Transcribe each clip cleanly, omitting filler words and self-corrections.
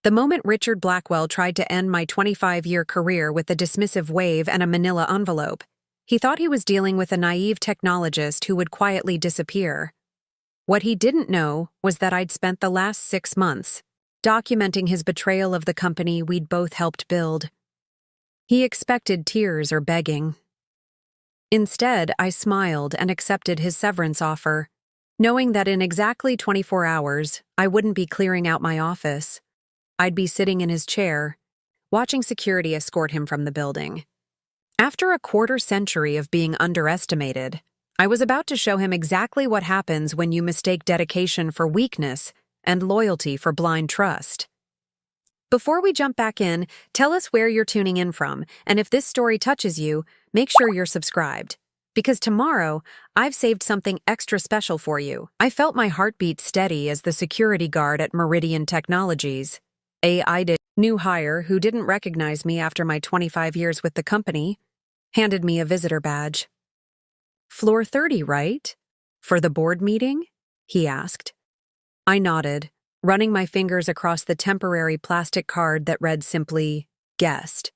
The moment Richard Blackwell tried to end my 25-year career with a dismissive wave and a manila envelope, he thought he was dealing with a naive technologist who would quietly disappear. What he didn't know was that I'd spent the last 6 months documenting his betrayal of the company we'd both helped build. He expected tears or begging. Instead, I smiled and accepted his severance offer, knowing that in exactly 24 hours, I wouldn't be clearing out my office. I'd be sitting in his chair, watching security escort him from the building. After a quarter-century of being underestimated, I was about to show him exactly what happens when you mistake dedication for weakness and loyalty for blind trust. Before we jump back in, tell us where you're tuning in from, and if this story touches you, make sure you're subscribed. Because tomorrow, I've saved something extra special for you. I felt my heartbeat steady as the security guard at Meridian Technologies, a new hire who didn't recognize me after my 25 years with the company, handed me a visitor badge. "Floor 30, right? For the board meeting?" he asked. I nodded, running my fingers across the temporary plastic card that read simply, "Guest."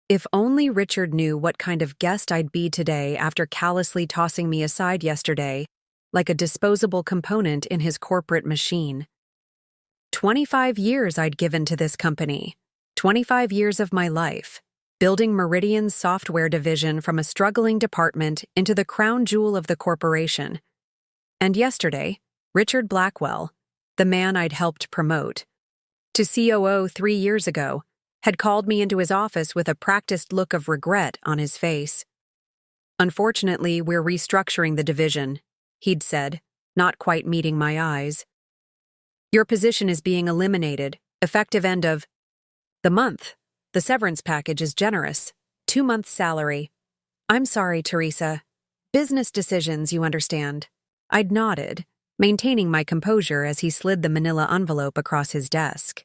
If only Richard knew what kind of guest I'd be today after callously tossing me aside yesterday, like a disposable component in his corporate machine. 25 years I'd given to this company, 25 years of my life, building Meridian's software division from a struggling department into the crown jewel of the corporation. And yesterday, Richard Blackwell, the man I'd helped promote to COO 3 years ago, had called me into his office with a practiced look of regret on his face. "Unfortunately, we're restructuring the division," he'd said, not quite meeting my eyes. "Your position is being eliminated, effective end of the month. The severance package is generous, 2 months' salary." "I'm sorry, Teresa. Business decisions, you understand." I'd nodded, maintaining my composure as he slid the manila envelope across his desk.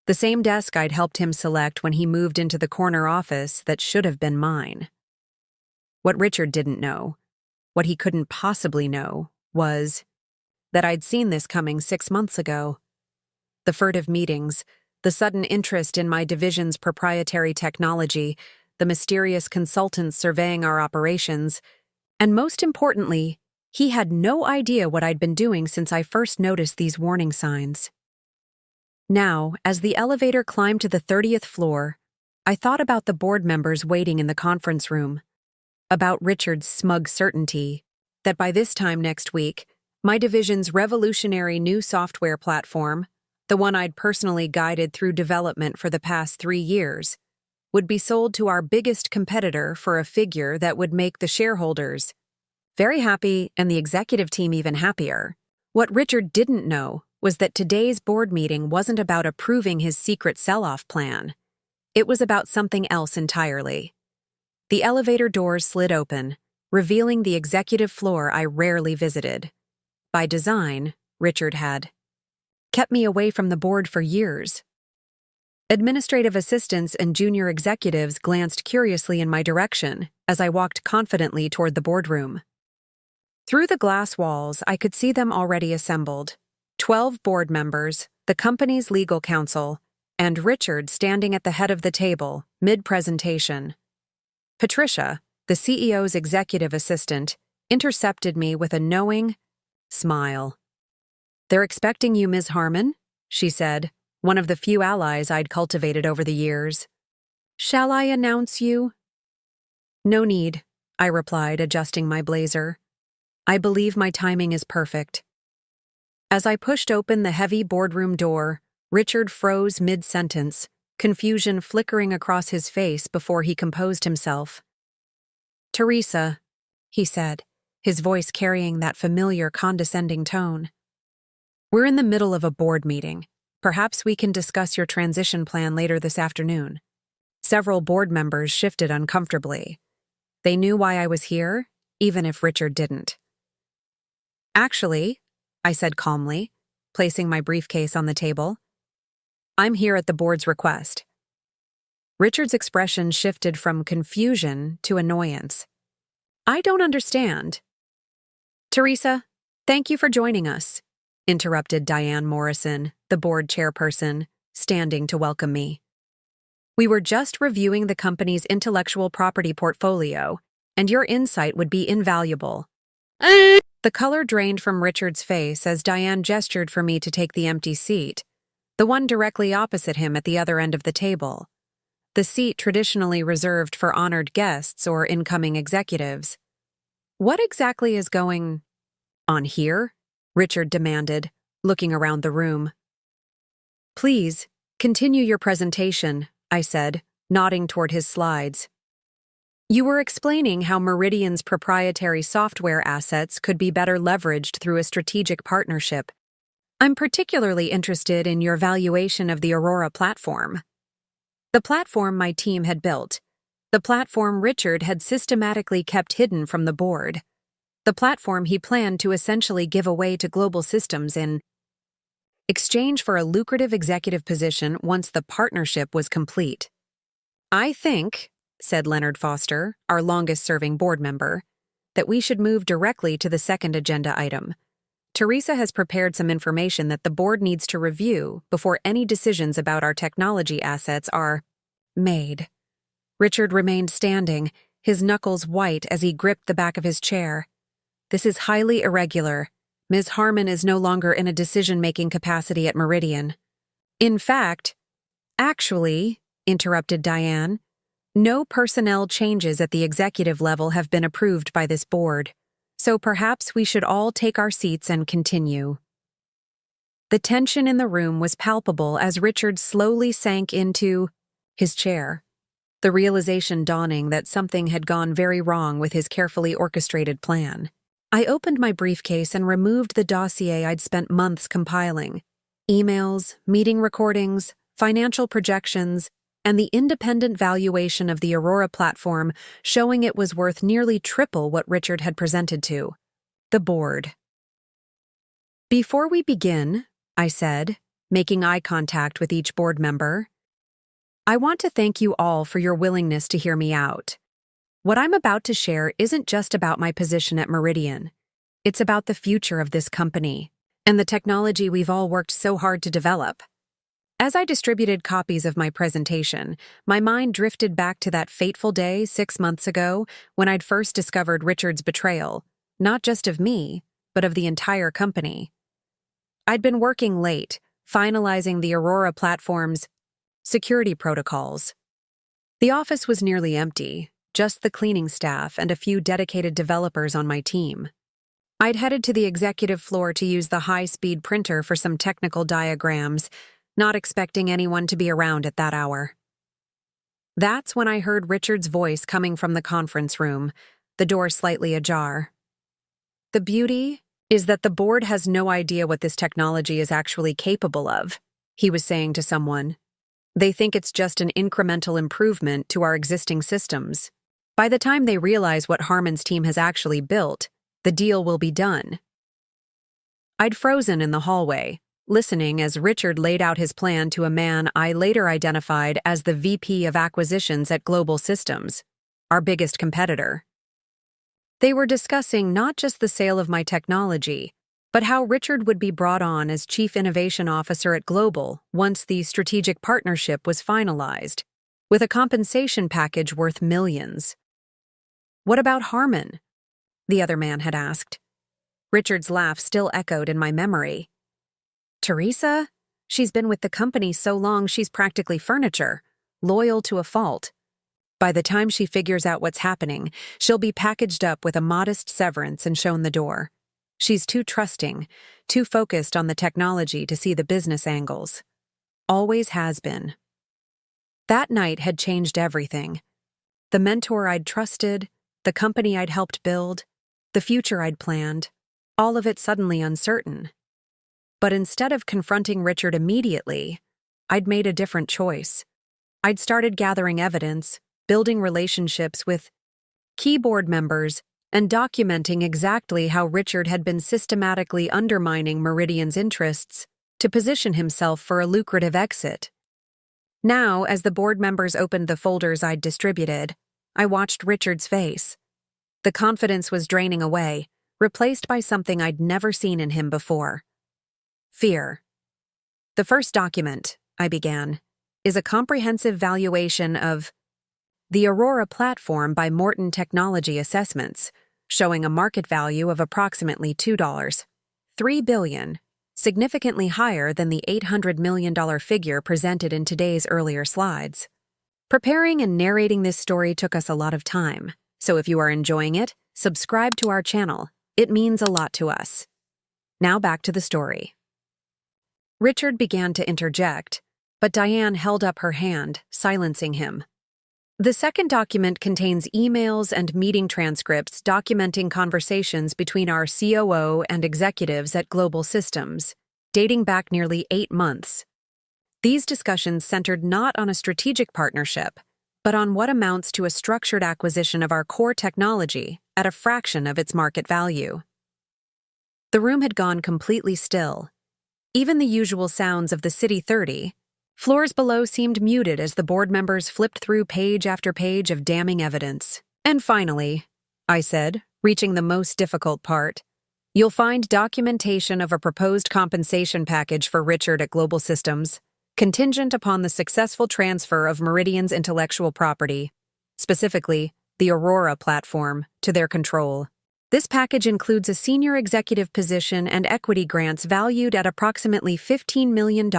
The same desk I'd helped him select when he moved into the corner office that should have been mine. What Richard didn't know, what he couldn't possibly know, was that I'd seen this coming 6 months ago. The furtive meetings, the sudden interest in my division's proprietary technology, the mysterious consultants surveying our operations, and most importantly, he had no idea what I'd been doing since I first noticed these warning signs. Now, as the elevator climbed to the 30th floor, I thought about the board members waiting in the conference room, about Richard's smug certainty that by this time next week, my division's revolutionary new software platform, the one I'd personally guided through development for the past 3 years, would be sold to our biggest competitor for a figure that would make the shareholders very happy and the executive team even happier. What Richard didn't know was that today's board meeting wasn't about approving his secret sell-off plan. It was about something else entirely. The elevator doors slid open, revealing the executive floor I rarely visited. By design, Richard had kept me away from the board for years. Administrative assistants and junior executives glanced curiously in my direction as I walked confidently toward the boardroom. Through the glass walls, I could see them already assembled. 12 board members, the company's legal counsel, and Richard standing at the head of the table, mid-presentation. Patricia, the CEO's executive assistant, intercepted me with a knowing smile. "They're expecting you, Ms. Harmon," she said, one of the few allies I'd cultivated over the years. "Shall I announce you?" "No need," I replied, adjusting my blazer. "I believe my timing is perfect." As I pushed open the heavy boardroom door, Richard froze mid-sentence, confusion flickering across his face before he composed himself. "Teresa," he said, his voice carrying that familiar condescending tone. "We're in the middle of a board meeting. Perhaps we can discuss your transition plan later this afternoon." Several board members shifted uncomfortably. They knew why I was here, even if Richard didn't. "Actually," I said calmly, placing my briefcase on the table, "I'm here at the board's request." Richard's expression shifted from confusion to annoyance. "I don't understand." "Teresa, thank you for joining us," interrupted Diane Morrison, the board chairperson, standing to welcome me. "We were just reviewing the company's intellectual property portfolio, and your insight would be invaluable." The color drained from Richard's face as Diane gestured for me to take the empty seat, the one directly opposite him at the other end of the table. The seat traditionally reserved for honored guests or incoming executives. "What exactly is going on here?" Richard demanded, looking around the room. "Please, continue your presentation," I said, nodding toward his slides. "You were explaining how Meridian's proprietary software assets could be better leveraged through a strategic partnership. I'm particularly interested in your valuation of the Aurora platform." The platform my team had built. The platform Richard had systematically kept hidden from the board. The platform he planned to essentially give away to Global Systems in exchange for a lucrative executive position once the partnership was complete. "I think," said Leonard Foster, our longest-serving board member, "that we should move directly to the second agenda item. Teresa has prepared some information that the board needs to review before any decisions about our technology assets are made." Richard remained standing, his knuckles white as he gripped the back of his chair. "This is highly irregular. Ms. Harmon is no longer in a decision-making capacity at Meridian." Actually, interrupted Diane, "no personnel changes at the executive level have been approved by this board, so perhaps we should all take our seats and continue." The tension in the room was palpable as Richard slowly sank into his chair, the realization dawning that something had gone very wrong with his carefully orchestrated plan. I opened my briefcase and removed the dossier I'd spent months compiling: emails, meeting recordings, financial projections, and the independent valuation of the Aurora platform showing it was worth nearly triple what Richard had presented to the board. "Before we begin," I said, making eye contact with each board member, "I want to thank you all for your willingness to hear me out. What I'm about to share isn't just about my position at Meridian. It's about the future of this company and the technology we've all worked so hard to develop." As I distributed copies of my presentation, my mind drifted back to that fateful day 6 months ago when I'd first discovered Richard's betrayal, not just of me, but of the entire company. I'd been working late, finalizing the Aurora platform's security protocols. The office was nearly empty, just the cleaning staff and a few dedicated developers on my team. I'd headed to the executive floor to use the high-speed printer for some technical diagrams, not expecting anyone to be around at that hour. That's when I heard Richard's voice coming from the conference room, the door slightly ajar. "The beauty is that the board has no idea what this technology is actually capable of," he was saying to someone. "They think it's just an incremental improvement to our existing systems. By the time they realize what Harmon's team has actually built, the deal will be done." I'd frozen in the hallway, listening as Richard laid out his plan to a man I later identified as the VP of Acquisitions at Global Systems, our biggest competitor. They were discussing not just the sale of my technology, but how Richard would be brought on as Chief Innovation Officer at Global once the strategic partnership was finalized, with a compensation package worth millions. "What about Harmon?" the other man had asked. Richard's laugh still echoed in my memory. "Teresa? She's been with the company so long she's practically furniture, loyal to a fault. By the time she figures out what's happening, she'll be packaged up with a modest severance and shown the door. She's too trusting, too focused on the technology to see the business angles. Always has been." That night had changed everything. The mentor I'd trusted, the company I'd helped build, the future I'd planned, all of it suddenly uncertain. But instead of confronting Richard immediately, I'd made a different choice. I'd started gathering evidence, building relationships with key board members, and documenting exactly how Richard had been systematically undermining Meridian's interests to position himself for a lucrative exit. Now, as the board members opened the folders I'd distributed, I watched Richard's face. The confidence was draining away, replaced by something I'd never seen in him before. Fear. "The first document," I began, is a comprehensive valuation of the Aurora platform by Morton Technology Assessments, showing a market value of approximately $2.3 billion, significantly higher than the $800 million figure presented in today's earlier slides. Preparing and narrating this story took us a lot of time, so if you are enjoying it, subscribe to our channel. It means a lot to us. Now back to the story. Richard began to interject, but Diane held up her hand, silencing him. The second document contains emails and meeting transcripts documenting conversations between our COO and executives at Global Systems, dating back nearly 8 months. These discussions centered not on a strategic partnership, but on what amounts to a structured acquisition of our core technology at a fraction of its market value. The room had gone completely still. Even the usual sounds of the City 30, floors below seemed muted as the board members flipped through page after page of damning evidence. And finally, I said, reaching the most difficult part, you'll find documentation of a proposed compensation package for Richard at Global Systems, contingent upon the successful transfer of Meridian's intellectual property, specifically the Aurora platform, to their control. This package includes a senior executive position and equity grants valued at approximately $15 million.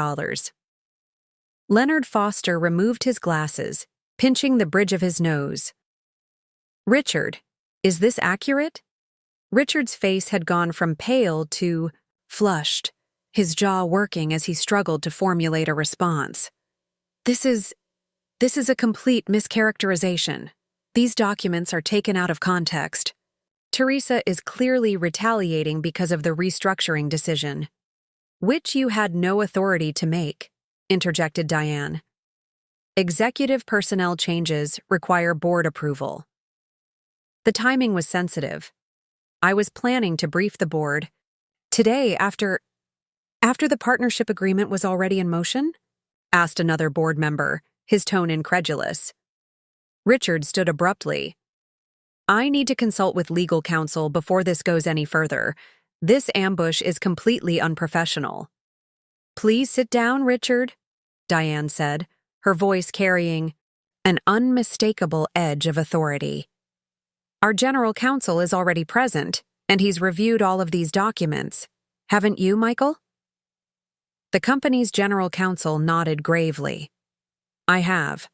Leonard Foster removed his glasses, pinching the bridge of his nose. Richard, is this accurate? Richard's face had gone from pale to flushed, his jaw working as he struggled to formulate a response. This is a complete mischaracterization. These documents are taken out of context. Teresa is clearly retaliating because of the restructuring decision, which you had no authority to make, interjected Diane. Executive personnel changes require board approval. The timing was sensitive. I was planning to brief the board today after the partnership agreement was already in motion? Asked another board member, his tone incredulous. Richard stood abruptly. I need to consult with legal counsel before this goes any further. This ambush is completely unprofessional. Please sit down, Richard, Diane said, her voice carrying an unmistakable edge of authority. Our general counsel is already present, and he's reviewed all of these documents. Haven't you, Michael? The company's general counsel nodded gravely. I have,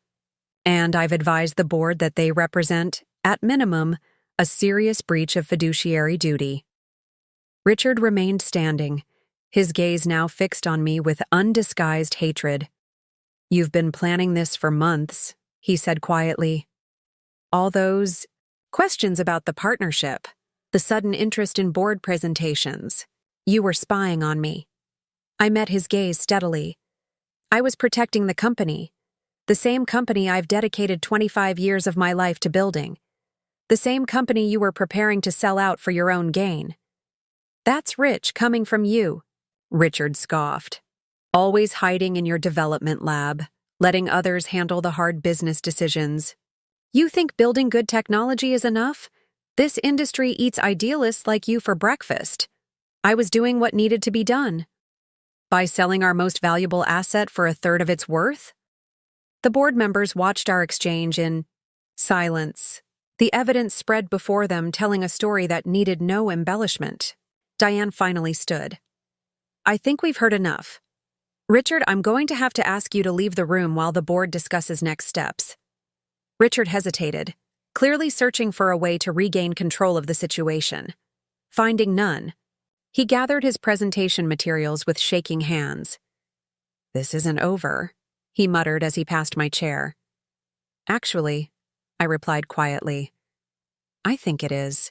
and I've advised the board that they represent, at minimum, a serious breach of fiduciary duty. Richard remained standing, his gaze now fixed on me with undisguised hatred. You've been planning this for months, he said quietly. All those questions about the partnership, the sudden interest in board presentations, you were spying on me. I met his gaze steadily. I was protecting the company, the same company I've dedicated 25 years of my life to building, the same company you were preparing to sell out for your own gain. That's rich coming from you, Richard scoffed. Always hiding in your development lab, letting others handle the hard business decisions. You think building good technology is enough? This industry eats idealists like you for breakfast. I was doing what needed to be done. By selling our most valuable asset for a third of its worth? The board members watched our exchange in silence. The evidence spread before them, telling a story that needed no embellishment. Diane finally stood. I think we've heard enough. Richard, I'm going to have to ask you to leave the room while the board discusses next steps. Richard hesitated, clearly searching for a way to regain control of the situation. Finding none, he gathered his presentation materials with shaking hands. This isn't over, he muttered as he passed my chair. Actually, I replied quietly, I think it is.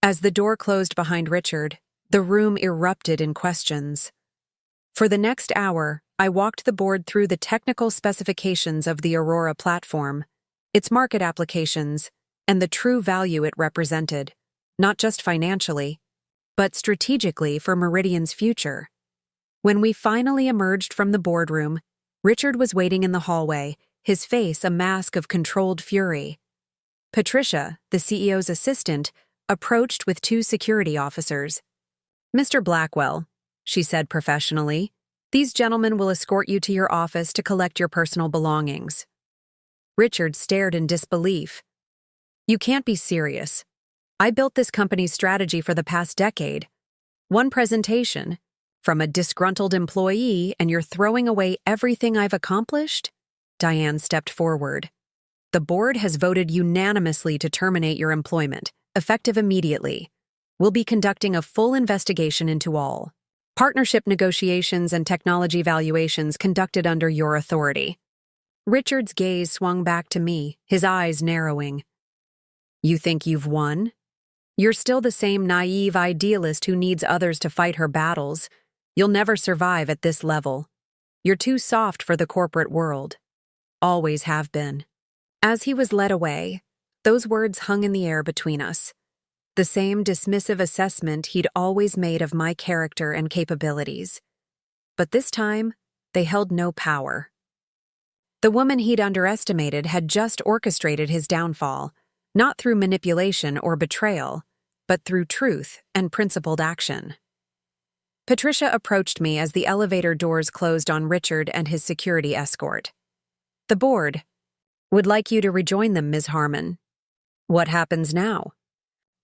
As the door closed behind Richard, the room erupted in questions. For the next hour, I walked the board through the technical specifications of the Aurora platform, its market applications, and the true value it represented, not just financially, but strategically for Meridian's future. When we finally emerged from the boardroom, Richard was waiting in the hallway, his face a mask of controlled fury. Patricia, the CEO's assistant, approached with 2 security officers. Mr. Blackwell, she said professionally, These gentlemen will escort you to your office to collect your personal belongings." Richard stared in disbelief. "You can't be serious. I built this company's strategy for the past decade. One presentation from a disgruntled employee, and you're throwing away everything I've accomplished?" Diane stepped forward. "The board has voted unanimously to terminate your employment, effective immediately. We'll be conducting a full investigation into all partnership negotiations and technology valuations conducted under your authority." Richard's gaze swung back to me, his eyes narrowing. "You think you've won? You're still the same naive idealist who needs others to fight her battles. You'll never survive at this level. You're too soft for the corporate world. Always have been." As he was led away, those words hung in the air between us. The same dismissive assessment he'd always made of my character and capabilities. But this time, they held no power. The woman he'd underestimated had just orchestrated his downfall, not through manipulation or betrayal, but through truth and principled action. Patricia approached me as the elevator doors closed on Richard and his security escort. "The board would like you to rejoin them, Ms. Harmon." "What happens now?"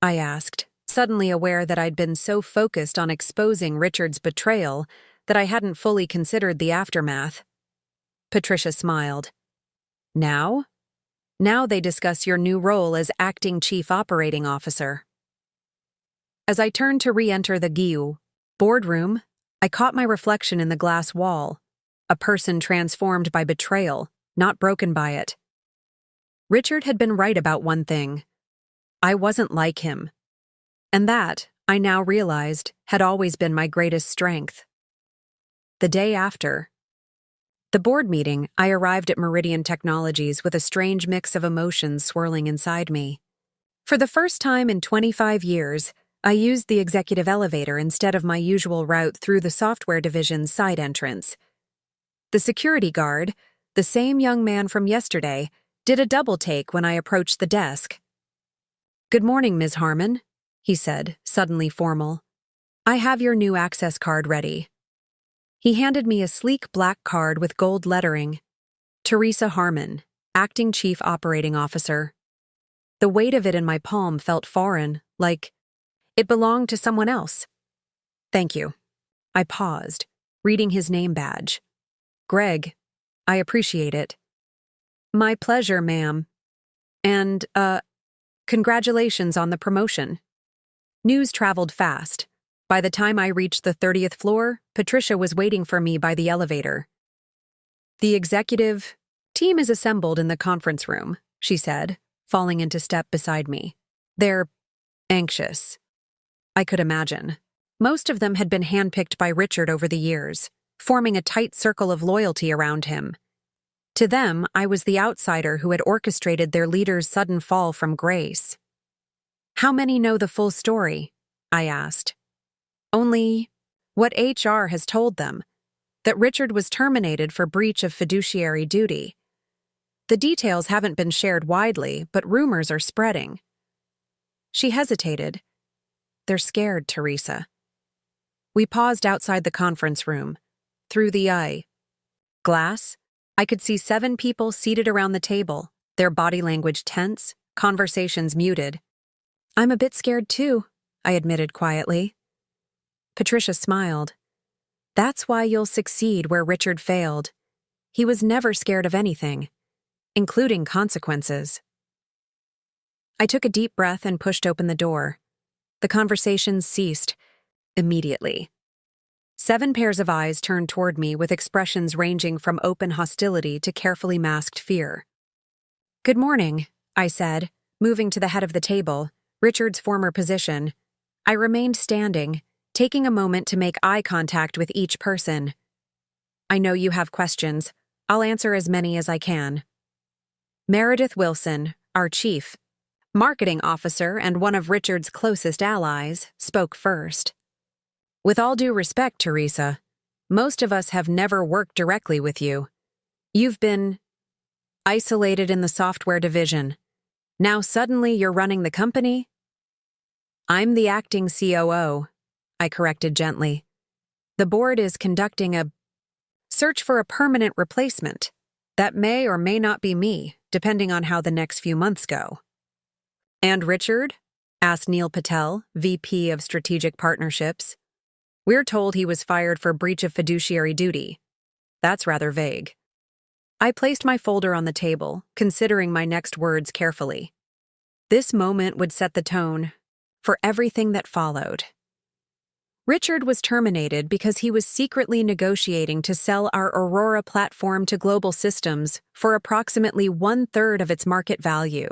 I asked, suddenly aware that I'd been so focused on exposing Richard's betrayal that I hadn't fully considered the aftermath. Patricia smiled. "Now? Now they discuss your new role as acting chief operating officer." As I turned to re-enter the GIU boardroom, I caught my reflection in the glass wall, a person transformed by betrayal, not broken by it. Richard had been right about one thing. I wasn't like him. And that, I now realized, had always been my greatest strength. The day after the board meeting, I arrived at Meridian Technologies with a strange mix of emotions swirling inside me. For the first time in 25 years, I used the executive elevator instead of my usual route through the software division's side entrance. The security guard, the same young man from yesterday, did a double take when I approached the desk. "Good morning, Ms. Harmon," he said, suddenly formal. "I have your new access card ready." He handed me a sleek black card with gold lettering. "Teresa Harmon, Acting Chief Operating Officer." The weight of it in my palm felt foreign, like it belonged to someone else. "Thank you." I paused, reading his name badge. "Greg, I appreciate it." "My pleasure, ma'am. And, congratulations on the promotion." News traveled fast. By the time I reached the 30th floor, Patricia was waiting for me by the elevator. "The executive team is assembled in the conference room," she said, falling into step beside me. "They're anxious." I could imagine. Most of them had been handpicked by Richard over the years, forming a tight circle of loyalty around him. To them, I was the outsider who had orchestrated their leader's sudden fall from grace. "How many know the full story?" I asked. "Only what HR has told them, that Richard was terminated for breach of fiduciary duty. The details haven't been shared widely, but rumors are spreading." She hesitated. "They're scared, Teresa." We paused outside the conference room. Through the glass, I could see 7 people seated around the table, their body language tense, conversations muted. "I'm a bit scared too," I admitted quietly. Patricia smiled. "That's why you'll succeed where Richard failed. He was never scared of anything, including consequences." I took a deep breath and pushed open the door. The conversations ceased immediately. 7 pairs of eyes turned toward me with expressions ranging from open hostility to carefully masked fear. "Good morning," I said, moving to the head of the table, Richard's former position. I remained standing, taking a moment to make eye contact with each person. "I know you have questions. I'll answer as many as I can." Meredith Wilson, our chief marketing officer and one of Richard's closest allies, spoke first. "With all due respect, Teresa, most of us have never worked directly with you. You've been isolated in the software division. Now suddenly you're running the company?" "I'm the acting COO," I corrected gently. "The board is conducting a Search for a permanent replacement. That may or may not be me, depending on how the next few months go. And Richard? Asked Neil Patel, VP of Strategic Partnerships. We're told he was fired for breach of fiduciary duty. That's rather vague. I placed my folder on the table, considering my next words carefully. This moment would set the tone for everything that followed. Richard was terminated because he was secretly negotiating to sell our Aurora platform to Global Systems for approximately 1/3 of its market value.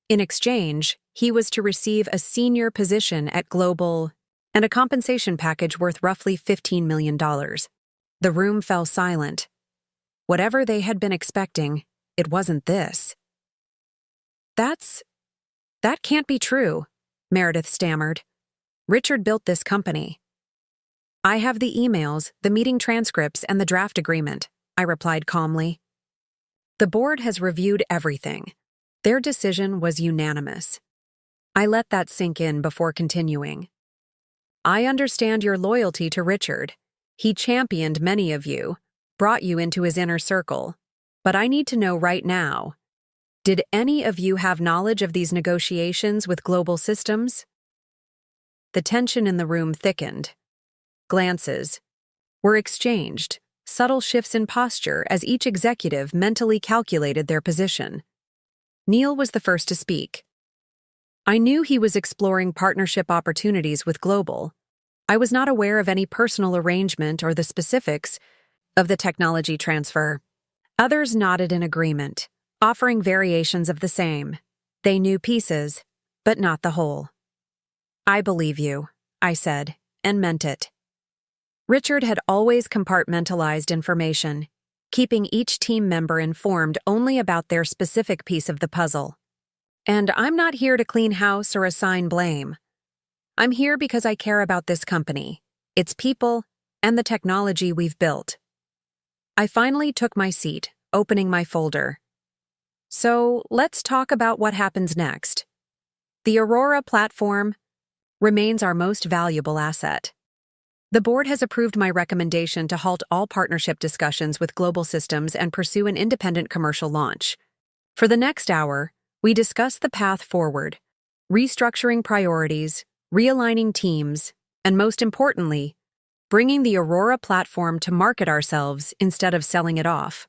In exchange, he was to receive a senior position at Global and a compensation package worth roughly $15 million. The room fell silent. Whatever they had been expecting, it wasn't this. That can't be true, Meredith stammered. Richard built this company. I have the emails, the meeting transcripts, and the draft agreement, I replied calmly. The board has reviewed everything. Their decision was unanimous. I let that sink in before continuing. I understand your loyalty to Richard. He championed many of you, brought you into his inner circle. But I need to know right now, did any of you have knowledge of these negotiations with Global Systems? The tension in the room thickened. Glances were exchanged, subtle shifts in posture as each executive mentally calculated their position. Neil was the first to speak. I knew he was exploring partnership opportunities with Global. I was not aware of any personal arrangement or the specifics of the technology transfer. Others nodded in agreement, offering variations of the same. They knew pieces, but not the whole. I believe you, I said, and meant it. Richard had always compartmentalized information, keeping each team member informed only about their specific piece of the puzzle. And I'm not here to clean house or assign blame. I'm here because I care about this company, its people, and the technology we've built. I finally took my seat, opening my folder. So let's talk about what happens next. The Aurora platform remains our most valuable asset. The board has approved my recommendation to halt all partnership discussions with Global Systems and pursue an independent commercial launch. For the next hour, we discuss the path forward, restructuring priorities, realigning teams, and most importantly, bringing the Aurora platform to market ourselves instead of selling it off.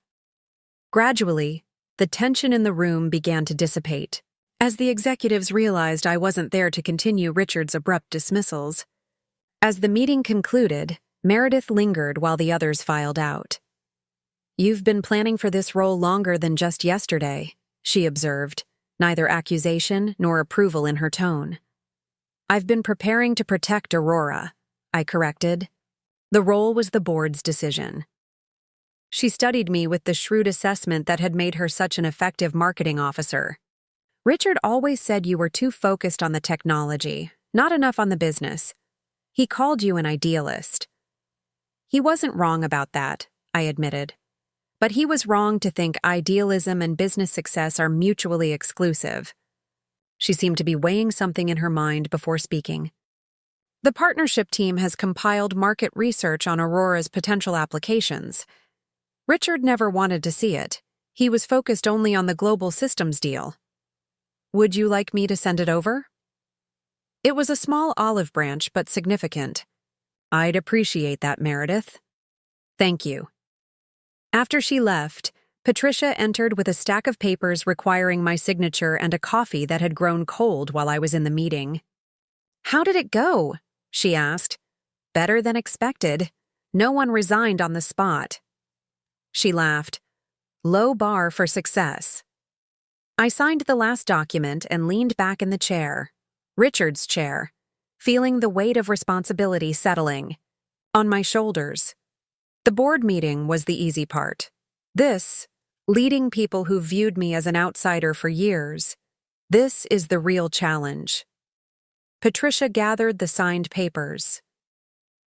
Gradually, the tension in the room began to dissipate, as the executives realized I wasn't there to continue Richard's abrupt dismissals. As the meeting concluded, Meredith lingered while the others filed out. You've been planning for this role longer than just yesterday, she observed, neither accusation nor approval in her tone. I've been preparing to protect Aurora, I corrected. The role was the board's decision. She studied me with the shrewd assessment that had made her such an effective marketing officer. Richard always said you were too focused on the technology, not enough on the business. He called you an idealist. He wasn't wrong about that, I admitted. But he was wrong to think idealism and business success are mutually exclusive. She seemed to be weighing something in her mind before speaking. The partnership team has compiled market research on Aurora's potential applications. Richard never wanted to see it. He was focused only on the Global Systems deal. Would you like me to send it over? It was a small olive branch, but significant. I'd appreciate that, Meredith. Thank you. After she left, Patricia entered with a stack of papers requiring my signature and a coffee that had grown cold while I was in the meeting. How did it go? She asked. Better than expected. No one resigned on the spot. She laughed. Low bar for success. I signed the last document and leaned back in the chair. Richard's chair, feeling the weight of responsibility settling on my shoulders. The board meeting was the easy part. This, leading people who viewed me as an outsider for years, this is the real challenge. Patricia gathered the signed papers.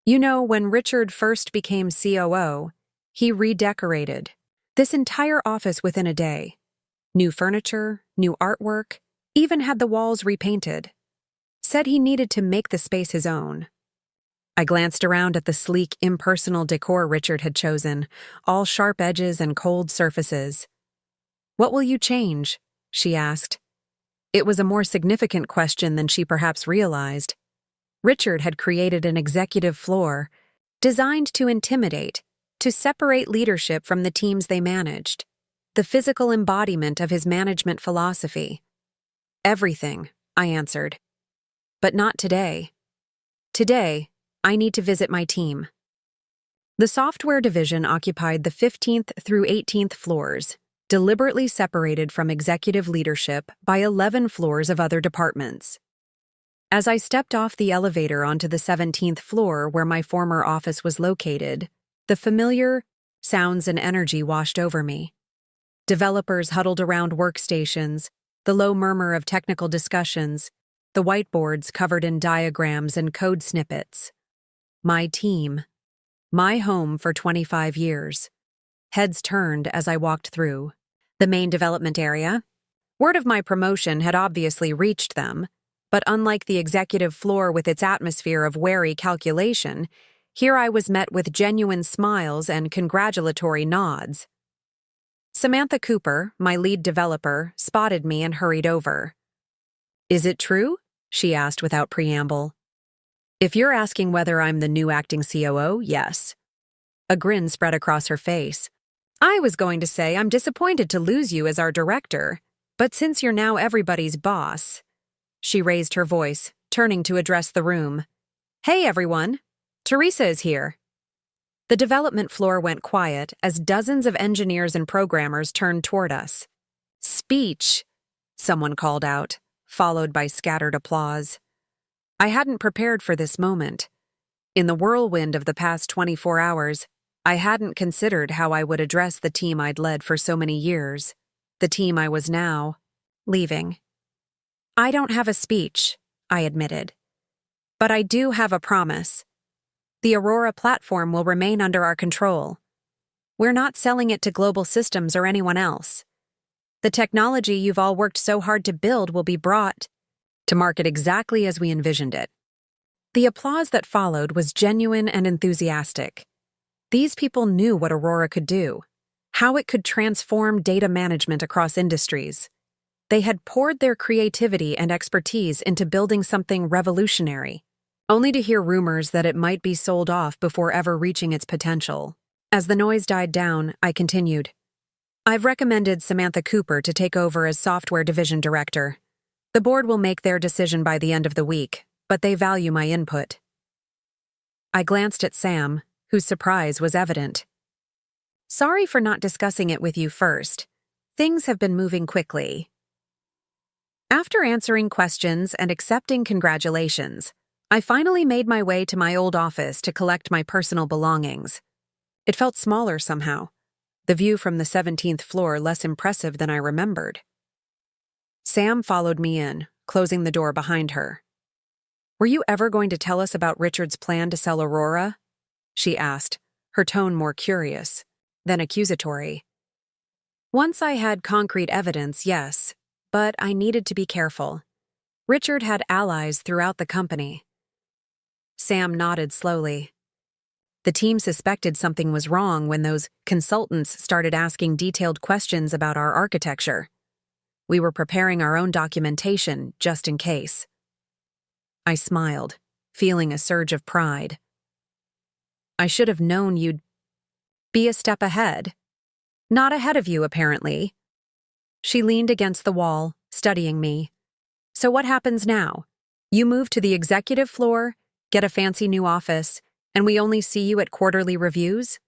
You know, when Richard first became COO, he redecorated this entire office within a day. New furniture, new artwork, even had the walls repainted. Said he needed to make the space his own. I glanced around at the sleek, impersonal decor Richard had chosen, all sharp edges and cold surfaces. "What will you change?" she asked. It was a more significant question than she perhaps realized. Richard had created an executive floor designed to intimidate, to separate leadership from the teams they managed, the physical embodiment of his management philosophy. "Everything," I answered. "But not today. Today, I need to visit my team." The software division occupied the 15th through 18th floors, deliberately separated from executive leadership by 11 floors of other departments. As I stepped off the elevator onto the 17th floor where my former office was located, the familiar sounds and energy washed over me. Developers huddled around workstations, the low murmur of technical discussions, the whiteboards covered in diagrams and code snippets. My team. My home for 25 years. Heads turned as I walked through. The main development area. Word of my promotion had obviously reached them, but unlike the executive floor with its atmosphere of wary calculation, here I was met with genuine smiles and congratulatory nods. Samantha Cooper, my lead developer, spotted me and hurried over. "Is it true?" she asked without preamble. "If you're asking whether I'm the new acting COO, yes." A grin spread across her face. "I was going to say I'm disappointed to lose you as our director, but since you're now everybody's boss." She raised her voice, turning to address the room. "Hey, everyone. Teresa is here." The development floor went quiet as dozens of engineers and programmers turned toward us. "Speech," someone called out, followed by scattered applause. I hadn't prepared for this moment. In the whirlwind of the past 24 hours, I hadn't considered how I would address the team I'd led for so many years, the team I was now leaving. "I don't have a speech," I admitted. "But I do have a promise. The Aurora platform will remain under our control. We're not selling it to Global Systems or anyone else. The technology you've all worked so hard to build will be brought to market exactly as we envisioned it." The applause that followed was genuine and enthusiastic. These people knew what Aurora could do, how it could transform data management across industries. They had poured their creativity and expertise into building something revolutionary, only to hear rumors that it might be sold off before ever reaching its potential. As the noise died down, I continued. "I've recommended Samantha Cooper to take over as software division director. The board will make their decision by the end of the week, but they value my input." I glanced at Sam, whose surprise was evident. "Sorry for not discussing it with you first. Things have been moving quickly." After answering questions and accepting congratulations, I finally made my way to my old office to collect my personal belongings. It felt smaller somehow, the view from the 17th floor less impressive than I remembered. Sam followed me in, closing the door behind her. "Were you ever going to tell us about Richard's plan to sell Aurora?" she asked, her tone more curious, then accusatory. Once I had concrete evidence, yes, but I needed to be careful. Richard had allies throughout the company. Sam nodded slowly. The team suspected something was wrong when those consultants started asking detailed questions about our architecture. We were preparing our own documentation, just in case. I smiled, feeling a surge of pride. "I should have known you'd be a step ahead." "Not ahead of you, apparently." She leaned against the wall, studying me. "So what happens now? You move to the executive floor, get a fancy new office, and we only see you at quarterly reviews?"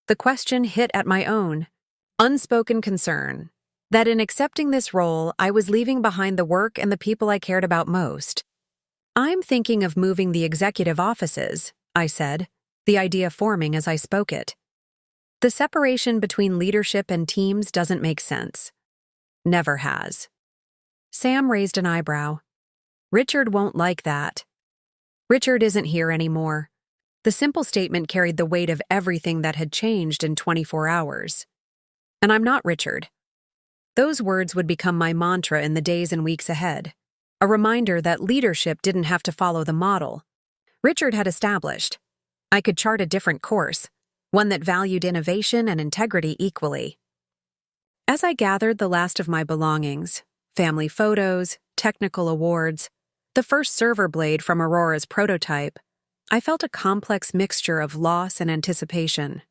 The question hit at my own, unspoken concern, that in accepting this role, I was leaving behind the work and the people I cared about most. "I'm thinking of moving the executive offices," I said, the idea forming as I spoke it. "The separation between leadership and teams doesn't make sense. Never has." Sam raised an eyebrow. "Richard won't like that." "Richard isn't here anymore." The simple statement carried the weight of everything that had changed in 24 hours. "And I'm not Richard." Those words would become my mantra in the days and weeks ahead, a reminder that leadership didn't have to follow the model. Richard had established. I could chart a different course, one that valued innovation and integrity equally. As I gathered the last of my belongings, family photos, technical awards, the first server blade from Aurora's prototype, I felt a complex mixture of loss and anticipation.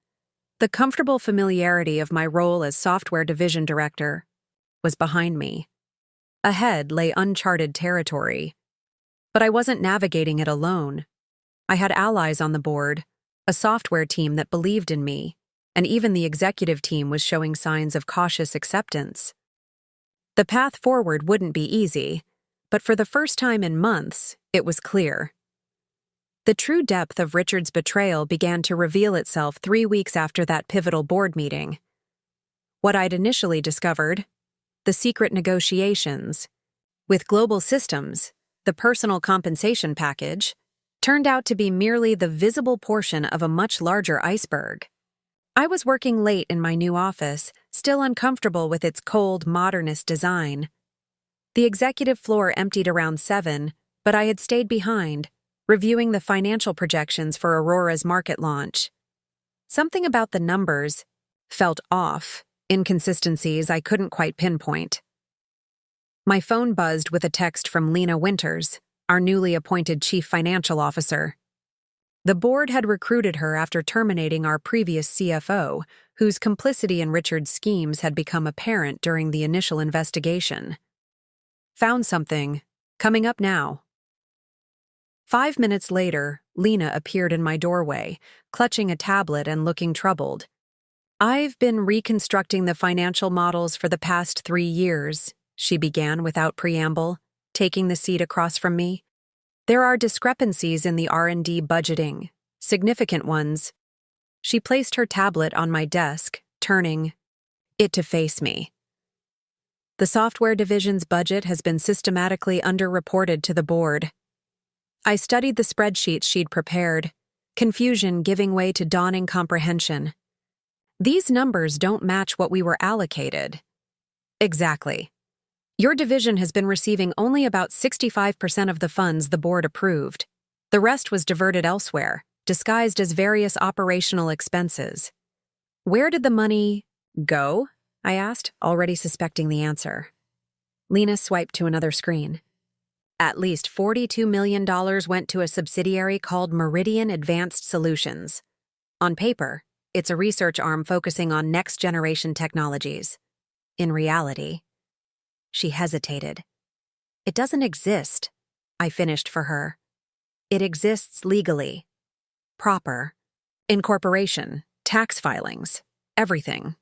The comfortable familiarity of my role as software division director was behind me. Ahead lay uncharted territory. But I wasn't navigating it alone. I had allies on the board, a software team that believed in me, and even the executive team was showing signs of cautious acceptance. The path forward wouldn't be easy, but for the first time in months, it was clear. The true depth of Richard's betrayal began to reveal itself 3 weeks after that pivotal board meeting. What I'd initially discovered, the secret negotiations with Global Systems, the personal compensation package, turned out to be merely the visible portion of a much larger iceberg. I was working late in my new office, still uncomfortable with its cold, modernist design. The executive floor emptied around 7, but I had stayed behind, reviewing the financial projections for Aurora's market launch. Something about the numbers felt off, inconsistencies I couldn't quite pinpoint. My phone buzzed with a text from Lena Winters, our newly appointed chief financial officer. The board had recruited her after terminating our previous CFO, whose complicity in Richard's schemes had become apparent during the initial investigation. Found something. Coming up now. 5 minutes later, Lena appeared in my doorway, clutching a tablet and looking troubled. "I've been reconstructing the financial models for the past 3 years," she began without preamble, taking the seat across from me. "There are discrepancies in the R&D budgeting, significant ones." She placed her tablet on my desk, turning it to face me. "The software division's budget has been systematically underreported to the board." I studied the spreadsheets she'd prepared, confusion giving way to dawning comprehension. "These numbers don't match what we were allocated." "Exactly. Your division has been receiving only about 65% of the funds the board approved. The rest was diverted elsewhere, disguised as various operational expenses." "Where did the money go?" I asked, already suspecting the answer. Lena swiped to another screen. "At least $42 million went to a subsidiary called Meridian Advanced Solutions. On paper, it's a research arm focusing on next-generation technologies. In reality..." She hesitated. "It doesn't exist," I finished for her. "It exists legally. Proper. Incorporation, tax filings, everything.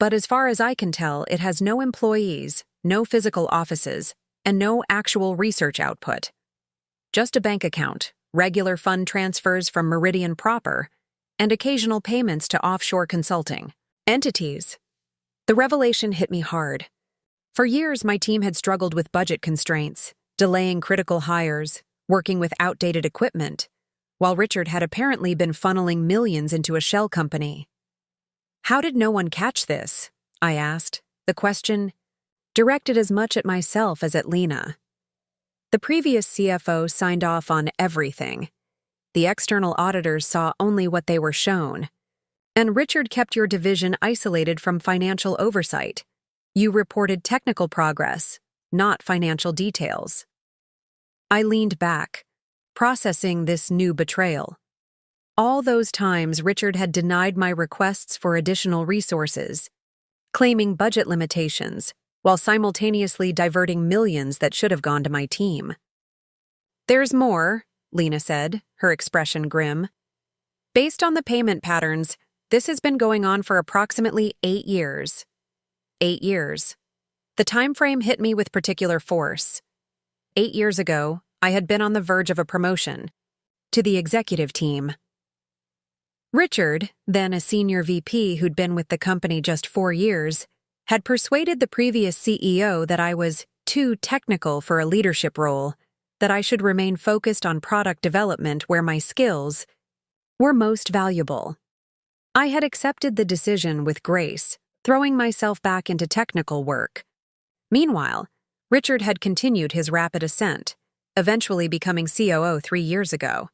But as far as I can tell, it has no employees, no physical offices, and no actual research output. Just a bank account, regular fund transfers from Meridian proper, and occasional payments to offshore consulting entities." The revelation hit me hard. For years, my team had struggled with budget constraints, delaying critical hires, working with outdated equipment, while Richard had apparently been funneling millions into a shell company. "How did no one catch this?" I asked, the question directed as much at myself as at Lena. The previous CFO signed off on everything. The external auditors saw only what they were shown. And Richard kept your division isolated from financial oversight. You reported technical progress, not financial details. I leaned back, processing this new betrayal. All those times Richard had denied my requests for additional resources, claiming budget limitations, while simultaneously diverting millions that should have gone to my team. "There's more," Lena said, her expression grim. "Based on the payment patterns, this has been going on for approximately 8 years. 8 years. The time frame hit me with particular force. 8 years ago, I had been on the verge of a promotion to the executive team. Richard, then a senior VP who'd been with the company just 4 years, had persuaded the previous CEO that I was too technical for a leadership role, that I should remain focused on product development where my skills were most valuable. I had accepted the decision with grace, throwing myself back into technical work. Meanwhile, Richard had continued his rapid ascent, eventually becoming COO 3 years ago.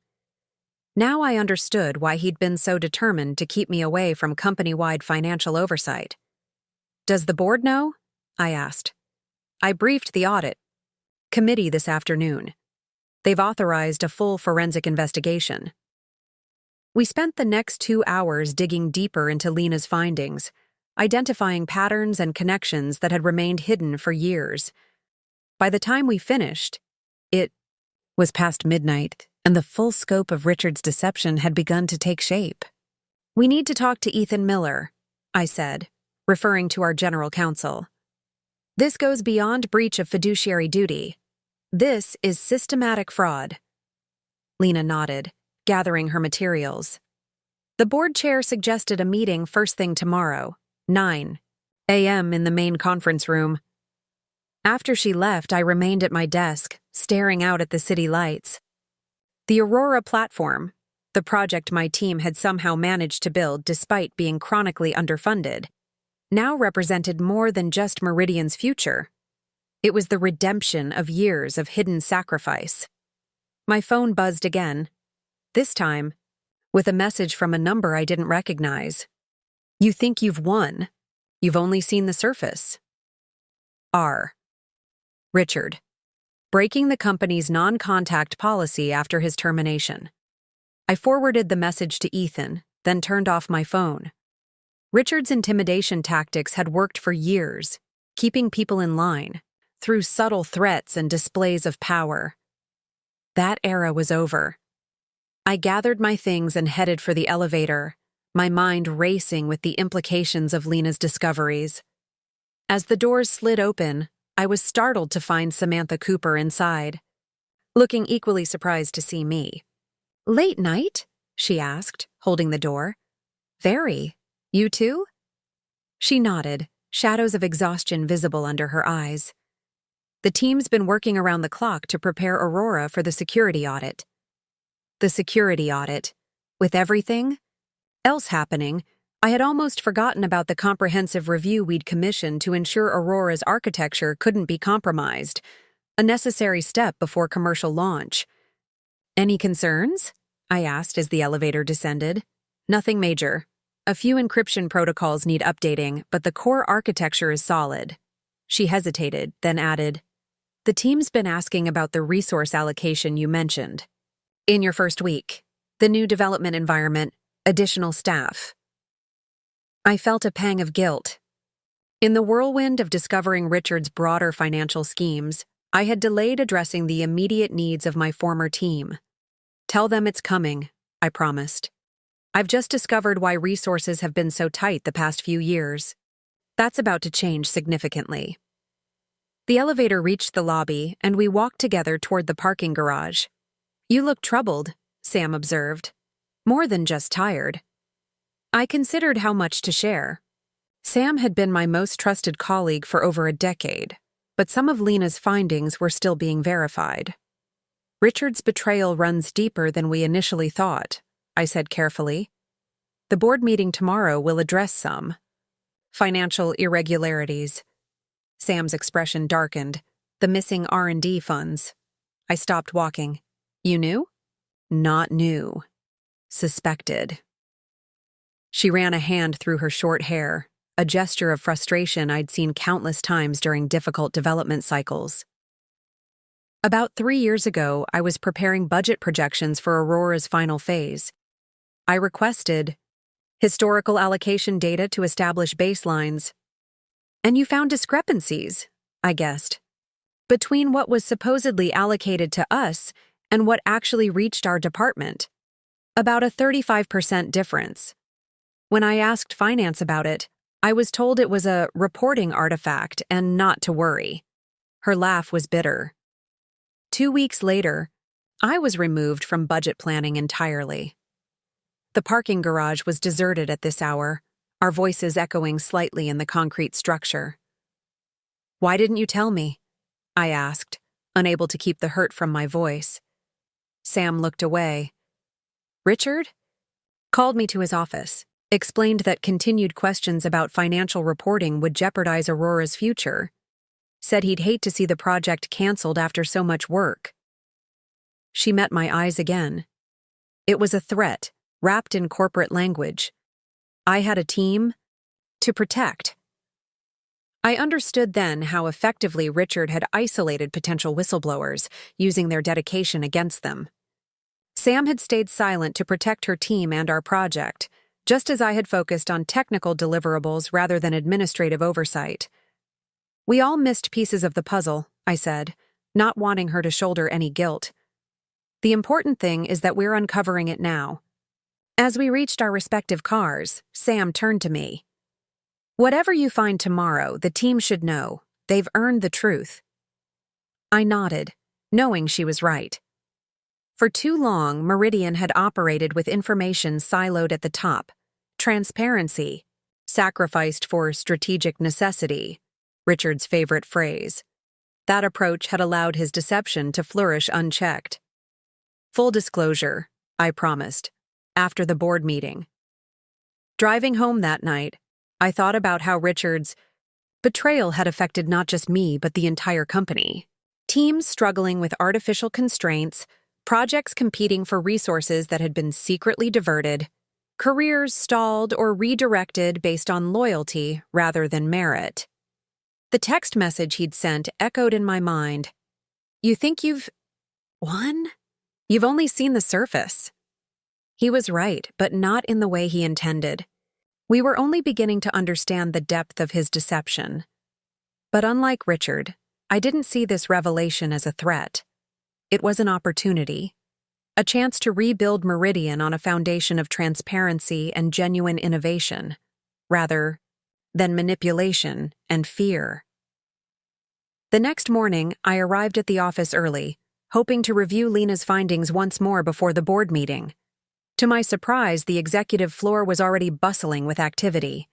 Now I understood why he'd been so determined to keep me away from company-wide financial oversight. "Does the board know?" I asked. "I briefed the audit committee this afternoon. They've authorized a full forensic investigation." We spent the next 2 hours digging deeper into Lena's findings, identifying patterns and connections that had remained hidden for years. By the time we finished, it was past midnight, and the full scope of Richard's deception had begun to take shape. "We need to talk to Ethan Miller," I said, referring to our general counsel. "This goes beyond breach of fiduciary duty. This is systematic fraud." Lena nodded, gathering her materials. "The board chair suggested a meeting first thing tomorrow, 9 a.m. in the main conference room." After she left, I remained at my desk, staring out at the city lights. The Aurora platform, the project my team had somehow managed to build despite being chronically underfunded, now represented more than just Meridian's future. It was the redemption of years of hidden sacrifice. My phone buzzed again, this time with a message from a number I didn't recognize. "You think you've won. You've only seen the surface." R. Richard. Breaking the company's non-contact policy after his termination. I forwarded the message to Ethan, then turned off my phone. Richard's intimidation tactics had worked for years, keeping people in line, through subtle threats and displays of power. That era was over. I gathered my things and headed for the elevator, my mind racing with the implications of Lena's discoveries. As the doors slid open, I was startled to find Samantha Cooper inside, looking equally surprised to see me. "Late night?" she asked, holding the door. "Very. You too?" She nodded, shadows of exhaustion visible under her eyes. "The team's been working around the clock to prepare Aurora for the security audit." The security audit. With everything else happening, I had almost forgotten about the comprehensive review we'd commissioned to ensure Aurora's architecture couldn't be compromised, a necessary step before commercial launch. "Any concerns?" I asked as the elevator descended. "Nothing major. A few encryption protocols need updating, but the core architecture is solid." She hesitated, then added, "The team's been asking about the resource allocation you mentioned. In your first week, the new development environment, additional staff." I felt a pang of guilt. In the whirlwind of discovering Richard's broader financial schemes, I had delayed addressing the immediate needs of my former team. "Tell them it's coming," I promised. "I've just discovered why resources have been so tight the past few years. That's about to change significantly." The elevator reached the lobby, and we walked together toward the parking garage. "You look troubled," Sam observed. "More than just tired." I considered how much to share. Sam had been my most trusted colleague for over a decade, but some of Lena's findings were still being verified. "Richard's betrayal runs deeper than we initially thought," I said carefully. "The board meeting tomorrow will address some financial irregularities." Sam's expression darkened. "The missing R&D funds." I stopped walking. "You knew?" "Not knew. Suspected." She ran a hand through her short hair, a gesture of frustration I'd seen countless times during difficult development cycles. "About 3 years ago, I was preparing budget projections for Aurora's final phase. I requested historical allocation data to establish baselines. And you found discrepancies," I guessed, "between what was supposedly allocated to us and what actually reached our department. About a 35% difference. When I asked finance about it, I was told it was a reporting artifact and not to worry." Her laugh was bitter. 2 weeks later, I was removed from budget planning entirely. The parking garage was deserted at this hour, our voices echoing slightly in the concrete structure. "Why didn't you tell me?" I asked, unable to keep the hurt from my voice. Sam looked away. "Richard?" Called me to his office, explained that continued questions about financial reporting would jeopardize Aurora's future. Said he'd hate to see the project canceled after so much work. she met my eyes again. It was a threat, wrapped in corporate language. I had a team to protect. I understood then how effectively Richard had isolated potential whistleblowers, using their dedication against them. Sam had stayed silent to protect her team and our project, just as I had focused on technical deliverables rather than administrative oversight. We all missed pieces of the puzzle, I said, not wanting her to shoulder any guilt. The important thing is that we're uncovering it now. As we reached our respective cars, Sam turned to me. Whatever you find tomorrow, the team should know. They've earned the truth. I nodded, knowing she was right. For too long, Meridian had operated with information siloed at the top. Transparency, sacrificed for strategic necessity, Richard's favorite phrase. That approach had allowed his deception to flourish unchecked. Full disclosure, I promised, after the board meeting. Driving home that night, I thought about how Richard's betrayal had affected not just me but the entire company. Teams struggling with artificial constraints, projects competing for resources that had been secretly diverted, careers stalled or redirected based on loyalty rather than merit. The text message he'd sent echoed in my mind. You think you've won? You've only seen the surface. He was right, but not in the way he intended. We were only beginning to understand the depth of his deception. But unlike Richard, I didn't see this revelation as a threat. It was an opportunity, a chance to rebuild Meridian on a foundation of transparency and genuine innovation, rather than manipulation and fear. The next morning, I arrived at the office early, hoping to review Lena's findings once more before the board meeting. To my surprise, the executive floor was already bustling with activity.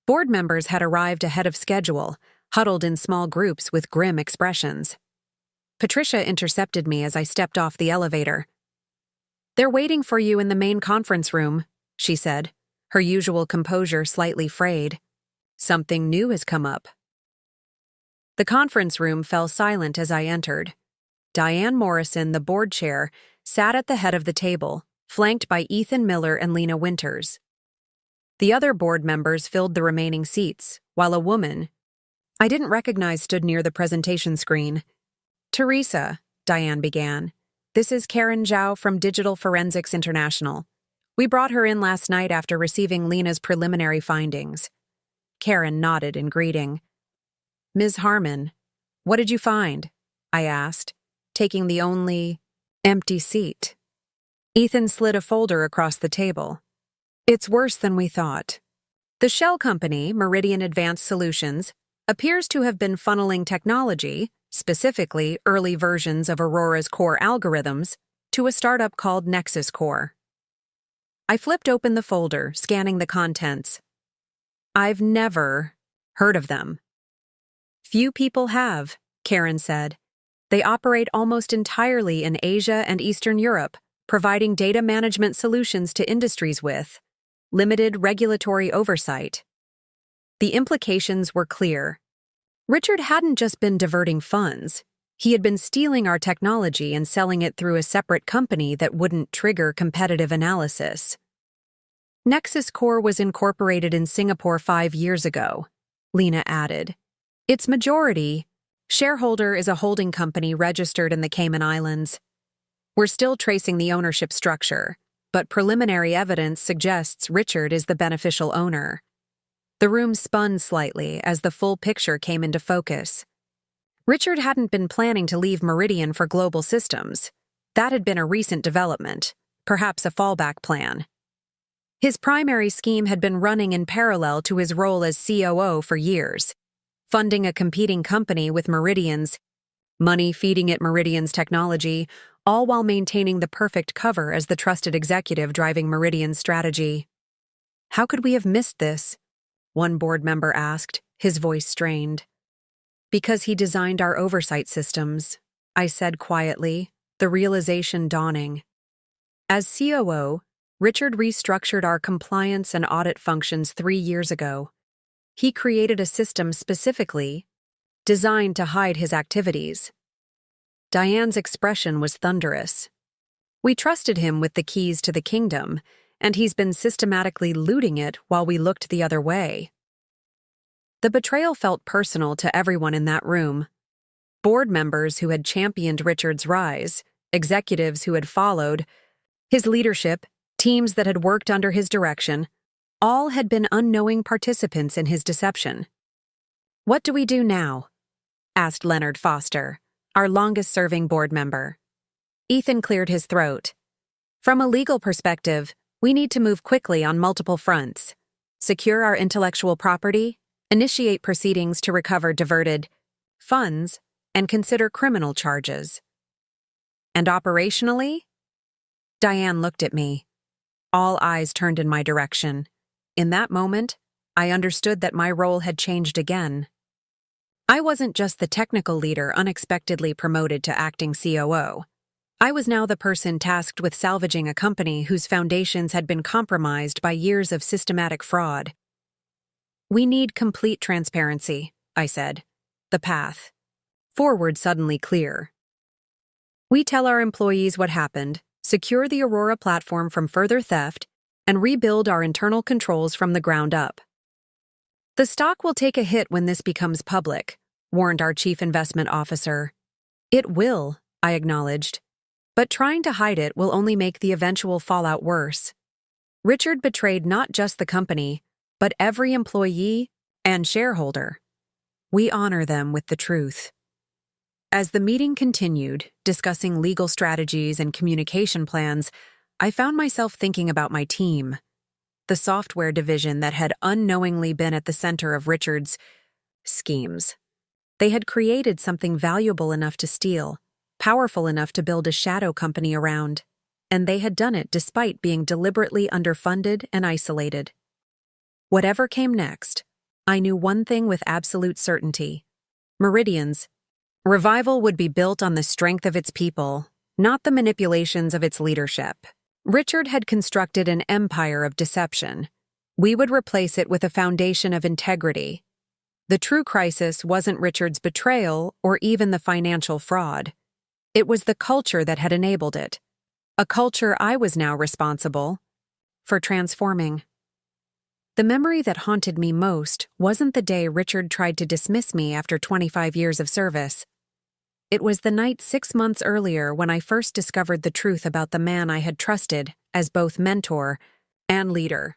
Board members had arrived ahead of schedule, huddled in small groups with grim expressions. Patricia intercepted me as I stepped off the elevator. "They're waiting for you in the main conference room," she said, her usual composure slightly frayed. "Something new has come up." The conference room fell silent as I entered. Diane Morrison, the board chair, sat at the head of the table, flanked by Ethan Miller and Lena Winters. The other board members filled the remaining seats, while a woman I didn't recognize stood near the presentation screen. "Teresa," Diane began, "this is Karen Zhao from Digital Forensics International. We brought her in last night after receiving Lena's preliminary findings." Karen nodded in greeting. "Ms. Harmon, what did you find?" I asked, taking the only empty seat. Ethan slid a folder across the table. "It's worse than we thought. The shell company, Meridian Advanced Solutions, appears to have been funneling technology, specifically early versions of Aurora's core algorithms, to a startup called Nexus Core." I flipped open the folder, scanning the contents. "I've never heard of them." "Few people have," Karen said. "They operate almost entirely in Asia and Eastern Europe, providing data management solutions to industries with limited regulatory oversight." The implications were clear. Richard hadn't just been diverting funds. He had been stealing our technology and selling it through a separate company that wouldn't trigger competitive analysis. Nexus Core was incorporated in Singapore 5 years ago, Lena added. Its majority shareholder is a holding company registered in the Cayman Islands. We're still tracing the ownership structure, but preliminary evidence suggests Richard is the beneficial owner. The room spun slightly as the full picture came into focus. Richard hadn't been planning to leave Meridian for Global Systems. That had been a recent development, perhaps a fallback plan. His primary scheme had been running in parallel to his role as COO for years, funding a competing company with Meridian's money, feeding it Meridian's technology, all while maintaining the perfect cover as the trusted executive driving Meridian's strategy. "How could we have missed this?" one board member asked, his voice strained. "Because he designed our oversight systems," I said quietly, the realization dawning. As COO, Richard restructured our compliance and audit functions 3 years ago. He created a system specifically designed to hide his activities. Diane's expression was thunderous. We trusted him with the keys to the kingdom, and he's been systematically looting it while we looked the other way. The betrayal felt personal to everyone in that room. Board members who had championed Richard's rise, executives who had followed his leadership, teams that had worked under his direction, all had been unknowing participants in his deception. "What do we do now?" asked Leonard Foster, our longest-serving board member. Ethan cleared his throat. "From a legal perspective, we need to move quickly on multiple fronts. Secure our intellectual property, initiate proceedings to recover diverted funds, and consider criminal charges." "And operationally?" Diane looked at me. All eyes turned in my direction. In that moment, I understood that my role had changed again. I wasn't just the technical leader unexpectedly promoted to acting COO. I was now the person tasked with salvaging a company whose foundations had been compromised by years of systematic fraud. "We need complete transparency," I said. "The path forward suddenly clear. We tell our employees what happened, secure the Aurora platform from further theft, and rebuild our internal controls from the ground up." "The stock will take a hit when this becomes public," warned our chief investment officer. "It will," I acknowledged. "But trying to hide it will only make the eventual fallout worse." Richard betrayed not just the company, but every employee and shareholder. We honor them with the truth. As the meeting continued, discussing legal strategies and communication plans, I found myself thinking about my team, the software division that had unknowingly been at the center of Richard's schemes. They had created something valuable enough to steal, powerful enough to build a shadow company around, and they had done it despite being deliberately underfunded and isolated. Whatever came next, I knew one thing with absolute certainty. Meridian's revival would be built on the strength of its people, not the manipulations of its leadership. Richard had constructed an empire of deception. We would replace it with a foundation of integrity. The true crisis wasn't Richard's betrayal or even the financial fraud. It was the culture that had enabled it, a culture I was now responsible for transforming. The memory that haunted me most wasn't the day Richard tried to dismiss me after 25 years of service. It was the night 6 months earlier when I first discovered the truth about the man I had trusted as both mentor and leader.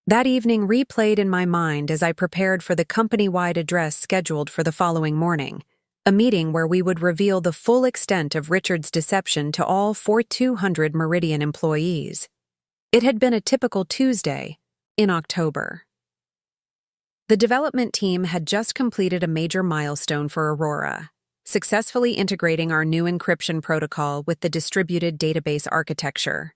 That evening replayed in my mind as I prepared for the company-wide address scheduled for the following morning, a meeting where we would reveal the full extent of Richard's deception to all 4,200 Meridian employees. It had been a typical Tuesday in October. The development team had just completed a major milestone for Aurora, successfully integrating our new encryption protocol with the distributed database architecture.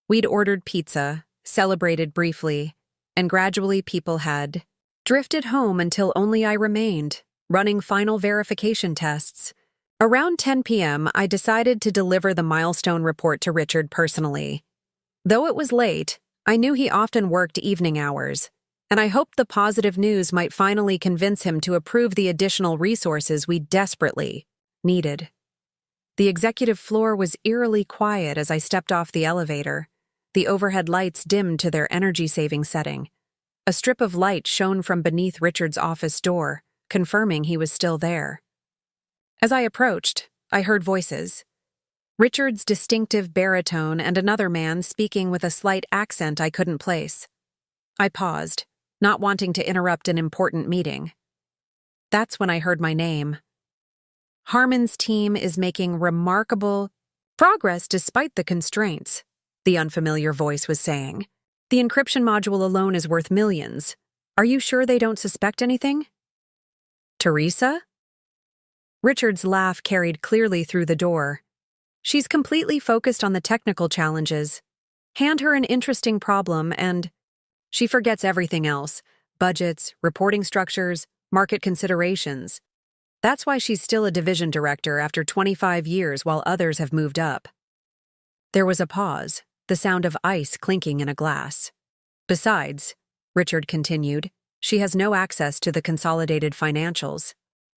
We'd ordered pizza, celebrated briefly, and gradually people had drifted home until only I remained, running final verification tests. Around 10 p.m., I decided to deliver the milestone report to Richard personally. Though it was late, I knew he often worked evening hours, and I hoped the positive news might finally convince him to approve the additional resources we desperately needed. The executive floor was eerily quiet as I stepped off the elevator. The overhead lights dimmed to their energy-saving setting. A strip of light shone from beneath Richard's office door, confirming he was still there. As I approached, I heard voices. Richard's distinctive baritone and another man speaking with a slight accent I couldn't place. I paused, not wanting to interrupt an important meeting. That's when I heard my name. "Harmon's team is making remarkable progress despite the constraints," the unfamiliar voice was saying. "The encryption module alone is worth millions. Are you sure they don't suspect anything?" "Teresa?" Richard's laugh carried clearly through the door. "She's completely focused on the technical challenges. Hand her an interesting problem and she forgets everything else: budgets, reporting structures, market considerations. That's why she's still a division director after 25 years while others have moved up." There was a pause, the sound of ice clinking in a glass. "Besides," Richard continued, "she has no access to the consolidated financials.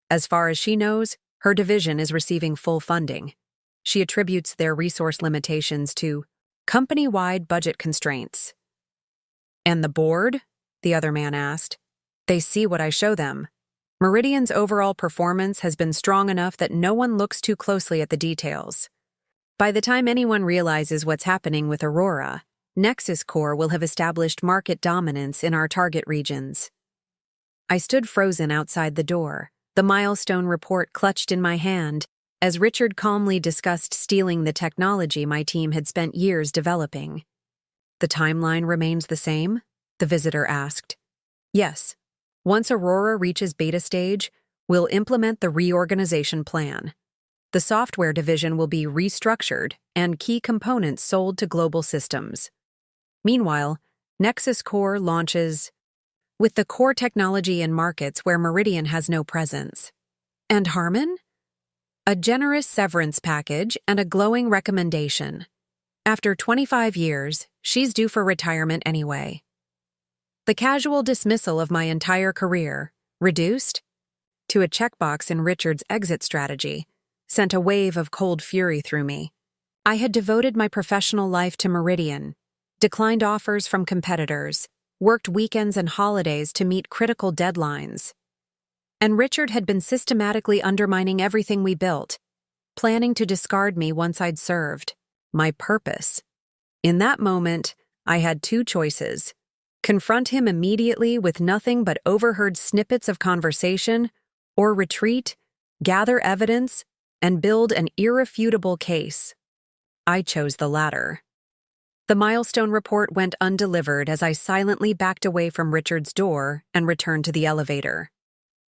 As far as she knows, her division is receiving full funding. She attributes their resource limitations to company-wide budget constraints. And the board? The other man asked. They see what I show them. Meridian's overall performance has been strong enough that no one looks too closely at the details. By the time anyone realizes what's happening with Aurora, Nexus Core will have established market dominance in our target regions. I stood frozen outside the door, the milestone report clutched in my hand, as Richard calmly discussed stealing the technology my team had spent years developing. The timeline remains the same? The visitor asked. Yes. Once Aurora reaches beta stage, we'll implement the reorganization plan. The software division will be restructured and key components sold to global systems. Meanwhile, Nexus Core launches with the core technology in markets where Meridian has no presence. And Harmon? A generous severance package and a glowing recommendation. After 25 years, she's due for retirement anyway. The casual dismissal of my entire career, reduced to a checkbox in Richard's exit strategy, sent a wave of cold fury through me. I had devoted my professional life to Meridian, declined offers from competitors, worked weekends and holidays to meet critical deadlines. And Richard had been systematically undermining everything we built, planning to discard me once I'd served my purpose. In that moment, I had two choices: confront him immediately with nothing but overheard snippets of conversation, or retreat, gather evidence, and build an irrefutable case. I chose the latter. The milestone report went undelivered as I silently backed away from Richard's door and returned to the elevator.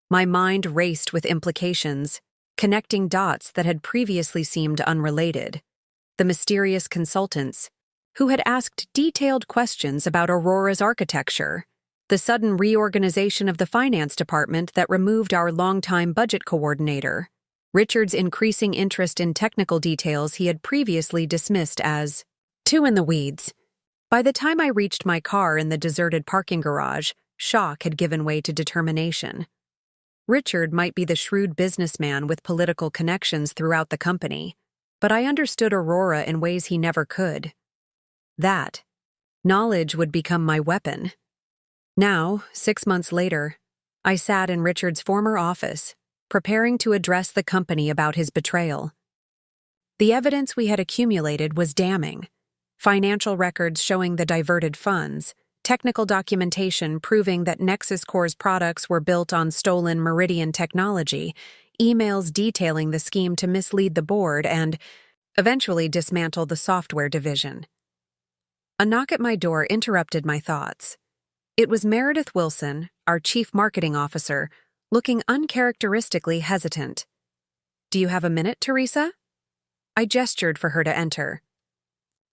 My mind raced with implications, connecting dots that had previously seemed unrelated. The mysterious consultants, who had asked detailed questions about Aurora's architecture, the sudden reorganization of the finance department that removed our longtime budget coordinator, Richard's increasing interest in technical details he had previously dismissed as too in the weeds. By the time I reached my car in the deserted parking garage, shock had given way to determination. Richard might be the shrewd businessman with political connections throughout the company, but I understood Aurora in ways he never could. That knowledge would become my weapon. Now, 6 months later, I sat in Richard's former office, preparing to address the company about his betrayal. The evidence we had accumulated was damning. Financial records showing the diverted funds, technical documentation proving that Nexus Core's products were built on stolen Meridian technology, emails detailing the scheme to mislead the board and eventually dismantle the software division. A knock at my door interrupted my thoughts. It was Meredith Wilson, our chief marketing officer, looking uncharacteristically hesitant. "Do you have a minute, Teresa?" I gestured for her to enter.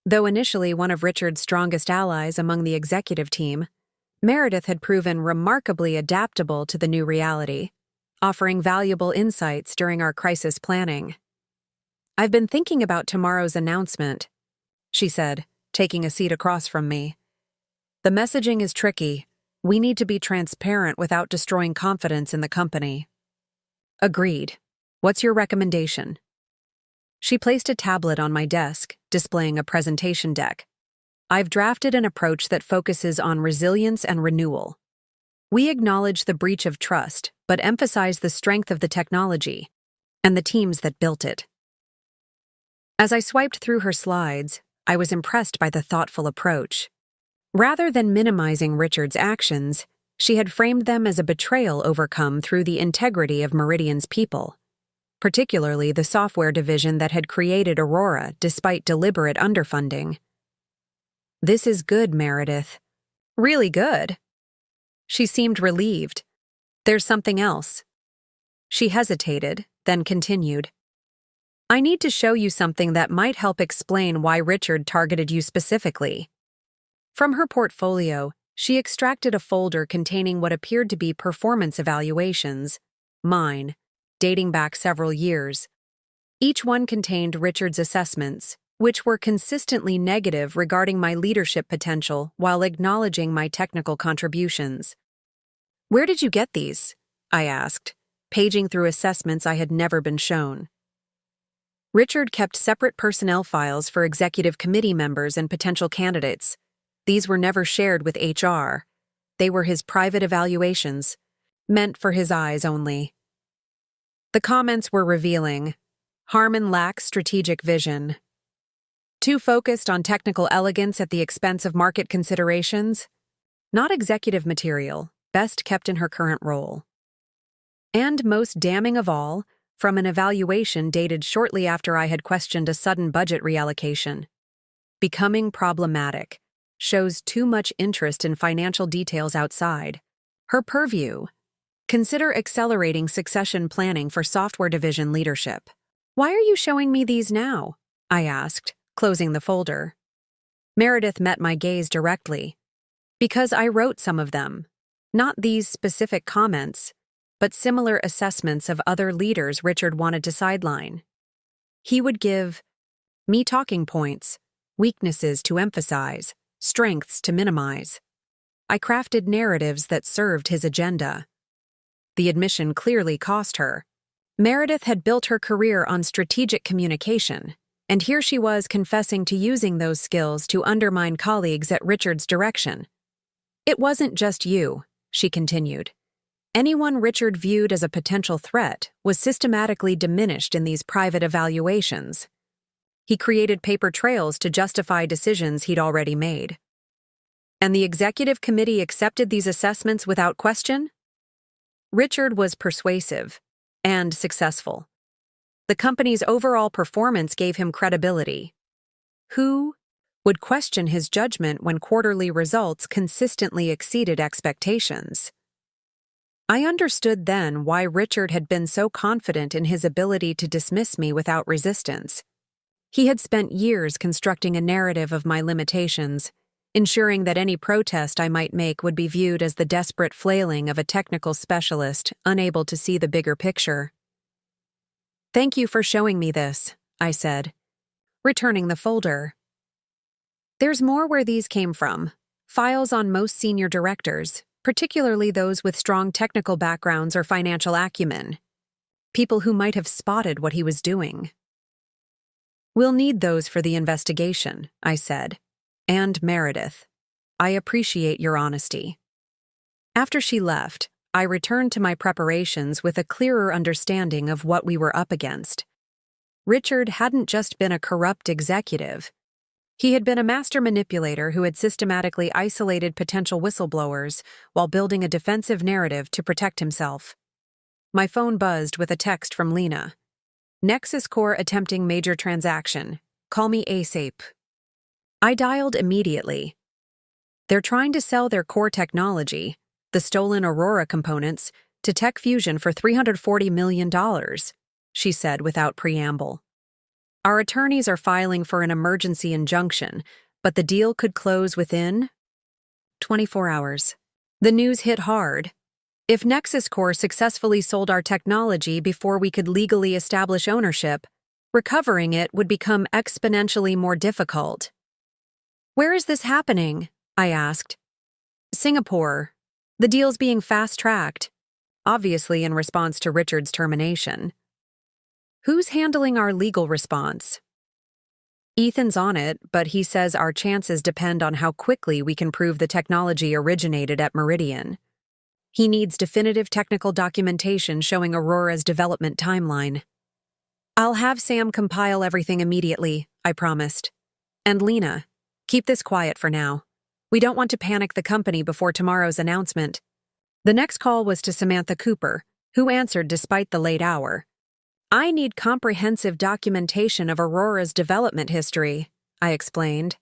Though initially one of Richard's strongest allies among the executive team, Meredith had proven remarkably adaptable to the new reality, offering valuable insights during our crisis planning. "I've been thinking about tomorrow's announcement," she said, taking a seat across from me. "The messaging is tricky. We need to be transparent without destroying confidence in the company." "Agreed. What's your recommendation?" She placed a tablet on my desk, displaying a presentation deck. "I've drafted an approach that focuses on resilience and renewal. We acknowledge the breach of trust, but emphasize the strength of the technology and the teams that built it." As I swiped through her slides, I was impressed by the thoughtful approach. Rather than minimizing Richard's actions, she had framed them as a betrayal overcome through the integrity of Meridian's people, particularly the software division that had created Aurora despite deliberate underfunding. "This is good, Meredith. Really good." She seemed relieved. "There's something else." She hesitated, then continued. "I need to show you something that might help explain why Richard targeted you specifically." From her portfolio, she extracted a folder containing what appeared to be performance evaluations, mine, dating back several years. Each one contained Richard's assessments, which were consistently negative regarding my leadership potential while acknowledging my technical contributions. "Where did you get these?" I asked, paging through assessments I had never been shown. Richard kept separate personnel files for executive committee members and potential candidates. These were never shared with HR. They were his private evaluations, meant for his eyes only. The comments were revealing. Harmon lacks strategic vision. Too focused on technical elegance at the expense of market considerations. Not executive material, best kept in her current role. And most damning of all, from an evaluation dated shortly after I had questioned a sudden budget reallocation. Becoming problematic. Shows too much interest in financial details outside her purview. Consider accelerating succession planning for software division leadership. Why are you showing me these now? I asked, closing the folder. Meredith met my gaze directly. Because I wrote some of them. Not these specific comments, but similar assessments of other leaders Richard wanted to sideline. He would give me talking points, weaknesses to emphasize, strengths to minimize. I crafted narratives that served his agenda. The admission clearly cost her. Meredith had built her career on strategic communication, and here she was confessing to using those skills to undermine colleagues at Richard's direction. It wasn't just you, she continued. Anyone Richard viewed as a potential threat was systematically diminished in these private evaluations. He created paper trails to justify decisions he'd already made. And the executive committee accepted these assessments without question? Richard was persuasive and successful. The company's overall performance gave him credibility. Who would question his judgment when quarterly results consistently exceeded expectations? I understood then why Richard had been so confident in his ability to dismiss me without resistance. He had spent years constructing a narrative of my limitations, ensuring that any protest I might make would be viewed as the desperate flailing of a technical specialist unable to see the bigger picture. "Thank you for showing me this," I said, returning the folder. "There's more where these came from. Files on most senior directors, particularly those with strong technical backgrounds or financial acumen. People who might have spotted what he was doing." "We'll need those for the investigation," I said. "And Meredith. I appreciate your honesty." After she left, I returned to my preparations with a clearer understanding of what we were up against. Richard hadn't just been a corrupt executive. He had been a master manipulator who had systematically isolated potential whistleblowers while building a defensive narrative to protect himself. My phone buzzed with a text from Lena. "Nexus Core attempting major transaction. Call me ASAP." I dialed immediately. "They're trying to sell their core technology, the stolen Aurora components, to Tech Fusion for $340 million, she said without preamble. "Our attorneys are filing for an emergency injunction, but the deal could close within 24 hours. The news hit hard. If Nexus Core successfully sold our technology before we could legally establish ownership, recovering it would become exponentially more difficult." "Where is this happening?" I asked. "Singapore. The deal's being fast-tracked, obviously in response to Richard's termination." "Who's handling our legal response?" "Ethan's on it, but he says our chances depend on how quickly we can prove the technology originated at Meridian. He needs definitive technical documentation showing Aurora's development timeline." "I'll have Sam compile everything immediately," I promised. "And Lena, keep this quiet for now. We don't want to panic the company before tomorrow's announcement." The next call was to Samantha Cooper, who answered despite the late hour. "I need comprehensive documentation of Aurora's development history," I explained.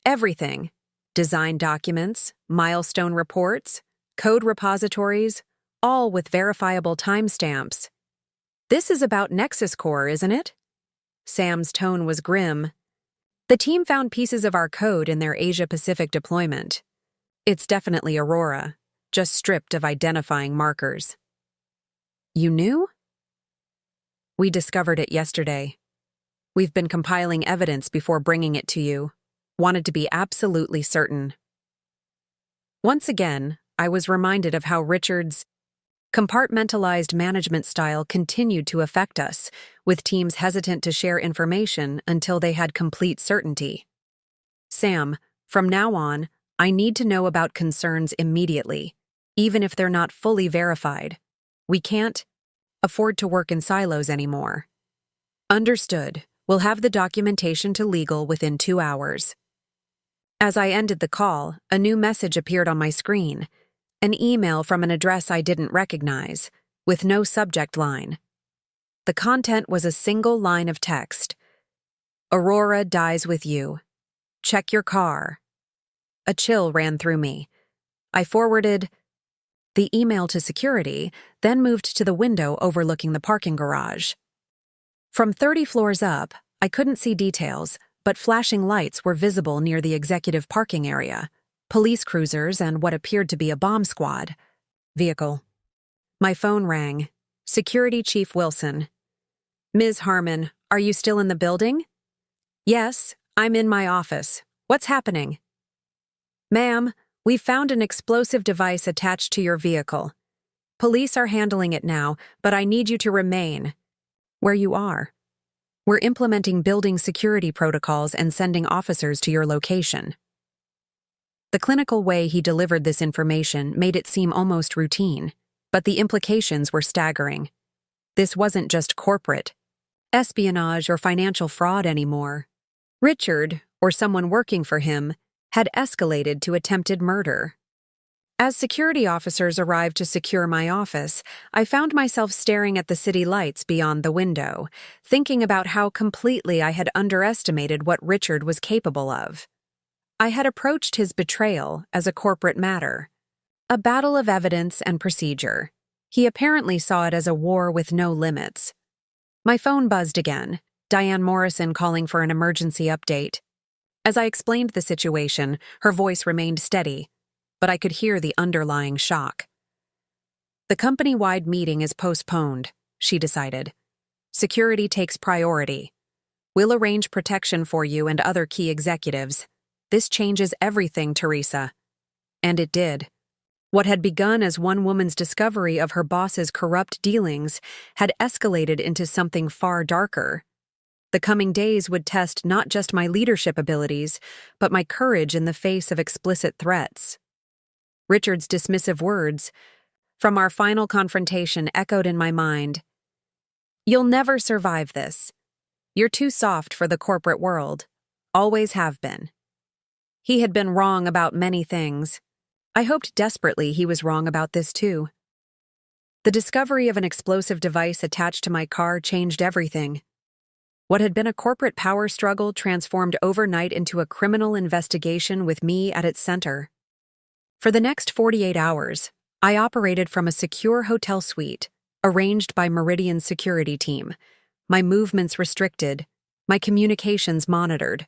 "Everything. Design documents, milestone reports, code repositories, all with verifiable timestamps." "This is about Nexus Core, isn't it?" Sam's tone was grim. "The team found pieces of our code in their Asia-Pacific deployment. It's definitely Aurora, just stripped of identifying markers." "You knew?" "We discovered it yesterday. We've been compiling evidence before bringing it to you. Wanted to be absolutely certain." Once again, I was reminded of how Richard's Compartmentalized management style continued to affect us, with teams hesitant to share information until they had complete certainty. Sam, from now on, I need to know about concerns immediately, even if they're not fully verified. We can't afford to work in silos anymore. Understood. We'll have the documentation to legal within 2 hours. As I ended the call, a new message appeared on my screen. An email from an address I didn't recognize, with no subject line. The content was a single line of text. Aurora dies with you. Check your car. A chill ran through me. I forwarded the email to security, then moved to the window overlooking the parking garage. From 30 floors up, I couldn't see details, but flashing lights were visible near the executive parking area. Police cruisers and what appeared to be a bomb squad vehicle. My phone rang. Security Chief Wilson. Ms. Harmon, are you still in the building? Yes, I'm in my office. What's happening? Ma'am, we've found an explosive device attached to your vehicle. Police are handling it now, but I need you to remain where you are. We're implementing building security protocols and sending officers to your location. The clinical way he delivered this information made it seem almost routine, but the implications were staggering. This wasn't just corporate espionage or financial fraud anymore. Richard, or someone working for him, had escalated to attempted murder. As security officers arrived to secure my office, I found myself staring at the city lights beyond the window, thinking about how completely I had underestimated what Richard was capable of. I had approached his betrayal as a corporate matter, a battle of evidence and procedure. He apparently saw it as a war with no limits. My phone buzzed again, Diane Morrison calling for an emergency update. As I explained the situation, her voice remained steady, but I could hear the underlying shock. The company-wide meeting is postponed, she decided. Security takes priority. We'll arrange protection for you and other key executives. This changes everything, Teresa. And it did. What had begun as one woman's discovery of her boss's corrupt dealings had escalated into something far darker. The coming days would test not just my leadership abilities, but my courage in the face of explicit threats. Richard's dismissive words from our final confrontation echoed in my mind. You'll never survive this. You're too soft for the corporate world. Always have been. He had been wrong about many things. I hoped desperately he was wrong about this too. The discovery of an explosive device attached to my car changed everything. What had been a corporate power struggle transformed overnight into a criminal investigation with me at its center. For the next 48 hours, I operated from a secure hotel suite, arranged by Meridian's security team, my movements restricted, my communications monitored.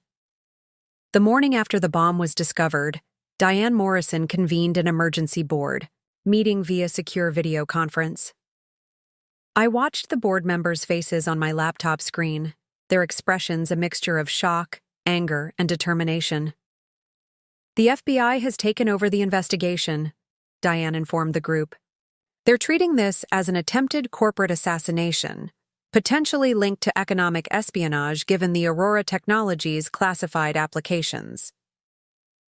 The morning after the bomb was discovered, Diane Morrison convened an emergency board, meeting via secure video conference. I watched the board members' faces on my laptop screen, their expressions a mixture of shock, anger, and determination. The FBI has taken over the investigation, Diane informed the group. They're treating this as an attempted corporate assassination, potentially linked to economic espionage given the Aurora Technologies' classified applications.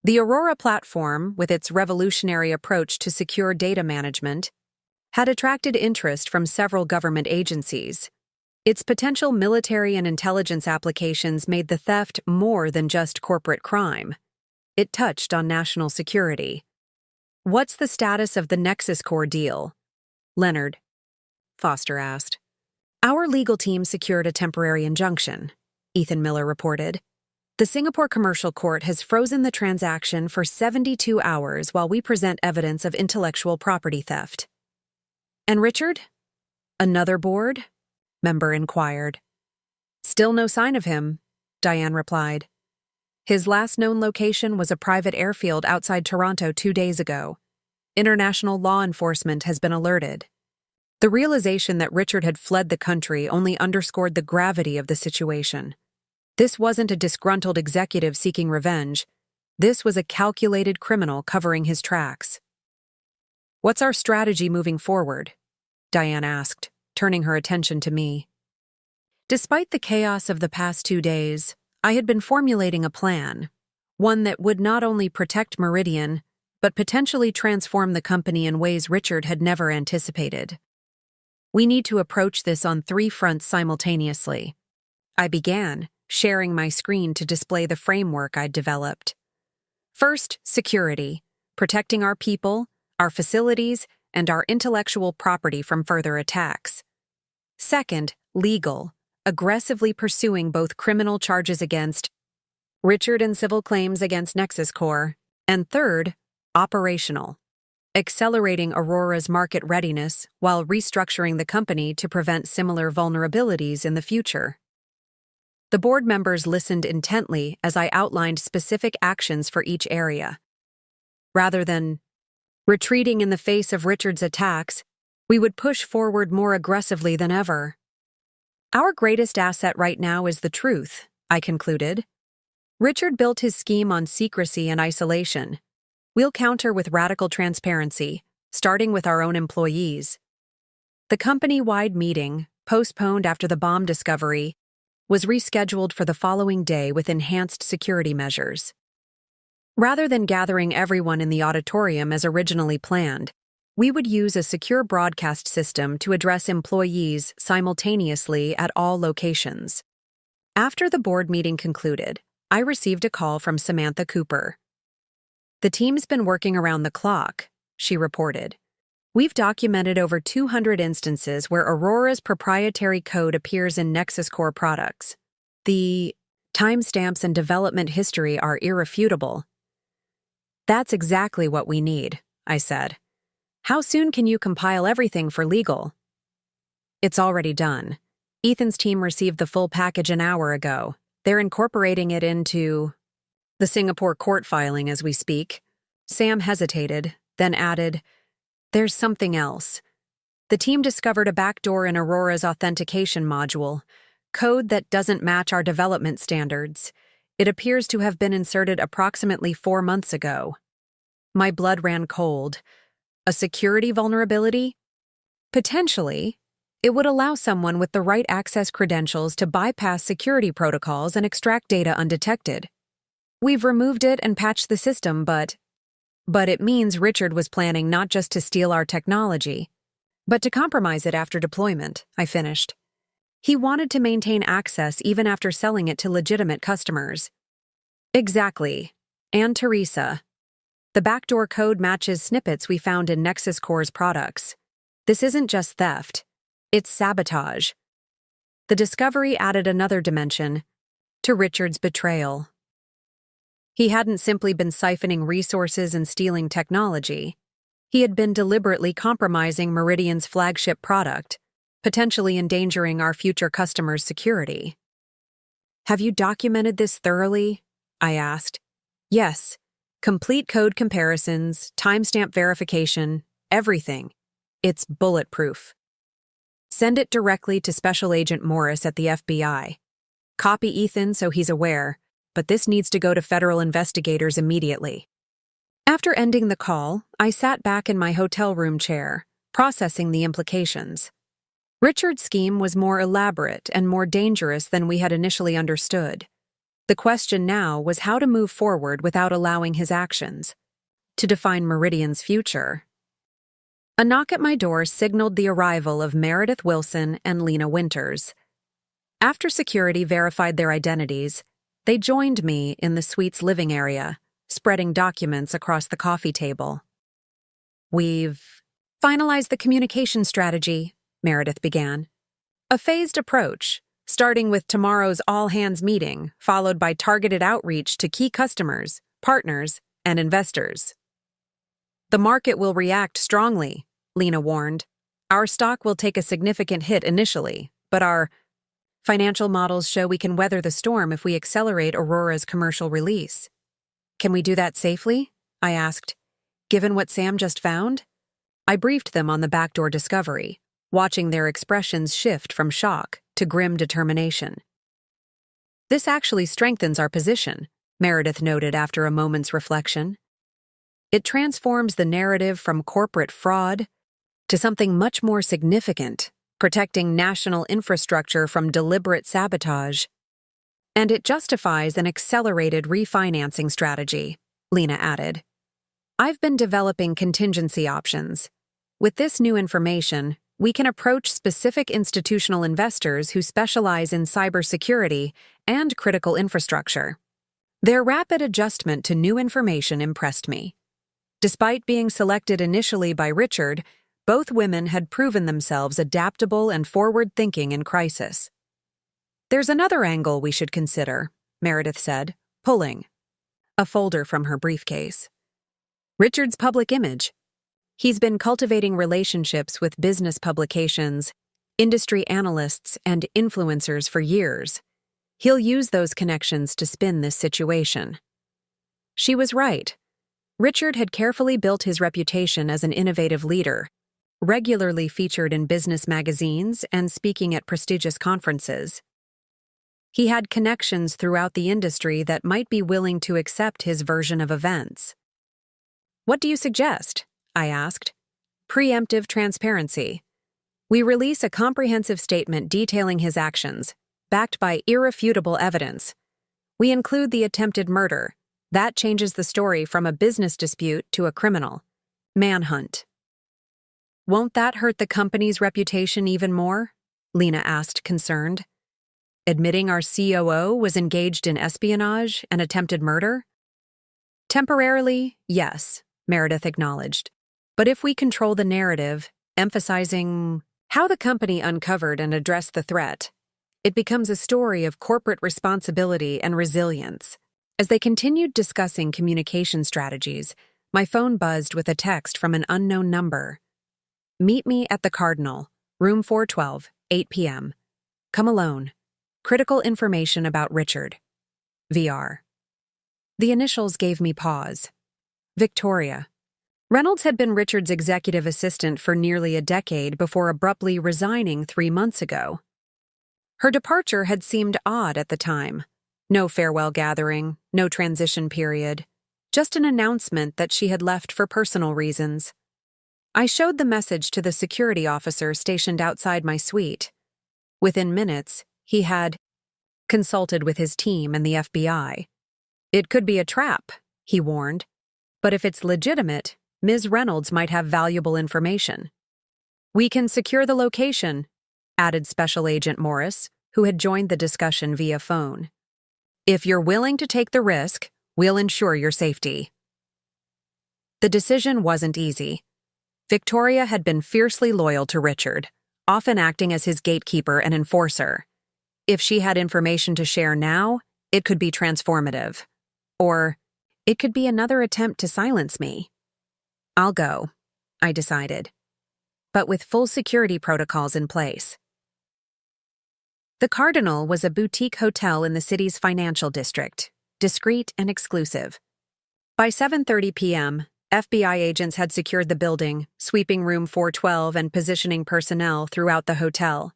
The Aurora platform, with its revolutionary approach to secure data management, had attracted interest from several government agencies. Its potential military and intelligence applications made the theft more than just corporate crime. It touched on national security. What's the status of the Nexus Core deal? Leonard Foster asked. Our legal team secured a temporary injunction, Ethan Miller reported. The Singapore Commercial Court has frozen the transaction for 72 hours while we present evidence of intellectual property theft. And Richard? Another board member inquired. Still no sign of him, Diane replied. His last known location was a private airfield outside Toronto 2 days ago. International law enforcement has been alerted. The realization that Richard had fled the country only underscored the gravity of the situation. This wasn't a disgruntled executive seeking revenge. This was a calculated criminal covering his tracks. What's our strategy moving forward? Diane asked, turning her attention to me. Despite the chaos of the past 2 days, I had been formulating a plan, one that would not only protect Meridian, but potentially transform the company in ways Richard had never anticipated. We need to approach this on 3 fronts simultaneously. I began, sharing my screen to display the framework I'd developed. First, security, protecting our people, our facilities, and our intellectual property from further attacks. Second, legal, aggressively pursuing both criminal charges against Richard and civil claims against Nexus Corp. And third, operational, accelerating Aurora's market readiness while restructuring the company to prevent similar vulnerabilities in the future. The board members listened intently as I outlined specific actions for each area. Rather than retreating in the face of Richard's attacks, we would push forward more aggressively than ever. Our greatest asset right now is the truth, I concluded. Richard built his scheme on secrecy and isolation. We'll counter with radical transparency, starting with our own employees. The company-wide meeting, postponed after the bomb discovery, was rescheduled for the following day with enhanced security measures. Rather than gathering everyone in the auditorium as originally planned, we would use a secure broadcast system to address employees simultaneously at all locations. After the board meeting concluded, I received a call from Samantha Cooper. "The team's been working around the clock," she reported. "We've documented over 200 instances where Aurora's proprietary code appears in Nexus Corp products. The timestamps and development history are irrefutable." "That's exactly what we need," I said. "How soon can you compile everything for legal?" "It's already done. Ethan's team received the full package an hour ago. They're incorporating it into the Singapore court filing as we speak." Sam hesitated, then added, "There's something else. The team discovered a backdoor in Aurora's authentication module, code that doesn't match our development standards. It appears to have been inserted approximately 4 months ago." My blood ran cold. A security vulnerability? Potentially. It would allow someone with the right access credentials to bypass security protocols and extract data undetected. We've removed it and patched the system, but it means Richard was planning not just to steal our technology, but to compromise it after deployment, I finished. He wanted to maintain access even after selling it to legitimate customers. Exactly. And Teresa. The backdoor code matches snippets we found in Nexus Corp's products. This isn't just theft. It's sabotage. The discovery added another dimension to Richard's betrayal. He hadn't simply been siphoning resources and stealing technology. He had been deliberately compromising Meridian's flagship product, potentially endangering our future customers' security. "Have you documented this thoroughly?" I asked. "Yes. Complete code comparisons, timestamp verification, everything. It's bulletproof." "Send it directly to Special Agent Morris at the FBI. Copy Ethan so he's aware, but this needs to go to federal investigators immediately." After ending the call, I sat back in my hotel room chair, processing the implications. Richard's scheme was more elaborate and more dangerous than we had initially understood. The question now was how to move forward without allowing his actions to define Meridian's future. A knock at my door signaled the arrival of Meredith Wilson and Lena Winters. After security verified their identities, they joined me in the suite's living area, spreading documents across the coffee table. "We've finalized the communication strategy," Meredith began. "A phased approach, starting with tomorrow's all-hands meeting, followed by targeted outreach to key customers, partners, and investors." "The market will react strongly," Lena warned. "Our stock will take a significant hit initially, but our financial models show we can weather the storm if we accelerate Aurora's commercial release." "Can we do that safely?" I asked. "Given what Sam just found?" I briefed them on the backdoor discovery, watching their expressions shift from shock to grim determination. "This actually strengthens our position," Meredith noted after a moment's reflection. "It transforms the narrative from corporate fraud to something much more significant, protecting national infrastructure from deliberate sabotage. And it justifies an accelerated refinancing strategy, Lena added. I've been developing contingency options. With this new information, we can approach specific institutional investors who specialize in cybersecurity and critical infrastructure. Their rapid adjustment to new information impressed me. Despite being selected initially by Richard, both women had proven themselves adaptable and forward-thinking in crisis. There's another angle we should consider, Meredith said, pulling a folder from her briefcase. Richard's public image. He's been cultivating relationships with business publications, industry analysts, and influencers for years. He'll use those connections to spin this situation. She was right. Richard had carefully built his reputation as an innovative leader, regularly featured in business magazines and speaking at prestigious conferences. He had connections throughout the industry that might be willing to accept his version of events. What do you suggest? I asked. Preemptive transparency. We release a comprehensive statement detailing his actions, backed by irrefutable evidence. We include the attempted murder. That changes the story from a business dispute to a criminal manhunt. Won't that hurt the company's reputation even more? Lena asked, concerned. Admitting our COO was engaged in espionage and attempted murder? Temporarily, yes, Meredith acknowledged. But if we control the narrative, emphasizing how the company uncovered and addressed the threat, it becomes a story of corporate responsibility and resilience. As they continued discussing communication strategies, my phone buzzed with a text from an unknown number. Meet me at the Cardinal, room 412, 8 p.m. Come alone. Critical information about Richard. VR. The initials gave me pause. Victoria. Reynolds had been Richard's executive assistant for nearly a decade before abruptly resigning 3 months ago. Her departure had seemed odd at the time. No farewell gathering, no transition period, just an announcement that she had left for personal reasons. I showed the message to the security officer stationed outside my suite. Within minutes, he had consulted with his team and the FBI. It could be a trap, he warned, but if it's legitimate, Ms. Reynolds might have valuable information. We can secure the location, added Special Agent Morris, who had joined the discussion via phone. If you're willing to take the risk, we'll ensure your safety. The decision wasn't easy. Victoria had been fiercely loyal to Richard, often acting as his gatekeeper and enforcer. If she had information to share now, it could be transformative. Or it could be another attempt to silence me. I'll go, I decided, but with full security protocols in place. The Cardinal was a boutique hotel in the city's financial district, discreet and exclusive. By 7:30 p.m., FBI agents had secured the building, sweeping room 412 and positioning personnel throughout the hotel.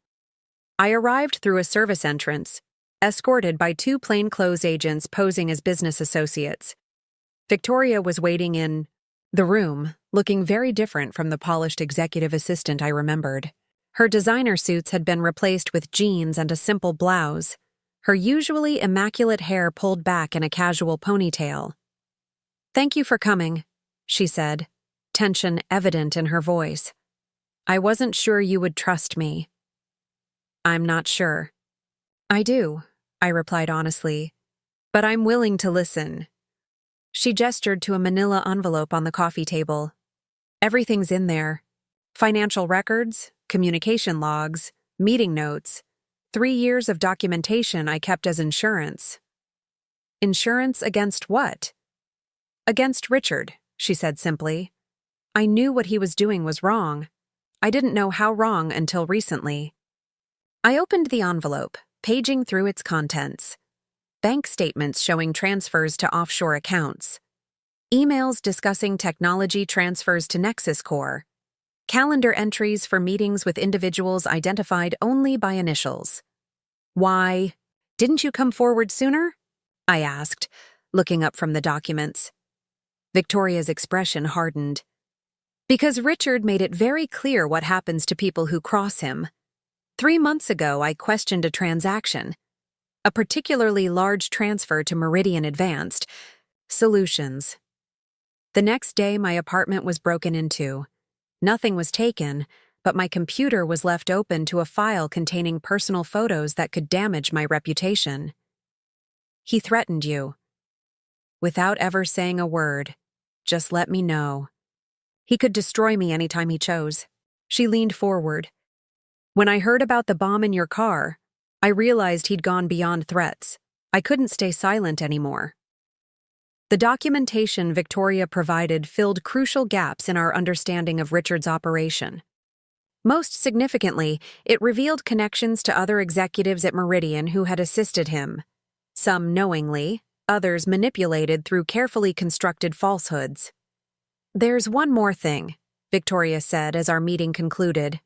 I arrived through a service entrance, escorted by 2 plainclothes agents posing as business associates. Victoria was waiting in the room, looking very different from the polished executive assistant I remembered. Her designer suits had been replaced with jeans and a simple blouse, her usually immaculate hair pulled back in a casual ponytail. "Thank you for coming," she said, tension evident in her voice. "I wasn't sure you would trust me." "I'm not sure." "I do," I replied honestly, "but I'm willing to listen." She gestured to a manila envelope on the coffee table. "Everything's in there. Financial records, communication logs, meeting notes, 3 years of documentation I kept as insurance." "Insurance against what?" "Against Richard," she said simply. "I knew what he was doing was wrong. I didn't know how wrong until recently." I opened the envelope, paging through its contents. Bank statements showing transfers to offshore accounts. Emails discussing technology transfers to Nexus Core. Calendar entries for meetings with individuals identified only by initials. "Why didn't you come forward sooner?" I asked, looking up from the documents. Victoria's expression hardened. Because Richard made it very clear what happens to people who cross him. 3 months ago, I questioned a transaction, a particularly large transfer to Meridian Advanced Solutions. The next day, my apartment was broken into. Nothing was taken, but my computer was left open to a file containing personal photos that could damage my reputation. He threatened you. Without ever saying a word, just let me know. He could destroy me anytime he chose. She leaned forward. When I heard about the bomb in your car, I realized he'd gone beyond threats. I couldn't stay silent anymore. The documentation Victoria provided filled crucial gaps in our understanding of Richard's operation. Most significantly, it revealed connections to other executives at Meridian who had assisted him. Some knowingly, others manipulated through carefully constructed falsehoods. "There's one more thing," Victoria said as our meeting concluded.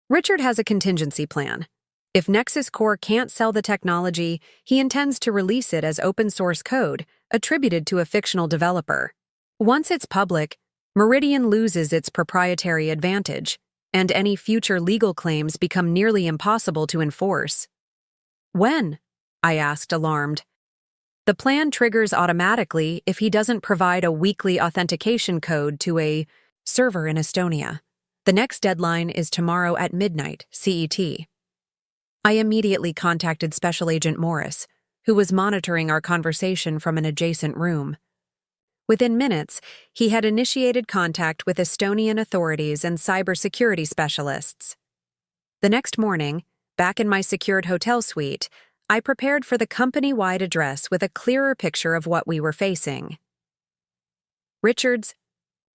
"Richard has a contingency plan. If Nexus Core can't sell the technology, he intends to release it as open-source code, attributed to a fictional developer. Once it's public, Meridian loses its proprietary advantage, and any future legal claims become nearly impossible to enforce." "When?" I asked, alarmed. "The plan triggers automatically if he doesn't provide a weekly authentication code to a server in Estonia. The next deadline is tomorrow at midnight, CET. I immediately contacted Special Agent Morris, who was monitoring our conversation from an adjacent room. Within minutes, he had initiated contact with Estonian authorities and cybersecurity specialists. The next morning, back in my secured hotel suite, I prepared for the company-wide address with a clearer picture of what we were facing. Richard's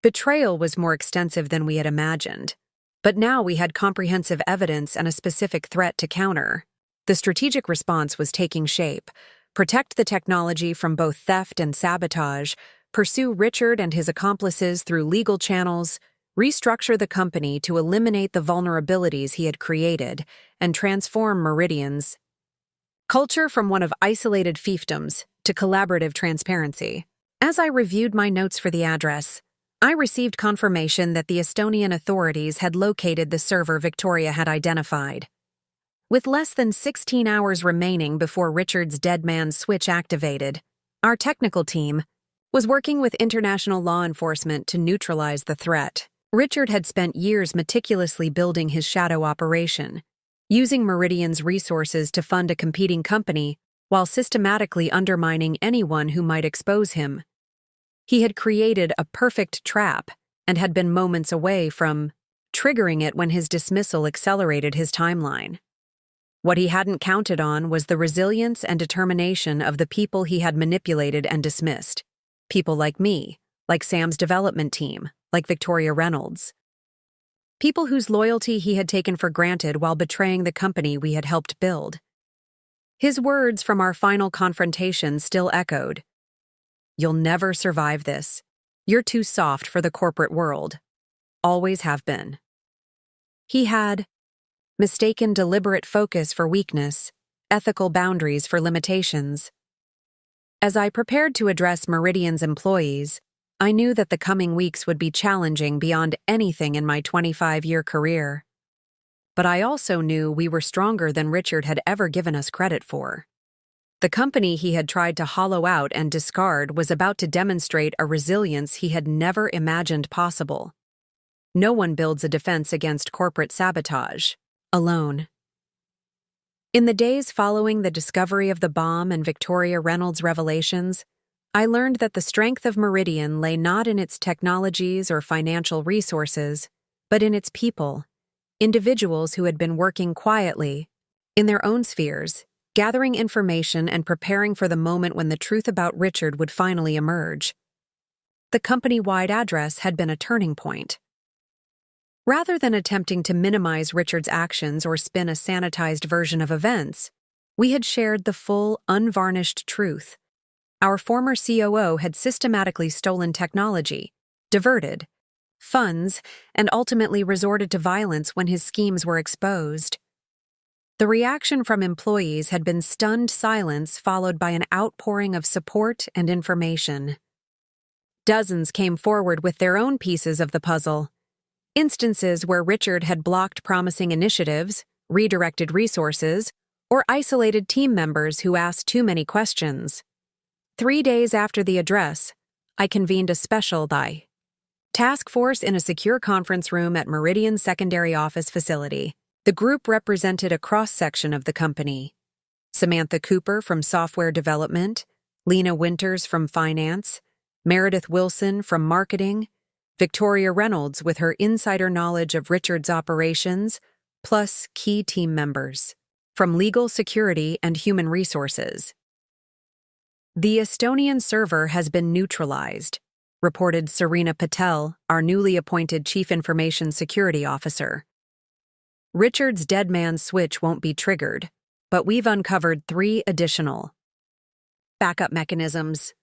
betrayal was more extensive than we had imagined, but now we had comprehensive evidence and a specific threat to counter. The strategic response was taking shape: protect the technology from both theft and sabotage, pursue Richard and his accomplices through legal channels, restructure the company to eliminate the vulnerabilities he had created, and transform Meridian's culture from one of isolated fiefdoms to collaborative transparency. As I reviewed my notes for the address, I received confirmation that the Estonian authorities had located the server Victoria had identified. With less than 16 hours remaining before Richard's dead man's switch activated, our technical team was working with international law enforcement to neutralize the threat. Richard had spent years meticulously building his shadow operation, using Meridian's resources to fund a competing company while systematically undermining anyone who might expose him. He had created a perfect trap and had been moments away from triggering it when his dismissal accelerated his timeline. What he hadn't counted on was the resilience and determination of the people he had manipulated and dismissed. People like me, like Sam's development team, like Victoria Reynolds. People whose loyalty he had taken for granted while betraying the company we had helped build. His words from our final confrontation still echoed. "You'll never survive this. You're too soft for the corporate world. Always have been." He had mistaken deliberate focus for weakness, ethical boundaries for limitations. As I prepared to address Meridian's employees, I knew that the coming weeks would be challenging beyond anything in my 25-year career. But I also knew we were stronger than Richard had ever given us credit for. The company he had tried to hollow out and discard was about to demonstrate a resilience he had never imagined possible. No one builds a defense against corporate sabotage alone. In the days following the discovery of the bomb and Victoria Reynolds' revelations, I learned that the strength of Meridian lay not in its technologies or financial resources, but in its people, individuals who had been working quietly, in their own spheres, gathering information and preparing for the moment when the truth about Richard would finally emerge. The company-wide address had been a turning point. Rather than attempting to minimize Richard's actions or spin a sanitized version of events, we had shared the full, unvarnished truth. Our former COO had systematically stolen technology, diverted funds, and ultimately resorted to violence when his schemes were exposed. The reaction from employees had been stunned silence followed by an outpouring of support and information. Dozens came forward with their own pieces of the puzzle. Instances where Richard had blocked promising initiatives, redirected resources, or isolated team members who asked too many questions. 3 days after the address, I convened a special task force in a secure conference room at Meridian's secondary office facility. The group represented a cross-section of the company. Samantha Cooper from software development, Lena Winters from finance, Meredith Wilson from marketing, Victoria Reynolds with her insider knowledge of Richard's operations, plus key team members from legal, security, and human resources. The Estonian server has been neutralized, reported Serena Patel, our newly appointed Chief Information Security Officer. Richard's dead man switch won't be triggered, but we've uncovered 3 additional backup mechanisms.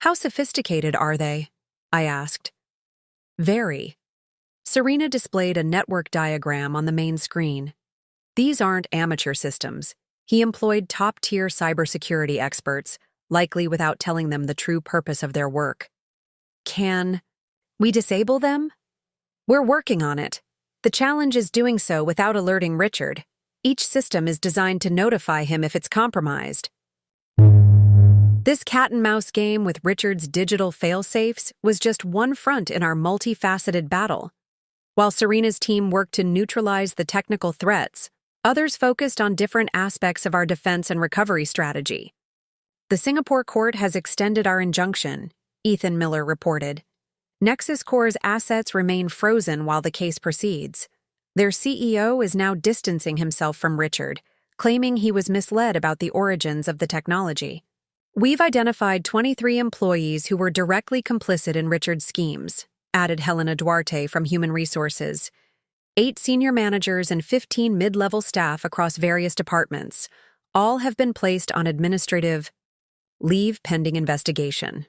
How sophisticated are they? I asked. Very. Serena displayed a network diagram on the main screen. These aren't amateur systems. He employed top-tier cybersecurity experts, likely without telling them the true purpose of their work. Can we disable them? We're working on it. The challenge is doing so without alerting Richard. Each system is designed to notify him if it's compromised. This cat-and-mouse game with Richard's digital fail-safes was just one front in our multifaceted battle. While Serena's team worked to neutralize the technical threats, others focused on different aspects of our defense and recovery strategy. The Singapore court has extended our injunction, Ethan Miller reported. Nexus Corp's assets remain frozen while the case proceeds. Their CEO is now distancing himself from Richard, claiming he was misled about the origins of the technology. We've identified 23 employees who were directly complicit in Richard's schemes, added Helena Duarte from Human Resources. 8 senior managers and 15 mid-level staff across various departments. All have been placed on administrative leave pending investigation.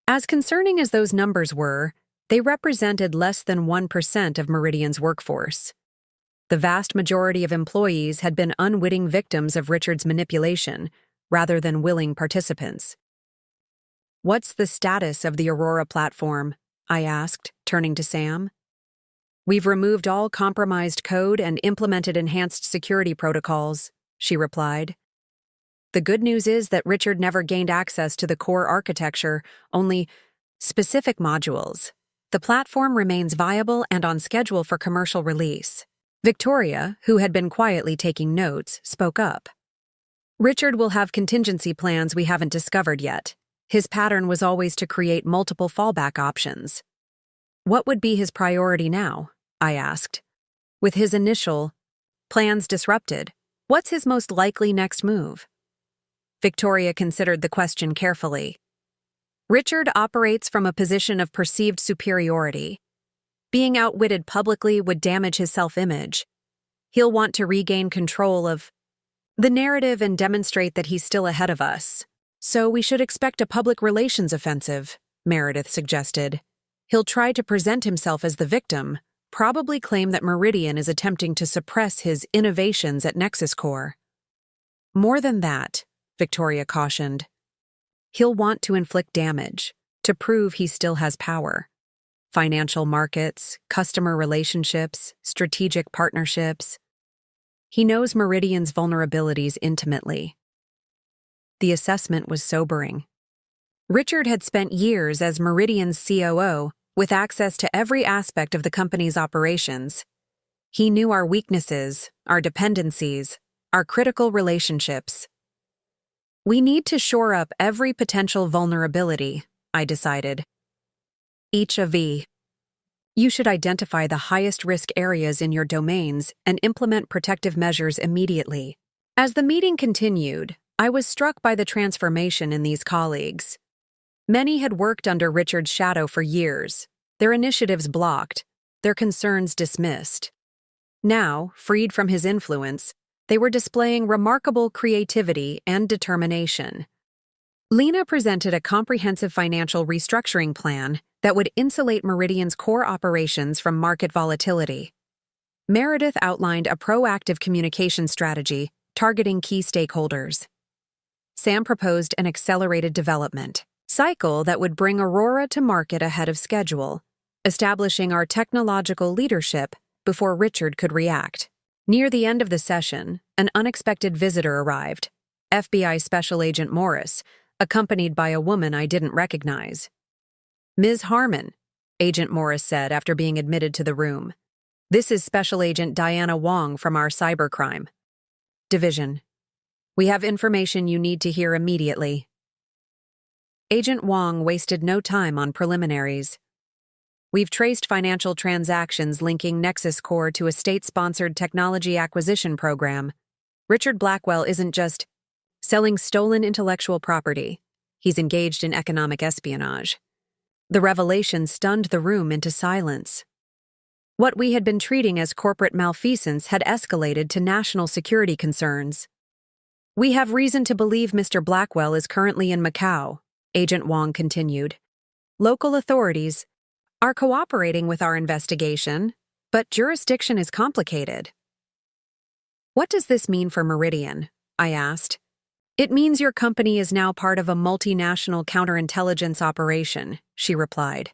As concerning as those numbers were, they represented less than 1% of Meridian's workforce. The vast majority of employees had been unwitting victims of Richard's manipulation, rather than willing participants. What's the status of the Aurora platform? I asked, turning to Sam. We've removed all compromised code and implemented enhanced security protocols, she replied. The good news is that Richard never gained access to the core architecture, only specific modules. The platform remains viable and on schedule for commercial release. Victoria, who had been quietly taking notes, spoke up. Richard will have contingency plans we haven't discovered yet. His pattern was always to create multiple fallback options. What would be his priority now? I asked. With his initial plans disrupted, what's his most likely next move? Victoria considered the question carefully. Richard operates from a position of perceived superiority. Being outwitted publicly would damage his self-image. He'll want to regain control of the narrative and demonstrate that he's still ahead of us. So we should expect a public relations offensive, Meredith suggested. He'll try to present himself as the victim, probably claim that Meridian is attempting to suppress his innovations at Nexus Corp. More than that, Victoria cautioned. He'll want to inflict damage, to prove he still has power. Financial markets, customer relationships, strategic partnerships. He knows Meridian's vulnerabilities intimately. The assessment was sobering. Richard had spent years as Meridian's COO, with access to every aspect of the company's operations. He knew our weaknesses, our dependencies, our critical relationships. We need to shore up every potential vulnerability, I decided. Each of you should identify the highest risk areas in your domains and implement protective measures immediately. As the meeting continued, I was struck by the transformation in these colleagues. Many had worked under Richard's shadow for years, their initiatives blocked, their concerns dismissed. Now, freed from his influence, they were displaying remarkable creativity and determination. Lena presented a comprehensive financial restructuring plan that would insulate Meridian's core operations from market volatility. Meredith outlined a proactive communication strategy targeting key stakeholders. Sam proposed an accelerated development, cycle that would bring Aurora to market ahead of schedule, establishing our technological leadership before Richard could react. Near the end of the session, an unexpected visitor arrived, FBI Special Agent Morris, accompanied by a woman I didn't recognize. "Ms. Harmon," Agent Morris said after being admitted to the room. "This is Special Agent Diana Wong from our Cybercrime Division. We have information you need to hear immediately." Agent Wong wasted no time on preliminaries. "We've traced financial transactions linking Nexus Core to a state-sponsored technology acquisition program. Richard Blackwell isn't just selling stolen intellectual property. He's engaged in economic espionage." The revelation stunned the room into silence. What we had been treating as corporate malfeasance had escalated to national security concerns. "We have reason to believe Mr. Blackwell is currently in Macau," Agent Wong continued. "Local authorities are cooperating with our investigation, but jurisdiction is complicated." "What does this mean for Meridian?" I asked. "It means your company is now part of a multinational counterintelligence operation," she replied.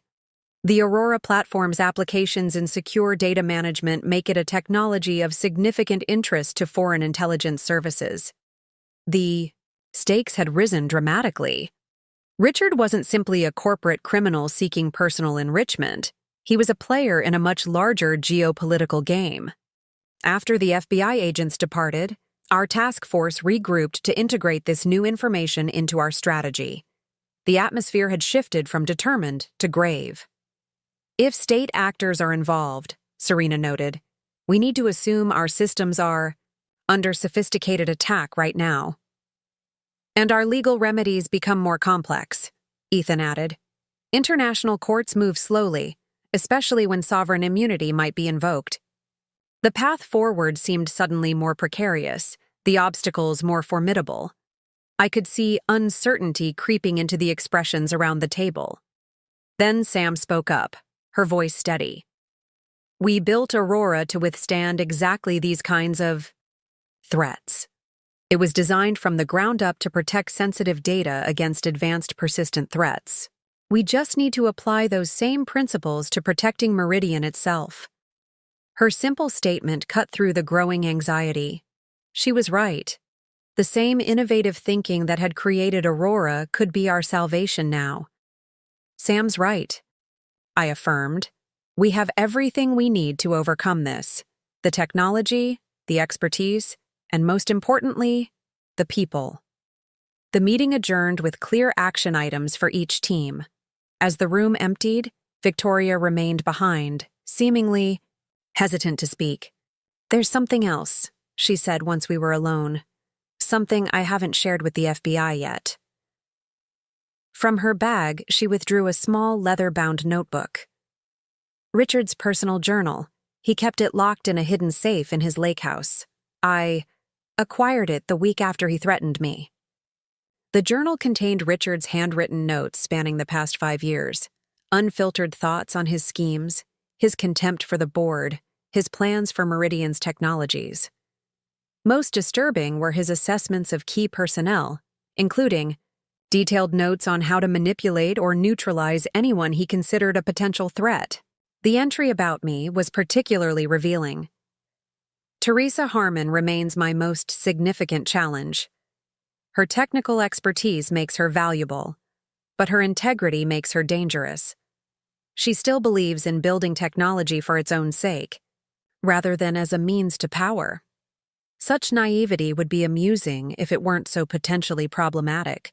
"The Aurora platform's applications in secure data management make it a technology of significant interest to foreign intelligence services." The stakes had risen dramatically. Richard wasn't simply a corporate criminal seeking personal enrichment. He was a player in a much larger geopolitical game. After the FBI agents departed, our task force regrouped to integrate this new information into our strategy. The atmosphere had shifted from determined to grave. "If state actors are involved," Serena noted, "we need to assume our systems are under sophisticated attack right now." "And our legal remedies become more complex," Ethan added. "International courts move slowly, especially when sovereign immunity might be invoked." The path forward seemed suddenly more precarious, the obstacles more formidable. I could see uncertainty creeping into the expressions around the table. Then Sam spoke up, her voice steady. "We built Aurora to withstand exactly these kinds of threats. It was designed from the ground up to protect sensitive data against advanced persistent threats. We just need to apply those same principles to protecting Meridian itself." Her simple statement cut through the growing anxiety. She was right. The same innovative thinking that had created Aurora could be our salvation now. "Sam's right," I affirmed. "We have everything we need to overcome this. The technology, the expertise, and most importantly, the people." The meeting adjourned with clear action items for each team. As the room emptied, Victoria remained behind, seemingly hesitant to speak. "There's something else," she said once we were alone. "Something I haven't shared with the FBI yet." From her bag, she withdrew a small leather-bound notebook. Richard's personal journal. He kept it locked in a hidden safe in his lake house. I acquired it the week after he threatened me. The journal contained Richard's handwritten notes spanning the past 5 years, unfiltered thoughts on his schemes, his contempt for the board, his plans for Meridian's technologies. Most disturbing were his assessments of key personnel, including detailed notes on how to manipulate or neutralize anyone he considered a potential threat. The entry about me was particularly revealing. "Teresa Harmon remains my most significant challenge. Her technical expertise makes her valuable, but her integrity makes her dangerous. She still believes in building technology for its own sake, rather than as a means to power. Such naivety would be amusing if it weren't so potentially problematic.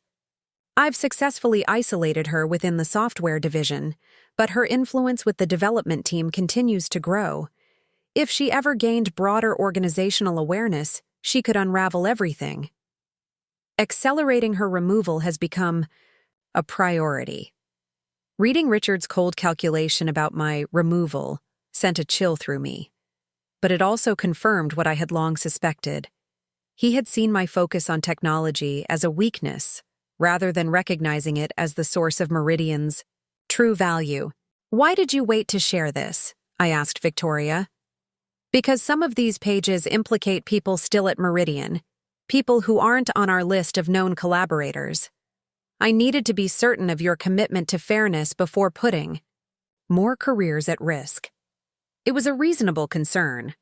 I've successfully isolated her within the software division, but her influence with the development team continues to grow. If she ever gained broader organizational awareness, she could unravel everything. Accelerating her removal has become a priority." Reading Richard's cold calculation about my removal sent a chill through me. But it also confirmed what I had long suspected. He had seen my focus on technology as a weakness, rather than recognizing it as the source of Meridian's true value. "Why did you wait to share this?" I asked Victoria. "Because some of these pages implicate people still at Meridian, people who aren't on our list of known collaborators. I needed to be certain of your commitment to fairness before putting more careers at risk. It was a reasonable concern.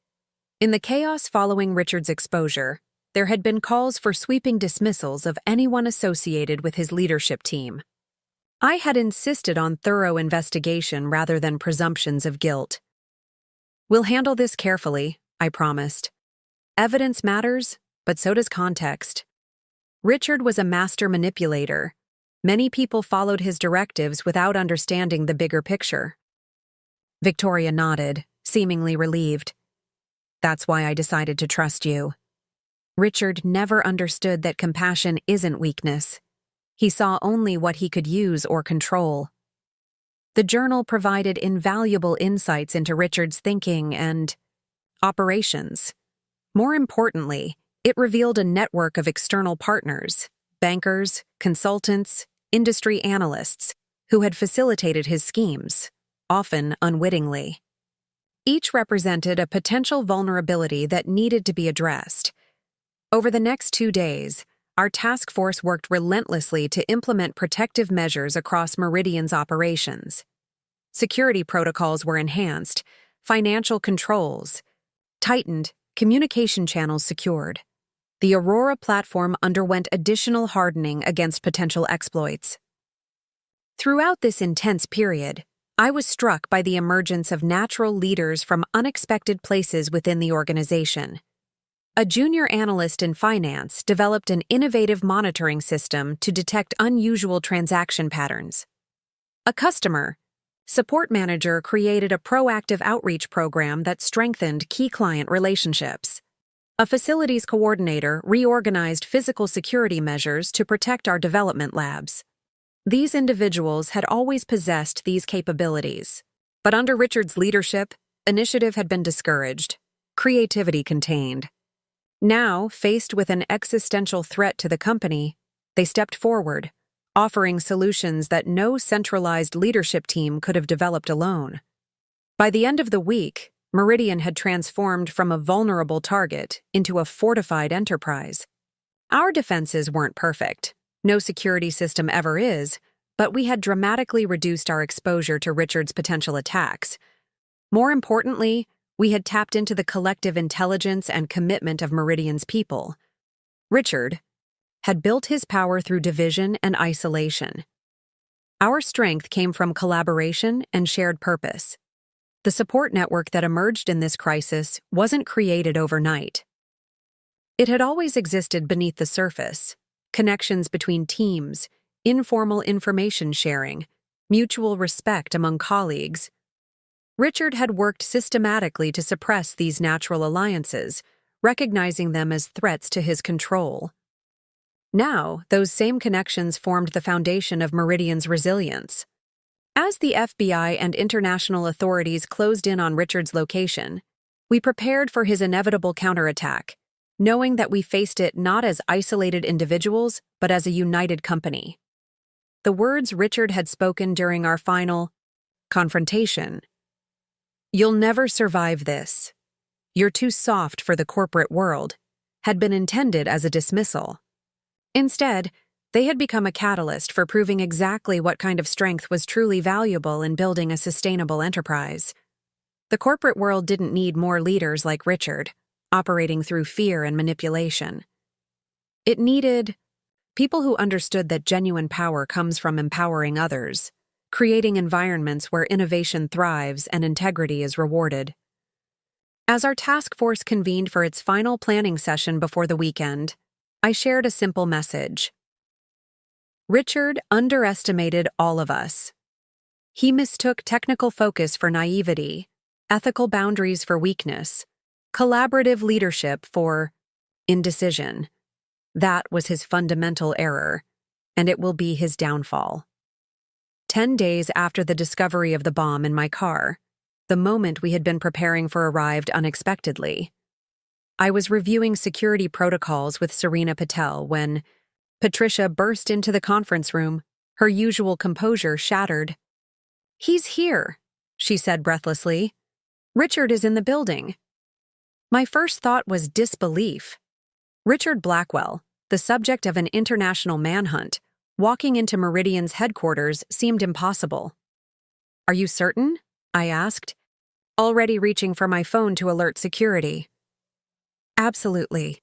In the chaos following Richard's exposure, there had been calls for sweeping dismissals of anyone associated with his leadership team. I had insisted on thorough investigation rather than presumptions of guilt. We'll handle this carefully, I promised. Evidence matters, but so does context. Richard was a master manipulator. Many people followed his directives without understanding the bigger picture. Victoria nodded, seemingly relieved. That's why I decided to trust you. Richard never understood that compassion isn't weakness. He saw only what he could use or control. The journal provided invaluable insights into Richard's thinking and operations. More importantly, it revealed a network of external partners, bankers, consultants, industry analysts, who had facilitated his schemes, often unwittingly. Each represented a potential vulnerability that needed to be addressed. Over the next 2 days, our task force worked relentlessly to implement protective measures across Meridian's operations. Security protocols were enhanced, financial controls tightened, communication channels secured. The Aurora platform underwent additional hardening against potential exploits. Throughout this intense period, I was struck by the emergence of natural leaders from unexpected places within the organization. A junior analyst in finance developed an innovative monitoring system to detect unusual transaction patterns. A customer support manager created a proactive outreach program that strengthened key client relationships. A facilities coordinator reorganized physical security measures to protect our development labs. These individuals had always possessed these capabilities, but under Richard's leadership, initiative had been discouraged, creativity contained. Now, faced with an existential threat to the company, they stepped forward, offering solutions that no centralized leadership team could have developed alone. By the end of the week, Meridian had transformed from a vulnerable target into a fortified enterprise. Our defenses weren't perfect. No security system ever is, but we had dramatically reduced our exposure to Richard's potential attacks. More importantly, we had tapped into the collective intelligence and commitment of Meridian's people. Richard had built his power through division and isolation. Our strength came from collaboration and shared purpose. The support network that emerged in this crisis wasn't created overnight. It had always existed beneath the surface: connections between teams, informal information sharing, mutual respect among colleagues. Richard had worked systematically to suppress these natural alliances, recognizing them as threats to his control. Now, those same connections formed the foundation of Meridian's resilience. As the FBI and international authorities closed in on Richard's location, we prepared for his inevitable counterattack, knowing that we faced it not as isolated individuals, but as a united company. The words Richard had spoken during our final confrontation, "You'll never survive this. You're too soft for the corporate world," had been intended as a dismissal. Instead, they had become a catalyst for proving exactly what kind of strength was truly valuable in building a sustainable enterprise. The corporate world didn't need more leaders like Richard, operating through fear and manipulation. It needed people who understood that genuine power comes from empowering others, creating environments where innovation thrives and integrity is rewarded. As our task force convened for its final planning session before the weekend, I shared a simple message. Richard underestimated all of us. He mistook technical focus for naivety, ethical boundaries for weakness, collaborative leadership for indecision. That was his fundamental error, and it will be his downfall. 10 days after the discovery of the bomb in my car, the moment we had been preparing for arrived unexpectedly. I was reviewing security protocols with Serena Patel when Patricia burst into the conference room, her usual composure shattered. "He's here," she said breathlessly. "Richard is in the building." My first thought was disbelief. Richard Blackwell, the subject of an international manhunt, Walking into Meridian's headquarters seemed impossible. "Are you certain?" I asked, already reaching for my phone to alert security. "Absolutely."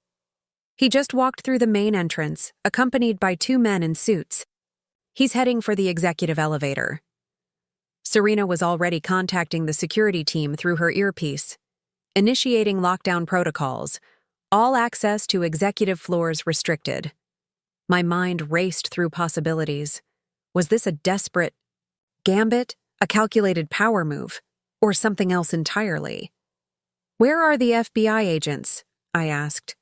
He just walked through the main entrance, accompanied by two men in suits. He's heading for the executive elevator. Serena was already contacting the security team through her earpiece, initiating lockdown protocols, all access to executive floors restricted. My mind raced through possibilities. Was this a desperate gambit, a calculated power move, or something else entirely? "Where are the FBI agents?" I asked.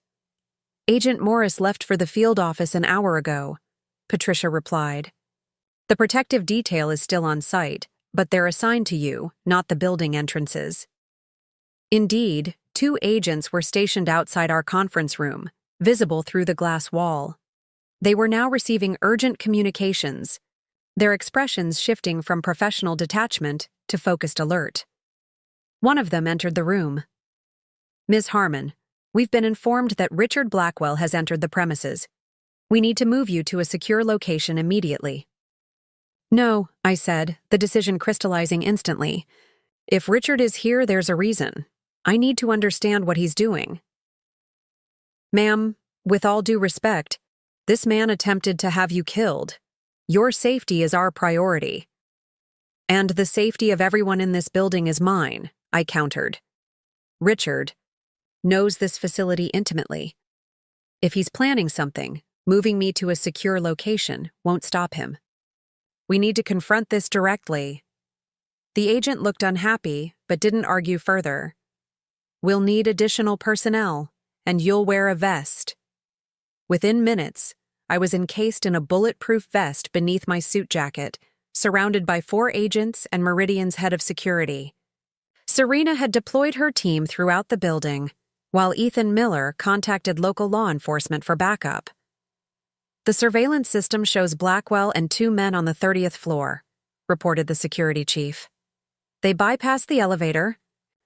"Agent Morris left for the field office an hour ago," Patricia replied. "The protective detail is still on site, but they're assigned to you, not the building entrances." Indeed, two agents were stationed outside our conference room, visible through the glass wall. They were now receiving urgent communications, their expressions shifting from professional detachment to focused alert. One of them entered the room. "Ms. Harmon, we've been informed that Richard Blackwell has entered the premises. We need to move you to a secure location immediately." "No," I said, the decision crystallizing instantly. "If Richard is here, there's a reason. I need to understand what he's doing." "Ma'am, with all due respect, this man attempted to have you killed. Your safety is our priority." "And the safety of everyone in this building is mine," I countered. "Richard knows this facility intimately. If he's planning something, moving me to a secure location won't stop him. We need to confront this directly." The agent looked unhappy, but didn't argue further. "We'll need additional personnel, and you'll wear a vest." Within minutes, I was encased in a bulletproof vest beneath my suit jacket, surrounded by 4 agents and Meridian's head of security. Serena had deployed her team throughout the building, while Ethan Miller contacted local law enforcement for backup. "The surveillance system shows Blackwell and 2 men on the 30th floor," reported the security chief. "They bypassed the elevator,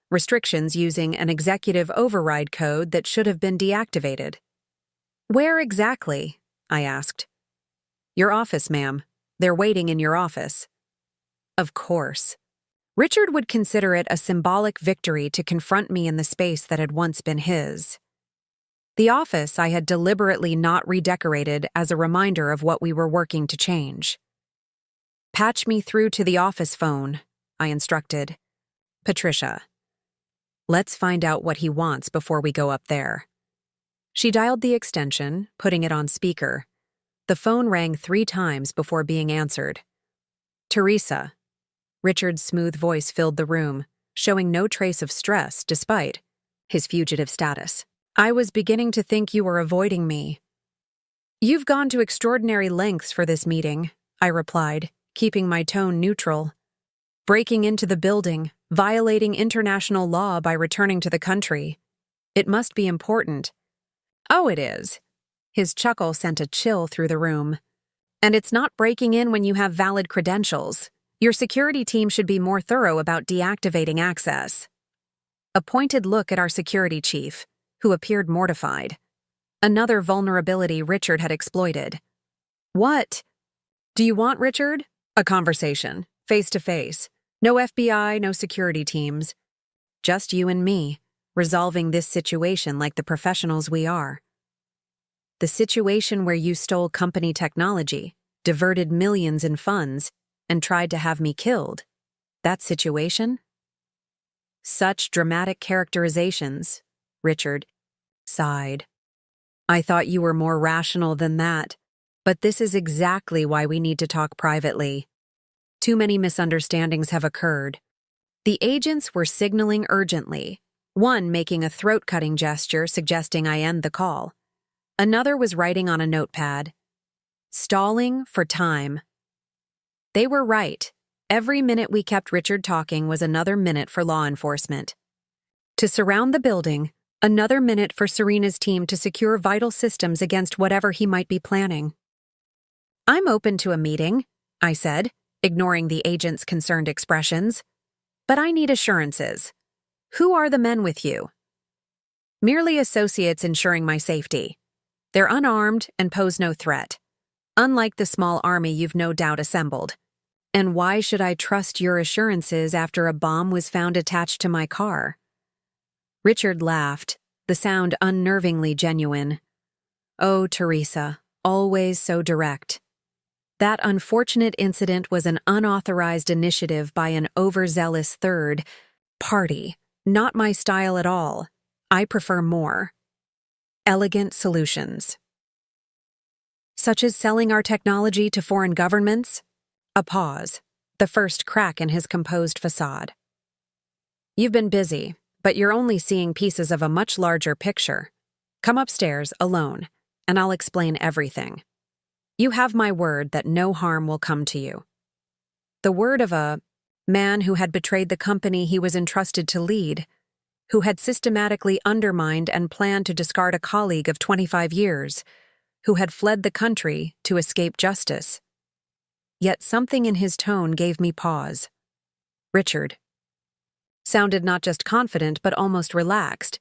restrictions using an executive override code that should have been deactivated." "Where exactly?" I asked. "Your office, ma'am. They're waiting in your office." Of course. Richard would consider it a symbolic victory to confront me in the space that had once been his. The office I had deliberately not redecorated as a reminder of what we were working to change. "Patch me through to the office phone," I instructed. "Patricia, let's find out what he wants before we go up there." She dialed the extension, putting it on speaker. The phone rang 3 times before being answered. "Teresa." Richard's smooth voice filled the room, showing no trace of stress despite his fugitive status. "I was beginning to think you were avoiding me." "You've gone to extraordinary lengths for this meeting," I replied, keeping my tone neutral. "Breaking into the building, violating international law by returning to the country. It must be important." "Oh, it is." His chuckle sent a chill through the room. "And it's not breaking in when you have valid credentials. Your security team should be more thorough about deactivating access." A pointed look at our security chief, who appeared mortified. Another vulnerability Richard had exploited. "What? Do you want, Richard?" "A conversation, face to face. No FBI, no security teams. Just you and me, resolving this situation like the professionals we are." "The situation where you stole company technology, diverted millions in funds, and tried to have me killed. That situation?" "Such dramatic characterizations," Richard sighed. "I thought you were more rational than that, but this is exactly why we need to talk privately. Too many misunderstandings have occurred." The agents were signaling urgently, one making a throat-cutting gesture suggesting I end the call. Another was writing on a notepad. Stalling for time. They were right. Every minute we kept Richard talking was another minute for law enforcement. To surround the building, another minute for Serena's team to secure vital systems against whatever he might be planning. "I'm open to a meeting," I said, ignoring the agent's concerned expressions. "But I need assurances. Who are the men with you?" "Merely associates ensuring my safety. They're unarmed and pose no threat. unlike the small army you've no doubt assembled. And why should I trust your assurances after a bomb was found attached to my car? Richard laughed, the sound unnervingly genuine. Oh, Teresa, always so direct. That unfortunate incident was an unauthorized initiative by an overzealous third party. Not my style at all. I prefer more elegant solutions. Such as selling our technology to foreign governments? A pause, the first crack in his composed facade. You've been busy, but you're only seeing pieces of a much larger picture. Come upstairs alone, and I'll explain everything. You have my word that no harm will come to you. The word of a man who had betrayed the company he was entrusted to lead, who had systematically undermined and planned to discard a colleague of 25 years, who had fled the country to escape justice. Yet something in his tone gave me pause. Richard sounded not just confident but almost relaxed,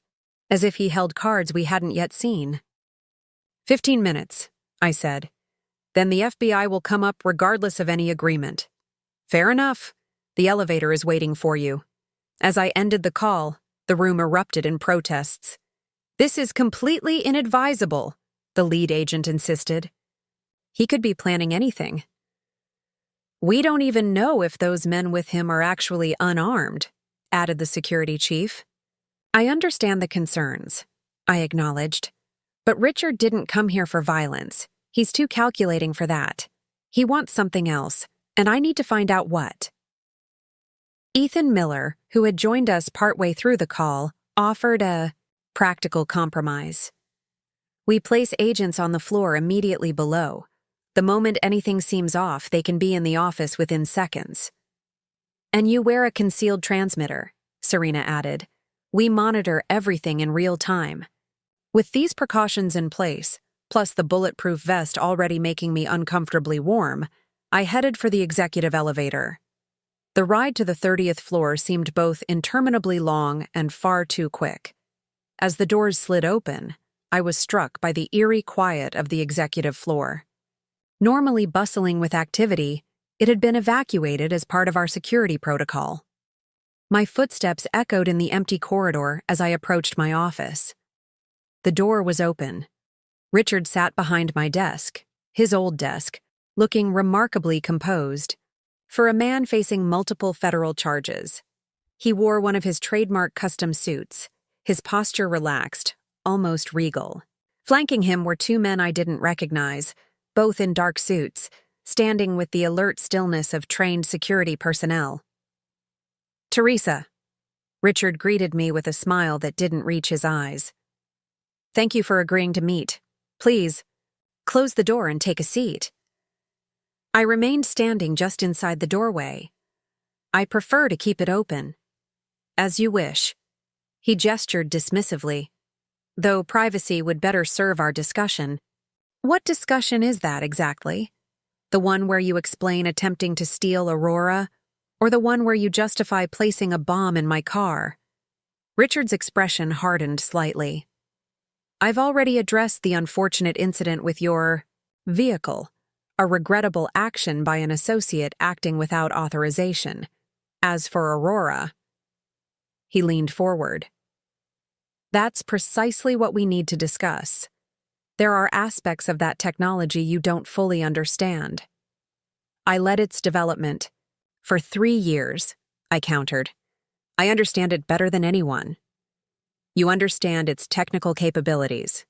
as if he held cards we hadn't yet seen. 15 minutes, I said. Then the FBI will come up regardless of any agreement. Fair enough. The elevator is waiting for you. As I ended the call, the room erupted in protests. This is completely inadvisable, the lead agent insisted. He could be planning anything. We don't even know if those men with him are actually unarmed, added the security chief. I understand the concerns, I acknowledged. But Richard didn't come here for violence. He's too calculating for that. He wants something else, and I need to find out what. Ethan Miller, who had joined us partway through the call, offered a practical compromise. We place agents on the floor immediately below. The moment anything seems off, they can be in the office within seconds. And you wear a concealed transmitter, Serena added. We monitor everything in real time. With these precautions in place, plus the bulletproof vest already making me uncomfortably warm, I headed for the executive elevator. The ride to the 30th floor seemed both interminably long and far too quick. As the doors slid open, I was struck by the eerie quiet of the executive floor. Normally bustling with activity, it had been evacuated as part of our security protocol. My footsteps echoed in the empty corridor as I approached my office. The door was open. Richard sat behind my desk, his old desk, looking remarkably composed. For a man facing multiple federal charges, he wore one of his trademark custom suits, his posture relaxed, almost regal. Flanking him were two men I didn't recognize, both in dark suits, standing with the alert stillness of trained security personnel. Teresa. Richard greeted me with a smile that didn't reach his eyes. Thank you for agreeing to meet. Please, close the door and take a seat. I remained standing just inside the doorway. I prefer to keep it open. As you wish. He gestured dismissively. Though privacy would better serve our discussion. What discussion is that exactly? The one where you explain attempting to steal Aurora, or the one where you justify placing a bomb in my car? Richard's expression hardened slightly. I've already addressed the unfortunate incident with your vehicle, a regrettable action by an associate acting without authorization. As for Aurora, he leaned forward. That's precisely what we need to discuss. There are aspects of that technology you don't fully understand. I led its development. For 3 years, I countered. I understand it better than anyone. You understand its technical capabilities.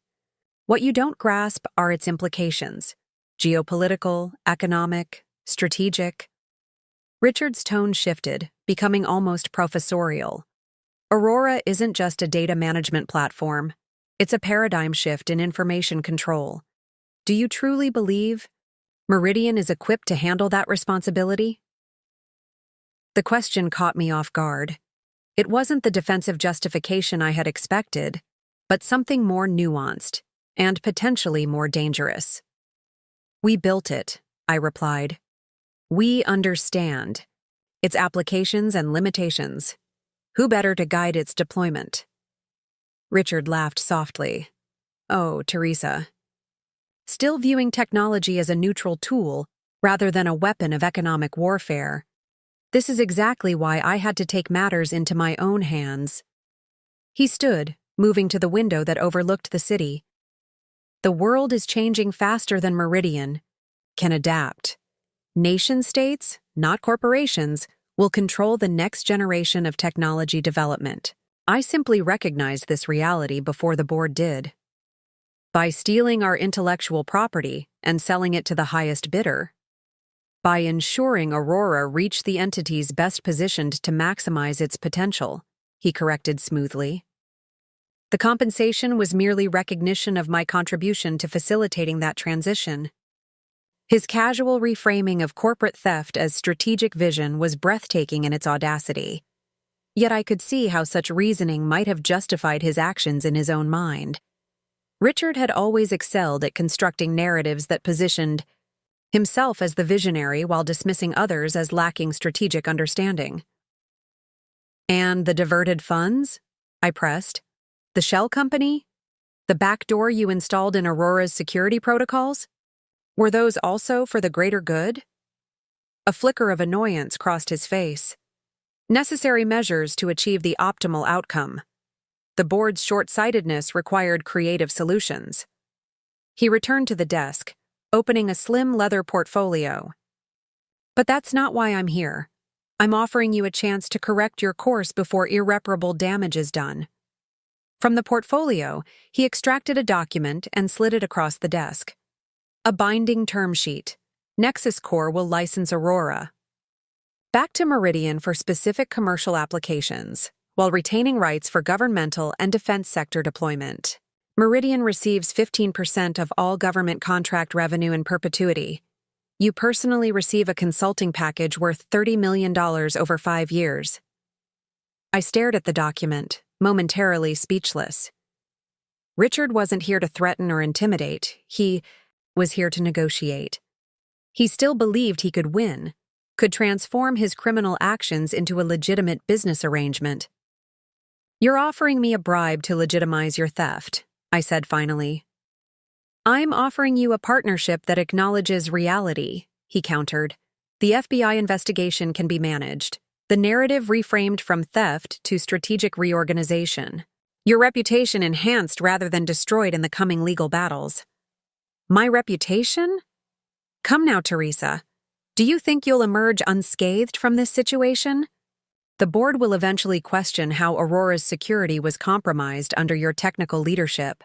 What you don't grasp are its implications. Geopolitical, economic, strategic. Richard's tone shifted, becoming almost professorial. Aurora isn't just a data management platform. It's a paradigm shift in information control. Do you truly believe Meridian is equipped to handle that responsibility? The question caught me off guard. It wasn't the defensive justification I had expected, but something more nuanced and potentially more dangerous. We built it, I replied. We understand its applications and limitations. Who better to guide its deployment? Richard laughed softly. Oh, Teresa. still viewing technology as a neutral tool rather than a weapon of economic warfare. This is exactly why I had to take matters into my own hands. He stood, moving to the window that overlooked the city. The world is changing faster than Meridian can adapt. Nation-states, not corporations, will control the next generation of technology development. I simply recognized this reality before the board did. By stealing our intellectual property and selling it to the highest bidder. By ensuring Aurora reached the entities best positioned to maximize its potential, he corrected smoothly. The compensation was merely recognition of my contribution to facilitating that transition. His casual reframing of corporate theft as strategic vision was breathtaking in its audacity. Yet I could see how such reasoning might have justified his actions in his own mind. Richard had always excelled at constructing narratives that positioned himself as the visionary while dismissing others as lacking strategic understanding. And the diverted funds? I pressed. The shell company? The backdoor you installed in Aurora's security protocols? Were those also for the greater good? A flicker of annoyance crossed his face. Necessary measures to achieve the optimal outcome. The board's short-sightedness required creative solutions. He returned to the desk, opening a slim leather portfolio. But that's not why I'm here. I'm offering you a chance to correct your course before irreparable damage is done. From the portfolio, he extracted a document and slid it across the desk. A binding term sheet. Nexus Corp will license Aurora back to Meridian for specific commercial applications, while retaining rights for governmental and defense sector deployment. Meridian receives 15% of all government contract revenue in perpetuity. You personally receive a consulting package worth $30 million over 5 years. I stared at the document, momentarily speechless. Richard wasn't here to threaten or intimidate. He was here to negotiate. He still believed he could win, could transform his criminal actions into a legitimate business arrangement. You're offering me a bribe to legitimize your theft, I said finally. I'm offering you a partnership that acknowledges reality, he countered. The FBI investigation can be managed. The narrative reframed from theft to strategic reorganization. Your reputation enhanced rather than destroyed in the coming legal battles. My reputation? Come now, Teresa. Do you think you'll emerge unscathed from this situation? The board will eventually question how Aurora's security was compromised under your technical leadership.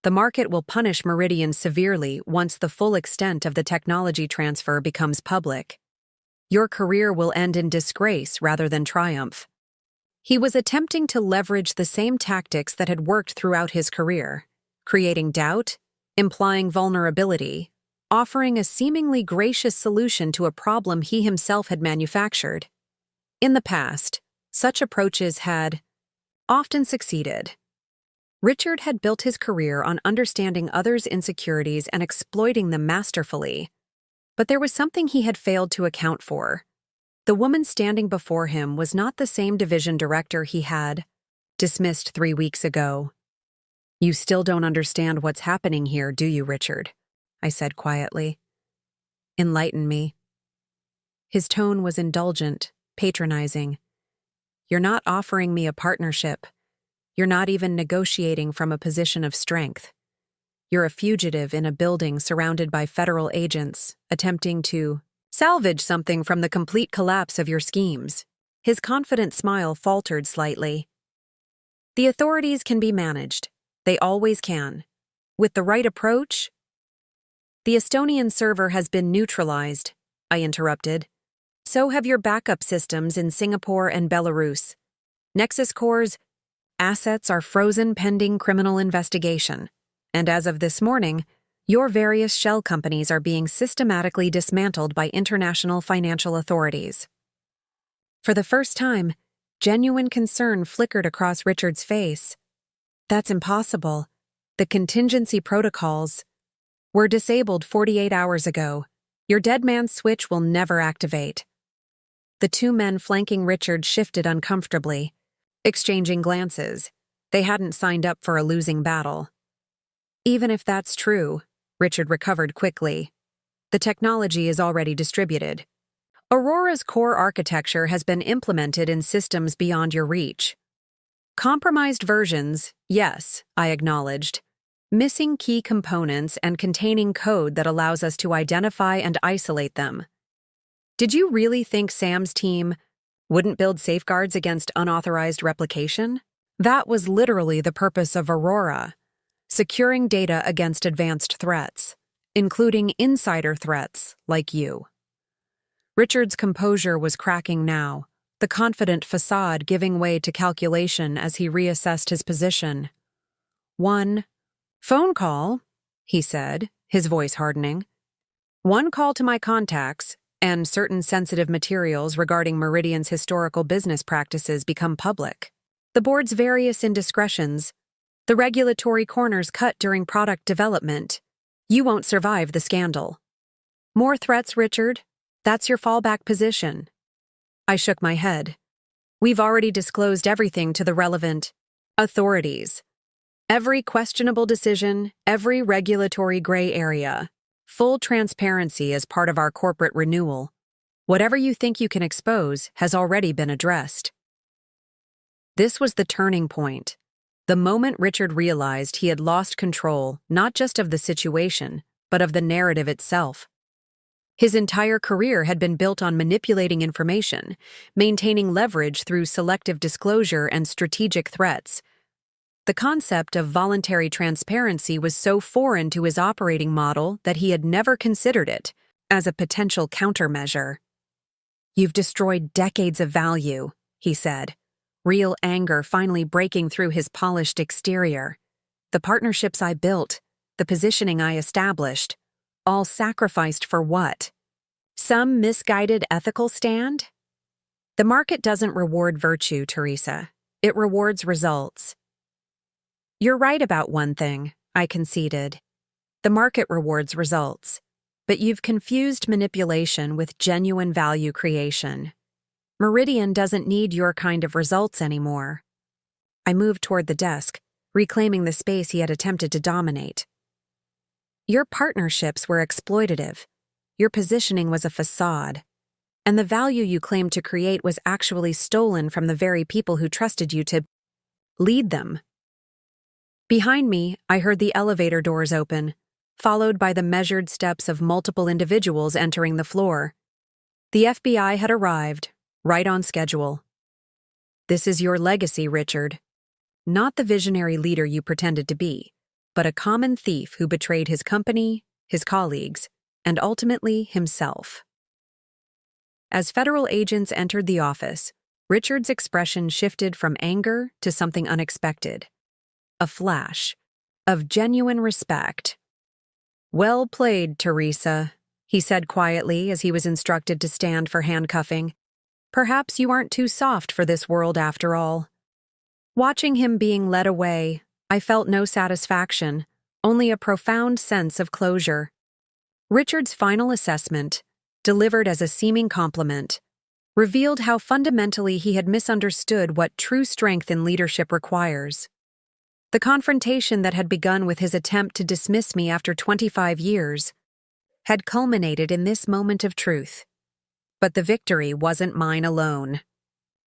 The market will punish Meridian severely once the full extent of the technology transfer becomes public. Your career will end in disgrace rather than triumph. He was attempting to leverage the same tactics that had worked throughout his career, creating doubt, implying vulnerability, offering a seemingly gracious solution to a problem he himself had manufactured. In the past, such approaches had often succeeded. Richard had built his career on understanding others' insecurities and exploiting them masterfully. But there was something he had failed to account for. The woman standing before him was not the same division director he had dismissed 3 weeks ago. You still don't understand what's happening here, do you, Richard? I said quietly. Enlighten me. His tone was indulgent, patronizing. You're not offering me a partnership. You're not even negotiating from a position of strength. You're a fugitive in a building surrounded by federal agents, attempting to salvage something from the complete collapse of your schemes. His confident smile faltered slightly. The authorities can be managed. They always can. With the right approach. The Estonian server has been neutralized, I interrupted. So have your backup systems in Singapore and Belarus. Nexus Corp's assets are frozen pending criminal investigation. And as of this morning, your various shell companies are being systematically dismantled by international financial authorities. For the first time, genuine concern flickered across Richard's face. That's impossible. The contingency protocols were disabled 48 hours ago. Your dead man's switch will never activate. The 2 men flanking Richard shifted uncomfortably, exchanging glances. They hadn't signed up for a losing battle. Even if that's true, Richard recovered quickly. The technology is already distributed. Aurora's core architecture has been implemented in systems beyond your reach. Compromised versions, yes, I acknowledged. Missing key components and containing code that allows us to identify and isolate them. Did you really think Sam's team wouldn't build safeguards against unauthorized replication? That was literally the purpose of Aurora, securing data against advanced threats, including insider threats like you. Richard's composure was cracking now, the confident facade giving way to calculation as he reassessed his position. One phone call, he said, his voice hardening. One call to my contacts, and certain sensitive materials regarding Meridian's historical business practices become public. The board's various indiscretions, the regulatory corners cut during product development. You won't survive the scandal. More threats, Richard? That's your fallback position. I shook my head. We've already disclosed everything to the relevant authorities. Every questionable decision, every regulatory gray area. Full transparency is part of our corporate renewal. Whatever you think you can expose has already been addressed. This was the turning point. The moment Richard realized he had lost control not just of the situation, but of the narrative itself. His entire career had been built on manipulating information, maintaining leverage through selective disclosure and strategic threats. The concept of voluntary transparency was so foreign to his operating model that he had never considered it as a potential countermeasure. You've destroyed decades of value, he said, real anger finally breaking through his polished exterior. The partnerships I built, the positioning I established, all sacrificed for what? Some misguided ethical stand? The market doesn't reward virtue, Teresa. It rewards results. You're right about one thing, I conceded. The market rewards results. But you've confused manipulation with genuine value creation. Meridian doesn't need your kind of results anymore. I moved toward the desk, reclaiming the space he had attempted to dominate. Your partnerships were exploitative. Your positioning was a facade. And the value you claimed to create was actually stolen from the very people who trusted you to lead them. Behind me, I heard the elevator doors open, followed by the measured steps of multiple individuals entering the floor. The FBI had arrived, right on schedule. This is your legacy, Richard. Not the visionary leader you pretended to be, but a common thief who betrayed his company, his colleagues, and ultimately himself. As federal agents entered the office, Richard's expression shifted from anger to something unexpected. A flash of genuine respect. Well played, Teresa, he said quietly as he was instructed to stand for handcuffing. Perhaps you aren't too soft for this world after all. Watching him being led away, I felt no satisfaction, only a profound sense of closure. Richard's final assessment, delivered as a seeming compliment, revealed how fundamentally he had misunderstood what true strength in leadership requires. The confrontation that had begun with his attempt to dismiss me after 25 years had culminated in this moment of truth. But the victory wasn't mine alone.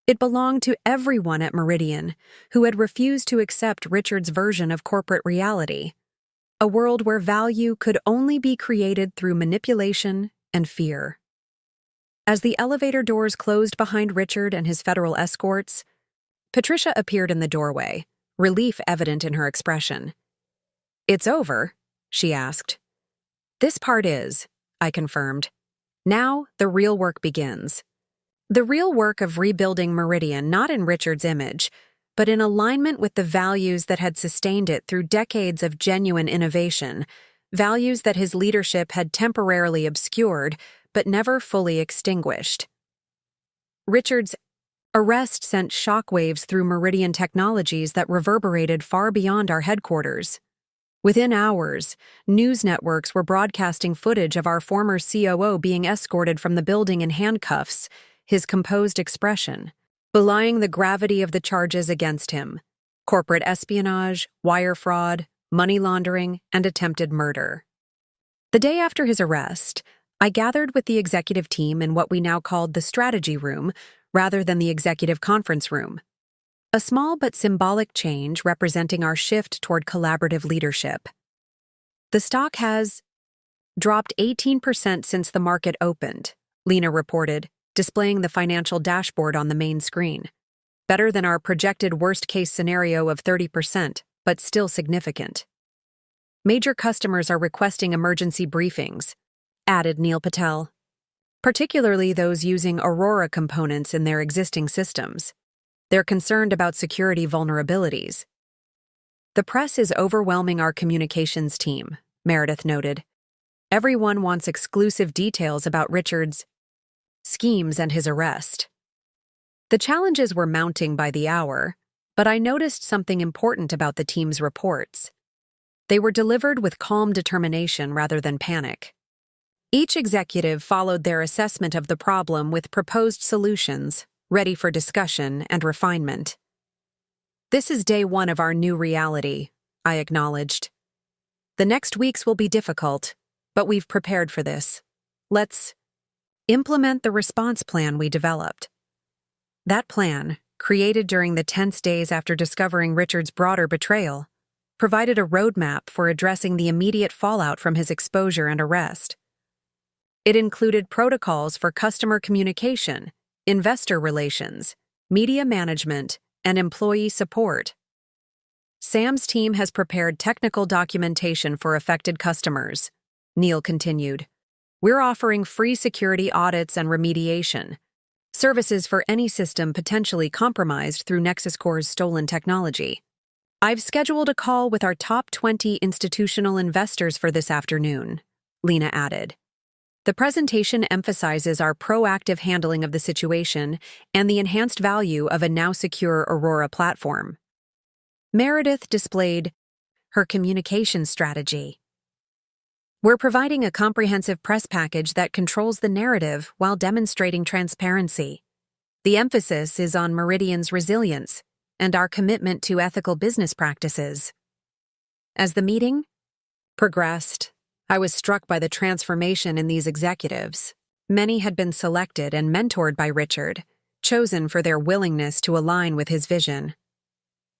It belonged to everyone at Meridian who had refused to accept Richard's version of corporate reality, a world where value could only be created through manipulation and fear. As the elevator doors closed behind Richard and his federal escorts, Patricia appeared in the doorway, relief evident in her expression. "It's over?" she asked. "This part is," I confirmed. "Now, the real work begins. The real work of rebuilding Meridian not in Richard's image, but in alignment with the values that had sustained it through decades of genuine innovation, values that his leadership had temporarily obscured but never fully extinguished." Richard's arrest sent shockwaves through Meridian Technologies that reverberated far beyond our headquarters. Within hours, news networks were broadcasting footage of our former COO being escorted from the building in handcuffs, his composed expression belying the gravity of the charges against him: corporate espionage, wire fraud, money laundering, and attempted murder. The day after his arrest, I gathered with the executive team in what we now called the strategy room rather than the executive conference room. A small but symbolic change representing our shift toward collaborative leadership. The stock has dropped 18% since the market opened, Lena reported, displaying the financial dashboard on the main screen. Better than our projected worst-case scenario of 30%, but still significant. Major customers are requesting emergency briefings, added Neil Patel, particularly those using Aurora components in their existing systems. They're concerned about security vulnerabilities. The press is overwhelming our communications team, Meredith noted. Everyone wants exclusive details about Richard's schemes and his arrest. The challenges were mounting by the hour, but I noticed something important about the team's reports. They were delivered with calm determination rather than panic. Each executive followed their assessment of the problem with proposed solutions, ready for discussion and refinement. This is day one of our new reality, I acknowledged. The next weeks will be difficult, but we've prepared for this. Let's implement the response plan we developed. That plan, created during the tense days after discovering Richard's broader betrayal, provided a roadmap for addressing the immediate fallout from his exposure and arrest. It included protocols for customer communication, investor relations, media management, and employee support. Sam's team has prepared technical documentation for affected customers, Neil continued. We're offering free security audits and remediation, services for any system potentially compromised through NexusCore's stolen technology. I've scheduled a call with our top 20 institutional investors for this afternoon, Lena added. The presentation emphasizes our proactive handling of the situation and the enhanced value of a now secure Aurora platform. Meredith displayed her communication strategy. We're providing a comprehensive press package that controls the narrative while demonstrating transparency. The emphasis is on Meridian's resilience and our commitment to ethical business practices. As the meeting progressed, I was struck by the transformation in these executives. Many had been selected and mentored by Richard, chosen for their willingness to align with his vision.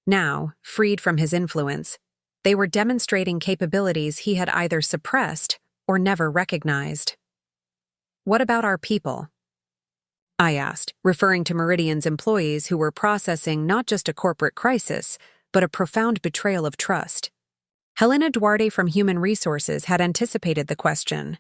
Now, freed from his influence, they were demonstrating capabilities he had either suppressed or never recognized. What about our people? I asked, referring to Meridian's employees who were processing not just a corporate crisis, but a profound betrayal of trust. Helena Duarte from Human Resources had anticipated the question.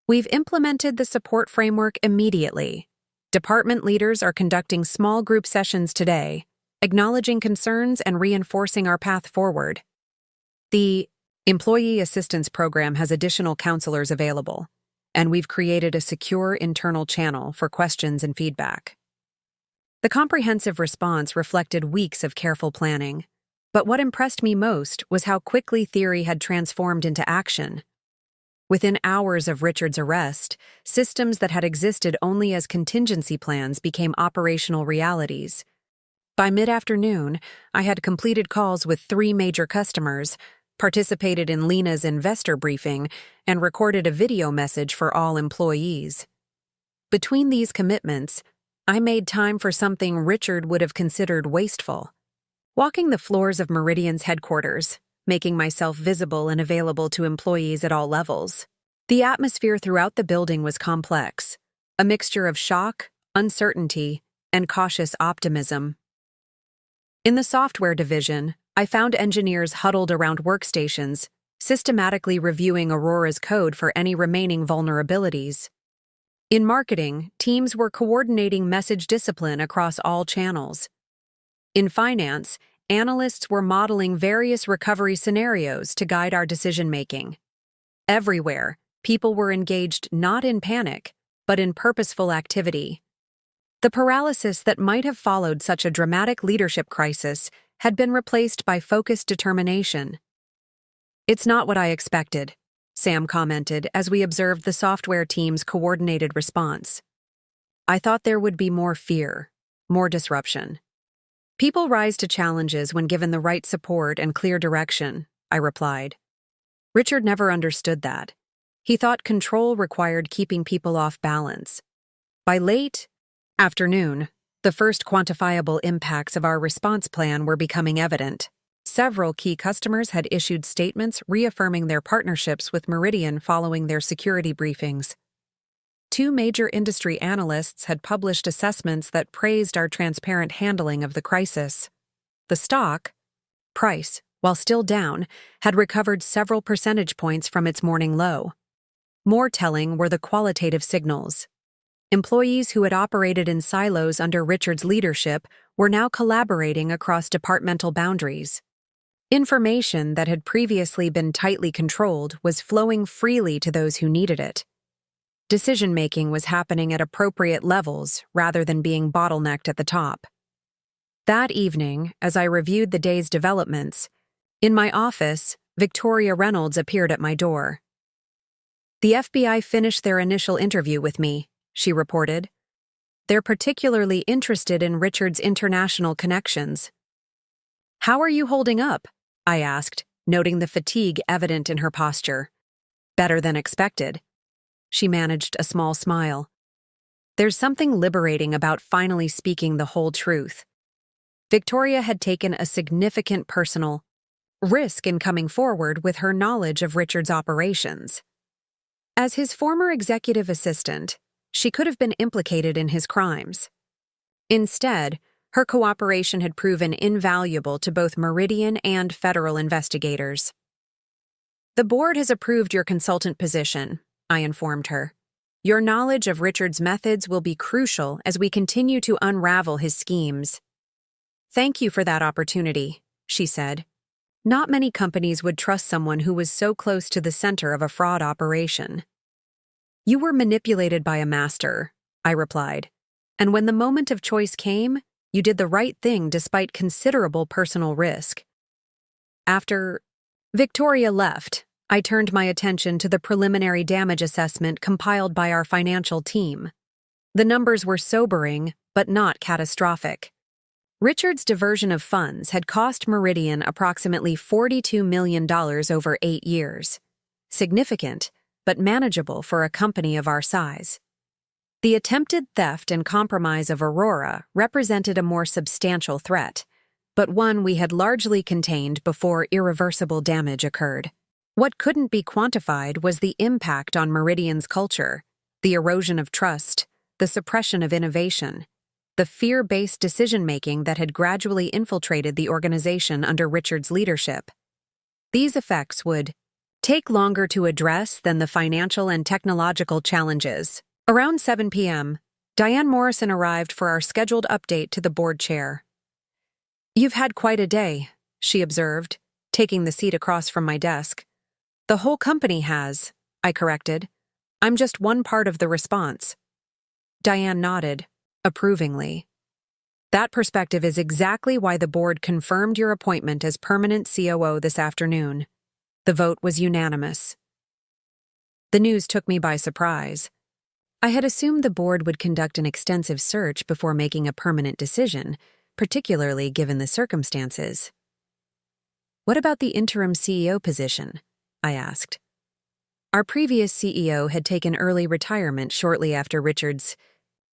We've implemented the support framework immediately. Department leaders are conducting small group sessions today, acknowledging concerns and reinforcing our path forward. The Employee Assistance Program has additional counselors available, and we've created a secure internal channel for questions and feedback. The comprehensive response reflected weeks of careful planning, but what impressed me most was how quickly theory had transformed into action. Within hours of Richard's arrest, systems that had existed only as contingency plans became operational realities. By mid-afternoon, I had completed calls with 3 major customers, participated in Lena's investor briefing, and recorded a video message for all employees. Between these commitments, I made time for something Richard would have considered wasteful. Walking the floors of Meridian's headquarters, making myself visible and available to employees at all levels. The atmosphere throughout the building was complex, a mixture of shock, uncertainty, and cautious optimism. In the software division, I found engineers huddled around workstations, systematically reviewing Aurora's code for any remaining vulnerabilities. In marketing, teams were coordinating message discipline across all channels. In finance, analysts were modeling various recovery scenarios to guide our decision-making. Everywhere, people were engaged not in panic, but in purposeful activity. The paralysis that might have followed such a dramatic leadership crisis had been replaced by focused determination. It's not what I expected, Sam commented as we observed the software team's coordinated response. I thought there would be more fear, more disruption. People rise to challenges when given the right support and clear direction, I replied. Richard never understood that. He thought control required keeping people off balance. By late afternoon, the first quantifiable impacts of our response plan were becoming evident. Several key customers had issued statements reaffirming their partnerships with Meridian following their security briefings. 2 major industry analysts had published assessments that praised our transparent handling of the crisis. The stock price, while still down, had recovered several percentage points from its morning low. More telling were the qualitative signals. Employees who had operated in silos under Richard's leadership were now collaborating across departmental boundaries. Information that had previously been tightly controlled was flowing freely to those who needed it. Decision-making was happening at appropriate levels rather than being bottlenecked at the top. That evening, as I reviewed the day's developments, in my office, Victoria Reynolds appeared at my door. "The FBI finished their initial interview with me," she reported. "They're particularly interested in Richard's international connections." "How are you holding up?" I asked, noting the fatigue evident in her posture. "Better than expected." She managed a small smile. "There's something liberating about finally speaking the whole truth." Victoria had taken a significant personal risk in coming forward with her knowledge of Richard's operations. As his former executive assistant, she could have been implicated in his crimes. Instead, her cooperation had proven invaluable to both Meridian and federal investigators. "The board has approved your consultant position," I informed her. "Your knowledge of Richard's methods will be crucial as we continue to unravel his schemes." "Thank you for that opportunity," she said. "Not many companies would trust someone who was so close to the center of a fraud operation." "You were manipulated by a master," I replied. "And when the moment of choice came, you did the right thing despite considerable personal risk." After Victoria left, I turned my attention to the preliminary damage assessment compiled by our financial team. The numbers were sobering, but not catastrophic. Richard's diversion of funds had cost Meridian approximately $42 million over 8 years. Significant, but manageable for a company of our size. The attempted theft and compromise of Aurora represented a more substantial threat, but one we had largely contained before irreversible damage occurred. What couldn't be quantified was the impact on Meridian's culture, the erosion of trust, the suppression of innovation, the fear-based decision-making that had gradually infiltrated the organization under Richard's leadership. These effects would take longer to address than the financial and technological challenges. Around 7 p.m., Diane Morrison arrived for our scheduled update to the board chair. "You've had quite a day," she observed, taking the seat across from my desk. "The whole company has," I corrected. "I'm just one part of the response." Diane nodded, approvingly. "That perspective is exactly why the board confirmed your appointment as permanent COO this afternoon." The vote was unanimous. The news took me by surprise. I had assumed the board would conduct an extensive search before making a permanent decision, particularly given the circumstances. "What about the interim CEO position?" I asked. Our previous CEO had taken early retirement shortly after Richard's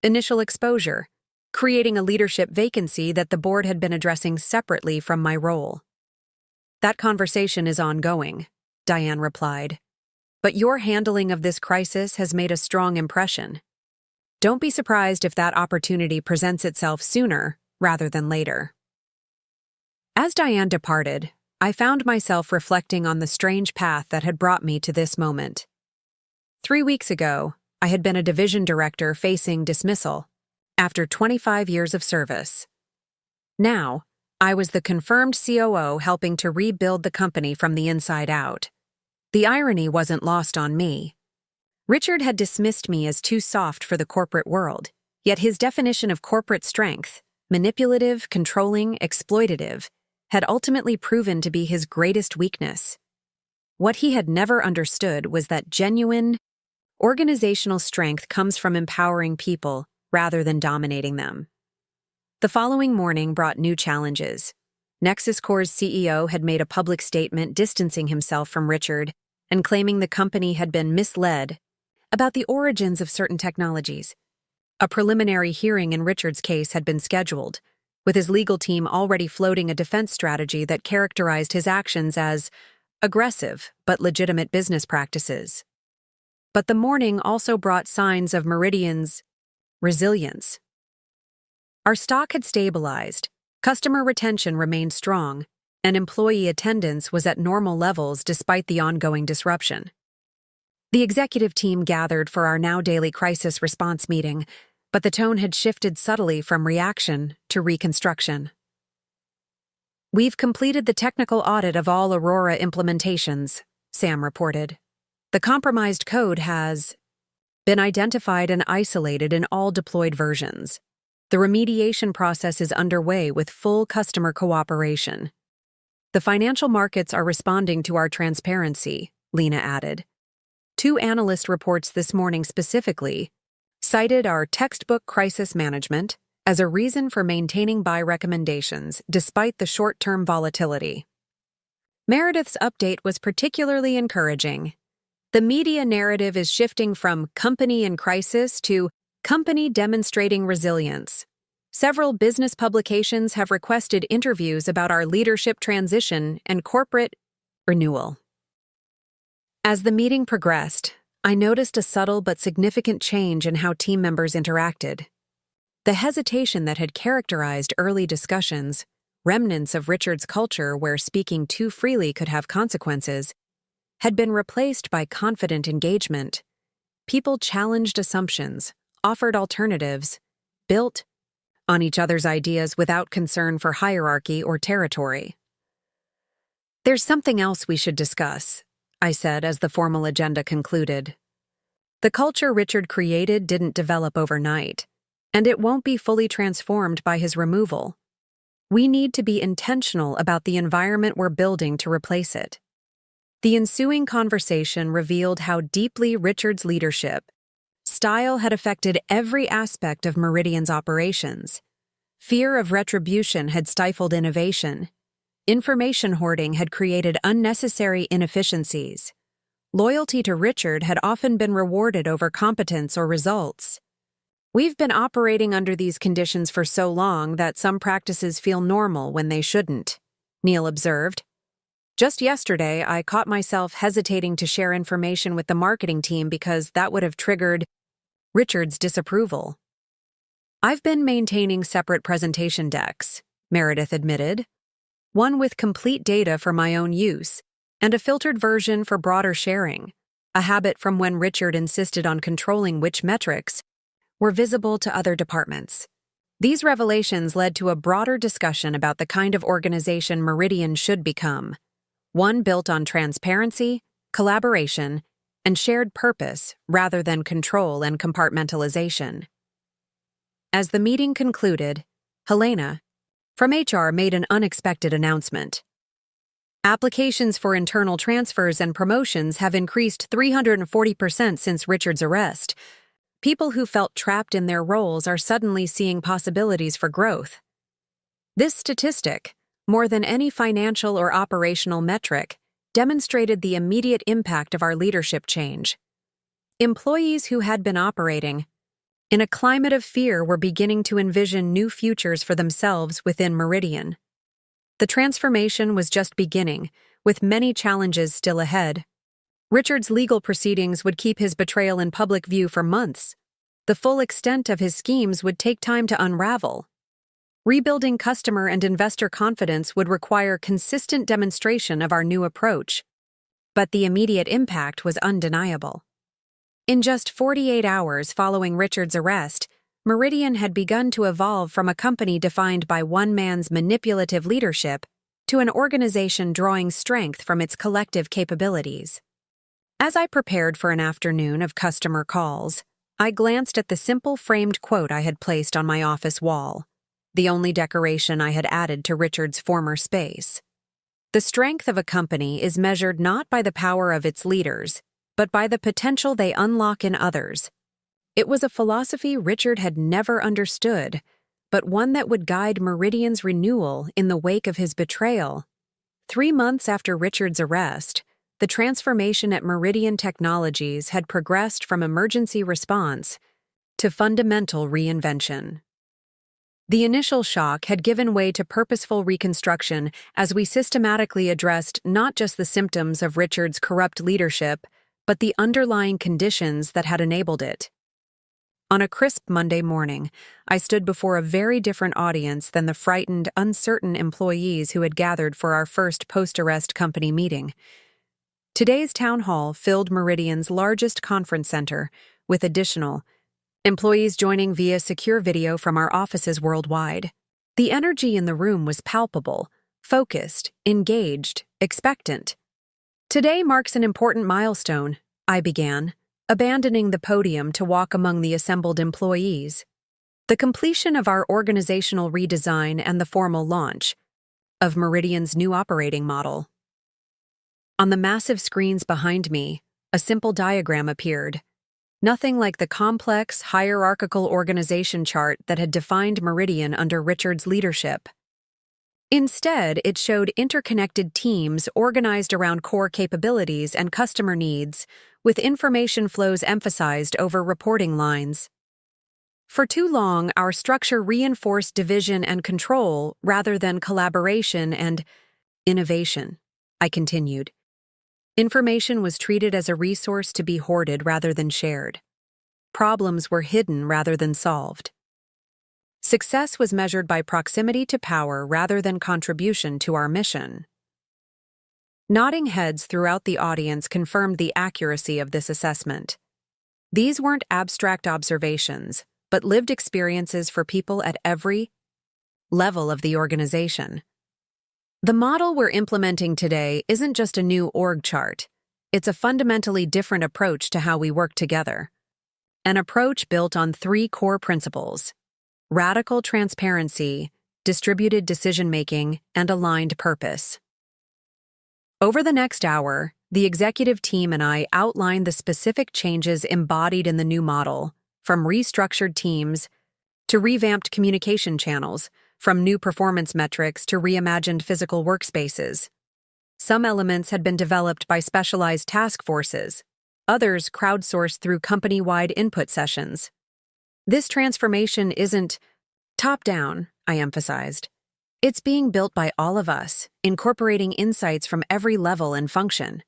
initial exposure, creating a leadership vacancy that the board had been addressing separately from my role. "That conversation is ongoing," Diane replied. "But your handling of this crisis has made a strong impression. Don't be surprised if that opportunity presents itself sooner rather than later." As Diane departed, I found myself reflecting on the strange path that had brought me to this moment. 3 weeks ago, I had been a division director facing dismissal after 25 years of service. Now, I was the confirmed COO helping to rebuild the company from the inside out. The irony wasn't lost on me. Richard had dismissed me as too soft for the corporate world, yet his definition of corporate strength, manipulative, controlling, exploitative, had ultimately proven to be his greatest weakness. What he had never understood was that genuine, organizational strength comes from empowering people rather than dominating them. The following morning brought new challenges. Nexus Corp's CEO had made a public statement distancing himself from Richard and claiming the company had been misled about the origins of certain technologies. A preliminary hearing in Richard's case had been scheduled, with his legal team already floating a defense strategy that characterized his actions as aggressive but legitimate business practices. But the morning also brought signs of Meridian's resilience. Our stock had stabilized, customer retention remained strong, and employee attendance was at normal levels despite the ongoing disruption. The executive team gathered for our now daily crisis response meeting, but the tone had shifted subtly from reaction to reconstruction. "We've completed the technical audit of all Aurora implementations," Sam reported. "The compromised code has been identified and isolated in all deployed versions. The remediation process is underway with full customer cooperation. The financial markets are responding to our transparency," Lena added. 2 analyst reports this morning specifically cited our textbook crisis management as a reason for maintaining buy recommendations despite the short-term volatility. Meredith's update was particularly encouraging. The media narrative is shifting from company in crisis to company demonstrating resilience. Several business publications have requested interviews about our leadership transition and corporate renewal. As the meeting progressed, I noticed a subtle but significant change in how team members interacted. The hesitation that had characterized early discussions, remnants of Richard's culture where speaking too freely could have consequences, had been replaced by confident engagement. People challenged assumptions, offered alternatives, built on each other's ideas without concern for hierarchy or territory. "There's something else we should discuss," I said as the formal agenda concluded. "The culture Richard created didn't develop overnight, and it won't be fully transformed by his removal. We need to be intentional about the environment we're building to replace it." The ensuing conversation revealed how deeply Richard's leadership style had affected every aspect of Meridian's operations. Fear of retribution had stifled innovation. Information hoarding had created unnecessary inefficiencies. Loyalty to Richard had often been rewarded over competence or results. "We've been operating under these conditions for so long that some practices feel normal when they shouldn't," Neil observed. "Just yesterday, I caught myself hesitating to share information with the marketing team because that would have triggered Richard's disapproval." "I've been maintaining separate presentation decks," Meredith admitted. "One with complete data for my own use, and a filtered version for broader sharing, a habit from when Richard insisted on controlling which metrics were visible to other departments." These revelations led to a broader discussion about the kind of organization Meridian should become, one built on transparency, collaboration, and shared purpose rather than control and compartmentalization. As the meeting concluded, Helena, from HR, made an unexpected announcement. "Applications for internal transfers and promotions have increased 340% since Richard's arrest. People who felt trapped in their roles are suddenly seeing possibilities for growth." This statistic, more than any financial or operational metric, demonstrated the immediate impact of our leadership change. Employees who had been operating in a climate of fear were beginning to envision new futures for themselves within Meridian. The transformation was just beginning, with many challenges still ahead. Richard's legal proceedings would keep his betrayal in public view for months. The full extent of his schemes would take time to unravel. Rebuilding customer and investor confidence would require consistent demonstration of our new approach. But the immediate impact was undeniable. In just 48 hours following Richard's arrest, Meridian had begun to evolve from a company defined by one man's manipulative leadership to an organization drawing strength from its collective capabilities. As I prepared for an afternoon of customer calls, I glanced at the simple framed quote I had placed on my office wall, the only decoration I had added to Richard's former space. "The strength of a company is measured not by the power of its leaders, but by the potential they unlock in others." It was a philosophy Richard had never understood, but one that would guide Meridian's renewal in the wake of his betrayal. 3 months after Richard's arrest, the transformation at Meridian Technologies had progressed from emergency response to fundamental reinvention. The initial shock had given way to purposeful reconstruction as we systematically addressed not just the symptoms of Richard's corrupt leadership, but the underlying conditions that had enabled it. On a crisp Monday morning, I stood before a very different audience than the frightened, uncertain employees who had gathered for our first post-arrest company meeting. Today's town hall filled Meridian's largest conference center, with additional employees joining via secure video from our offices worldwide. The energy in the room was palpable, focused, engaged, expectant. Today marks an important milestone, I began, abandoning the podium to walk among the assembled employees. The completion of our organizational redesign and the formal launch of Meridian's new operating model. On the massive screens behind me, a simple diagram appeared. Nothing like the complex, hierarchical organization chart that had defined Meridian under Richard's leadership. Instead, it showed interconnected teams organized around core capabilities and customer needs, with information flows emphasized over reporting lines. For too long, our structure reinforced division and control rather than collaboration and innovation, I continued. Information was treated as a resource to be hoarded rather than shared. Problems were hidden rather than solved. Success was measured by proximity to power rather than contribution to our mission. Nodding heads throughout the audience confirmed the accuracy of this assessment. These weren't abstract observations, but lived experiences for people at every level of the organization. The model we're implementing today isn't just a new org chart. It's a fundamentally different approach to how we work together. An approach built on 3 core principles: radical transparency, distributed decision-making, and aligned purpose. Over the next hour, the executive team and I outlined the specific changes embodied in the new model, from restructured teams to revamped communication channels, from new performance metrics to reimagined physical workspaces. Some elements had been developed by specialized task forces, others crowdsourced through company-wide input sessions. This transformation isn't top-down, I emphasized. It's being built by all of us, incorporating insights from every level and function.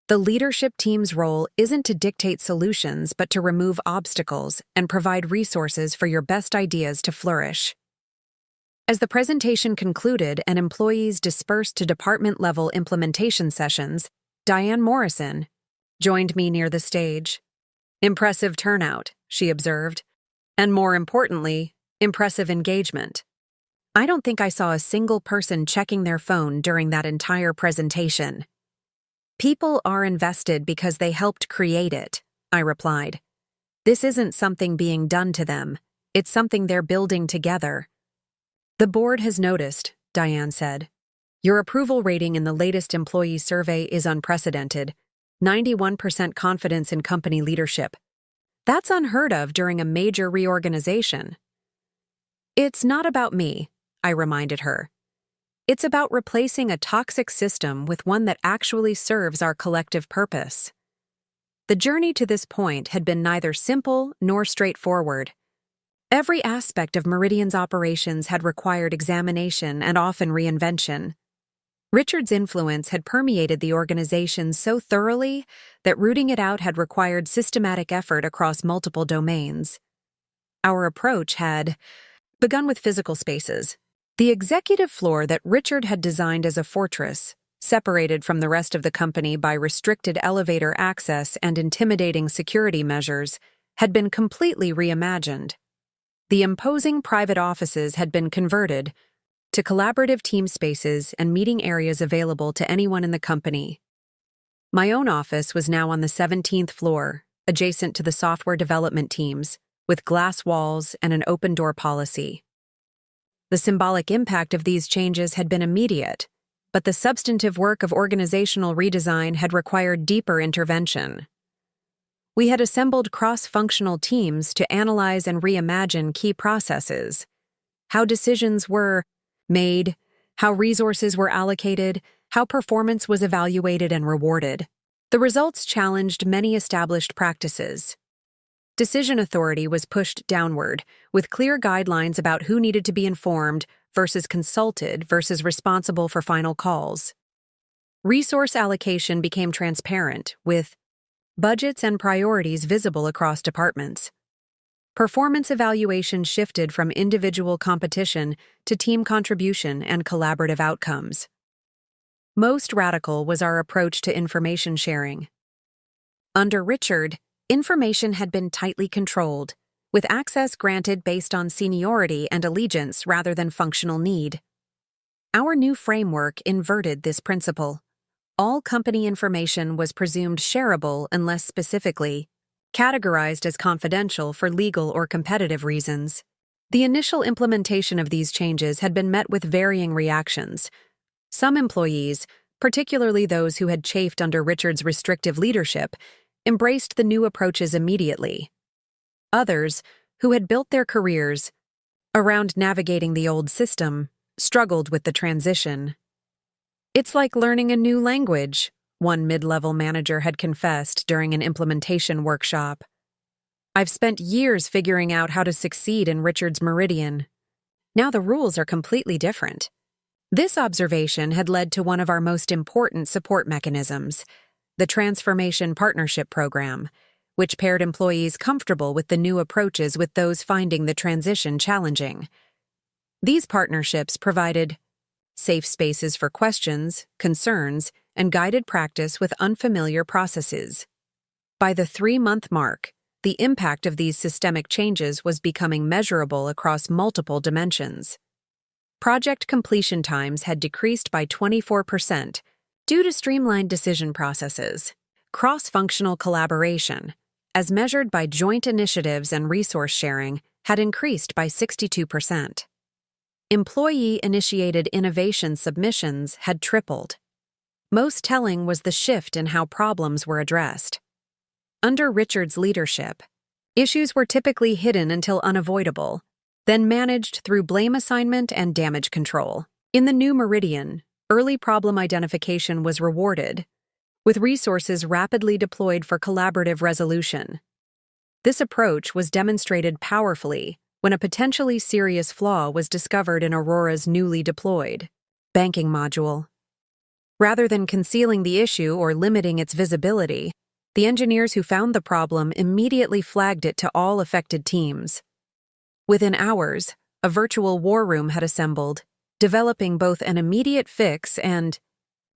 The leadership team's role isn't to dictate solutions, but to remove obstacles and provide resources for your best ideas to flourish. As the presentation concluded and employees dispersed to department-level implementation sessions, Diane Morrison joined me near the stage. "Impressive turnout," she observed, and more importantly, impressive engagement. I don't think I saw a single person checking their phone during that entire presentation. "People are invested because they helped create it," I replied. "This isn't something being done to them. It's something they're building together." "The board has noticed," Diane said. "Your approval rating in the latest employee survey is unprecedented. 91% confidence in company leadership. That's unheard of during a major reorganization." "It's not about me," I reminded her. "It's about replacing a toxic system with one that actually serves our collective purpose." The journey to this point had been neither simple nor straightforward. Every aspect of Meridian's operations had required examination and often reinvention. Richard's influence had permeated the organization so thoroughly that rooting it out had required systematic effort across multiple domains. Our approach had begun with physical spaces. The executive floor that Richard had designed as a fortress, separated from the rest of the company by restricted elevator access and intimidating security measures, had been completely reimagined. The imposing private offices had been converted to collaborative team spaces and meeting areas available to anyone in the company. My own office was now on the 17th floor, adjacent to the software development teams, with glass walls and an open-door policy. The symbolic impact of these changes had been immediate, but the substantive work of organizational redesign had required deeper intervention. We had assembled cross-functional teams to analyze and reimagine key processes: how decisions were made, how resources were allocated, how performance was evaluated and rewarded. The results challenged many established practices. Decision authority was pushed downward, with clear guidelines about who needed to be informed versus consulted versus responsible for final calls. Resource allocation became transparent, with budgets and priorities visible across departments. Performance evaluation shifted from individual competition to team contribution and collaborative outcomes. Most radical was our approach to information sharing. Under Richard, information had been tightly controlled, with access granted based on seniority and allegiance rather than functional need. Our new framework inverted this principle. All company information was presumed shareable unless specifically categorized as confidential for legal or competitive reasons. The initial implementation of these changes had been met with varying reactions. Some employees, particularly those who had chafed under Richard's restrictive leadership, embraced the new approaches immediately. Others, who had built their careers around navigating the old system, struggled with the transition. "It's like learning a new language," one mid-level manager had confessed during an implementation workshop. "I've spent years figuring out how to succeed in Richard's Meridian. Now the rules are completely different." This observation had led to one of our most important support mechanisms, the Transformation Partnership Program, which paired employees comfortable with the new approaches with those finding the transition challenging. These partnerships provided safe spaces for questions, concerns, and guided practice with unfamiliar processes. By the 3-month mark, the impact of these systemic changes was becoming measurable across multiple dimensions. Project completion times had decreased by 24% due to streamlined decision processes. Cross-functional collaboration, as measured by joint initiatives and resource sharing, had increased by 62%. Employee-initiated innovation submissions had tripled. Most telling was the shift in how problems were addressed. Under Richard's leadership, issues were typically hidden until unavoidable, then managed through blame assignment and damage control. In the new Meridian, early problem identification was rewarded, with resources rapidly deployed for collaborative resolution. This approach was demonstrated powerfully when a potentially serious flaw was discovered in Aurora's newly deployed banking module. Rather than concealing the issue or limiting its visibility, the engineers who found the problem immediately flagged it to all affected teams. Within hours, a virtual war room had assembled, developing both an immediate fix and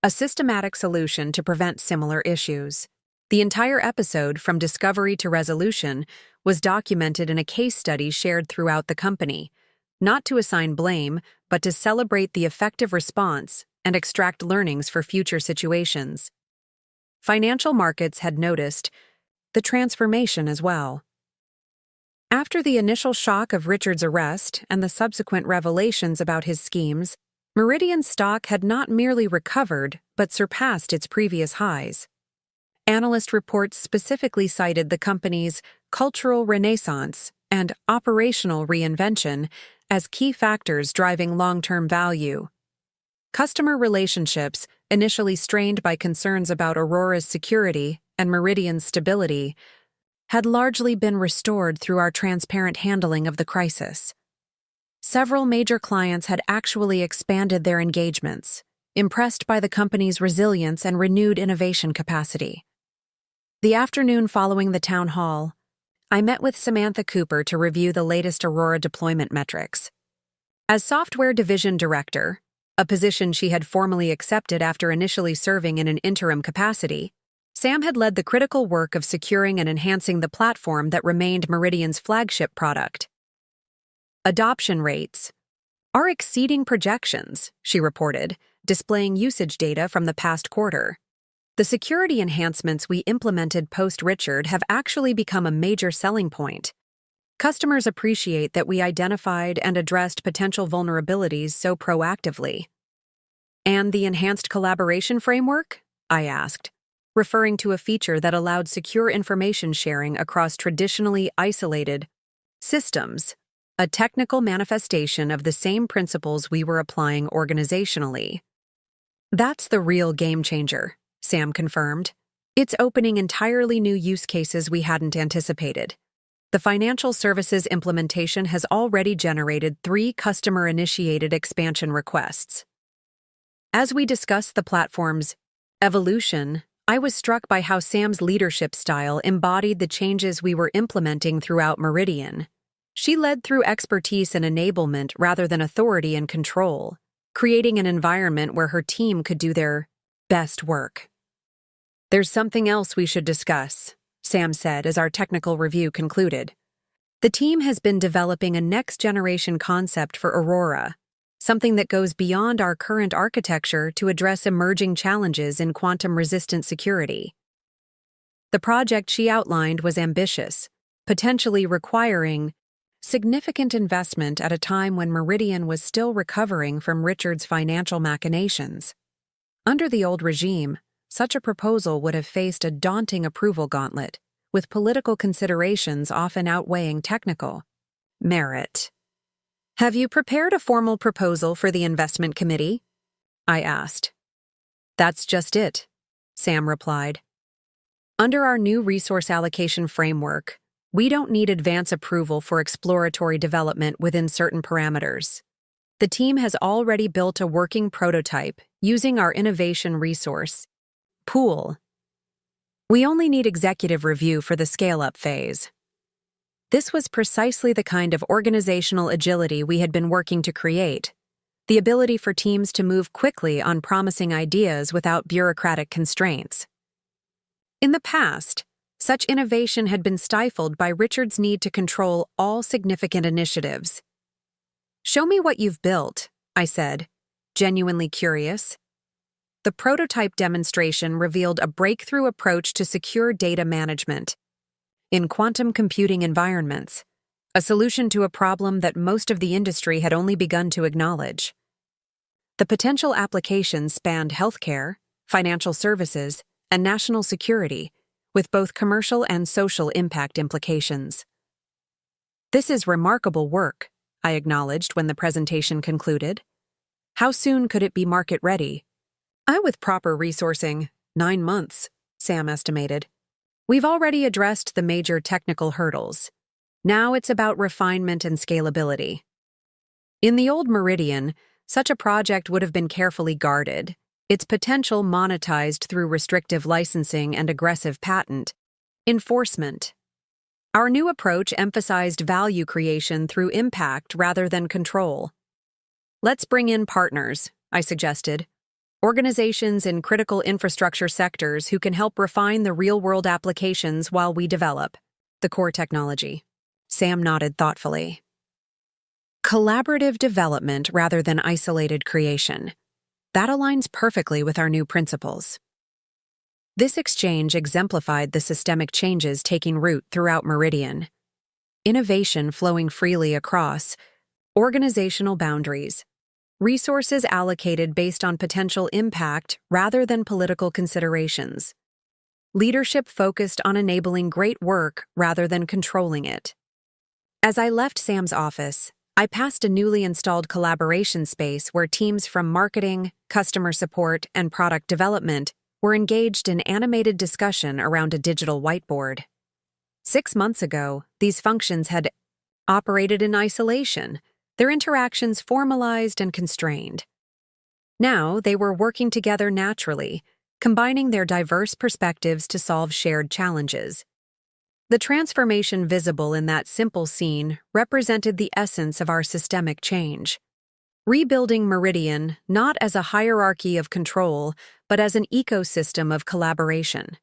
a systematic solution to prevent similar issues. The entire episode, from discovery to resolution, was documented in a case study shared throughout the company, not to assign blame, but to celebrate the effective response and extract learnings for future situations. Financial markets had noticed the transformation as well. After the initial shock of Richard's arrest and the subsequent revelations about his schemes, Meridian's stock had not merely recovered but surpassed its previous highs. Analyst reports specifically cited the company's cultural renaissance and operational reinvention as key factors driving long-term value. Customer relationships, initially strained by concerns about Aurora's security and Meridian's stability, had largely been restored through our transparent handling of the crisis. Several major clients had actually expanded their engagements, impressed by the company's resilience and renewed innovation capacity. The afternoon following the town hall, I met with Samantha Cooper to review the latest Aurora deployment metrics. As Software Division Director, a position she had formally accepted after initially serving in an interim capacity, Sam had led the critical work of securing and enhancing the platform that remained Meridian's flagship product. Adoption rates are exceeding projections, she reported, displaying usage data from the past quarter. The security enhancements we implemented post-Richard have actually become a major selling point. Customers appreciate that we identified and addressed potential vulnerabilities so proactively. "And the enhanced collaboration framework?" I asked, referring to a feature that allowed secure information sharing across traditionally isolated systems, a technical manifestation of the same principles we were applying organizationally. That's the real game changer, Sam confirmed. It's opening entirely new use cases we hadn't anticipated. The financial services implementation has already generated 3 customer-initiated expansion requests. As we discussed the platform's evolution, I was struck by how Sam's leadership style embodied the changes we were implementing throughout Meridian. She led through expertise and enablement rather than authority and control, creating an environment where her team could do their best work. There's something else we should discuss, Sam said as our technical review concluded. The team has been developing a next-generation concept for Aurora, something that goes beyond our current architecture to address emerging challenges in quantum-resistant security. The project she outlined was ambitious, potentially requiring significant investment at a time when Meridian was still recovering from Richard's financial machinations. Under the old regime, such a proposal would have faced a daunting approval gauntlet, with political considerations often outweighing technical merit. "Have you prepared a formal proposal for the investment committee?" I asked. "That's just it," Sam replied. "Under our new resource allocation framework, we don't need advance approval for exploratory development within certain parameters. The team has already built a working prototype using our innovation resource pool. We only need executive review for the scale-up phase." This was precisely the kind of organizational agility we had been working to create, the ability for teams to move quickly on promising ideas without bureaucratic constraints. In the past, such innovation had been stifled by Richard's need to control all significant initiatives. "Show me what you've built," I said, genuinely curious. The prototype demonstration revealed a breakthrough approach to secure data management in quantum computing environments, a solution to a problem that most of the industry had only begun to acknowledge. The potential applications spanned healthcare, financial services, and national security, with both commercial and social impact implications. "This is remarkable work," I acknowledged when the presentation concluded. "How soon could it be market-ready?" With proper resourcing, 9 months, Sam estimated. "We've already addressed the major technical hurdles. Now it's about refinement and scalability." In the old Meridian, such a project would have been carefully guarded, its potential monetized through restrictive licensing and aggressive patent enforcement. Our new approach emphasized value creation through impact rather than control. "Let's bring in partners," I suggested. "Organizations in critical infrastructure sectors who can help refine the real-world applications while we develop the core technology." Sam nodded thoughtfully. "Collaborative development rather than isolated creation. That aligns perfectly with our new principles." This exchange exemplified the systemic changes taking root throughout Meridian. Innovation flowing freely across organizational boundaries. Resources allocated based on potential impact rather than political considerations. Leadership focused on enabling great work rather than controlling it. As I left Sam's office, I passed a newly installed collaboration space where teams from marketing, customer support, and product development were engaged in animated discussion around a digital whiteboard. 6 months ago, these functions had operated in isolation, their interactions formalized and constrained. Now, they were working together naturally, combining their diverse perspectives to solve shared challenges. The transformation visible in that simple scene represented the essence of our systemic change. Rebuilding Meridian not as a hierarchy of control, but as an ecosystem of collaboration.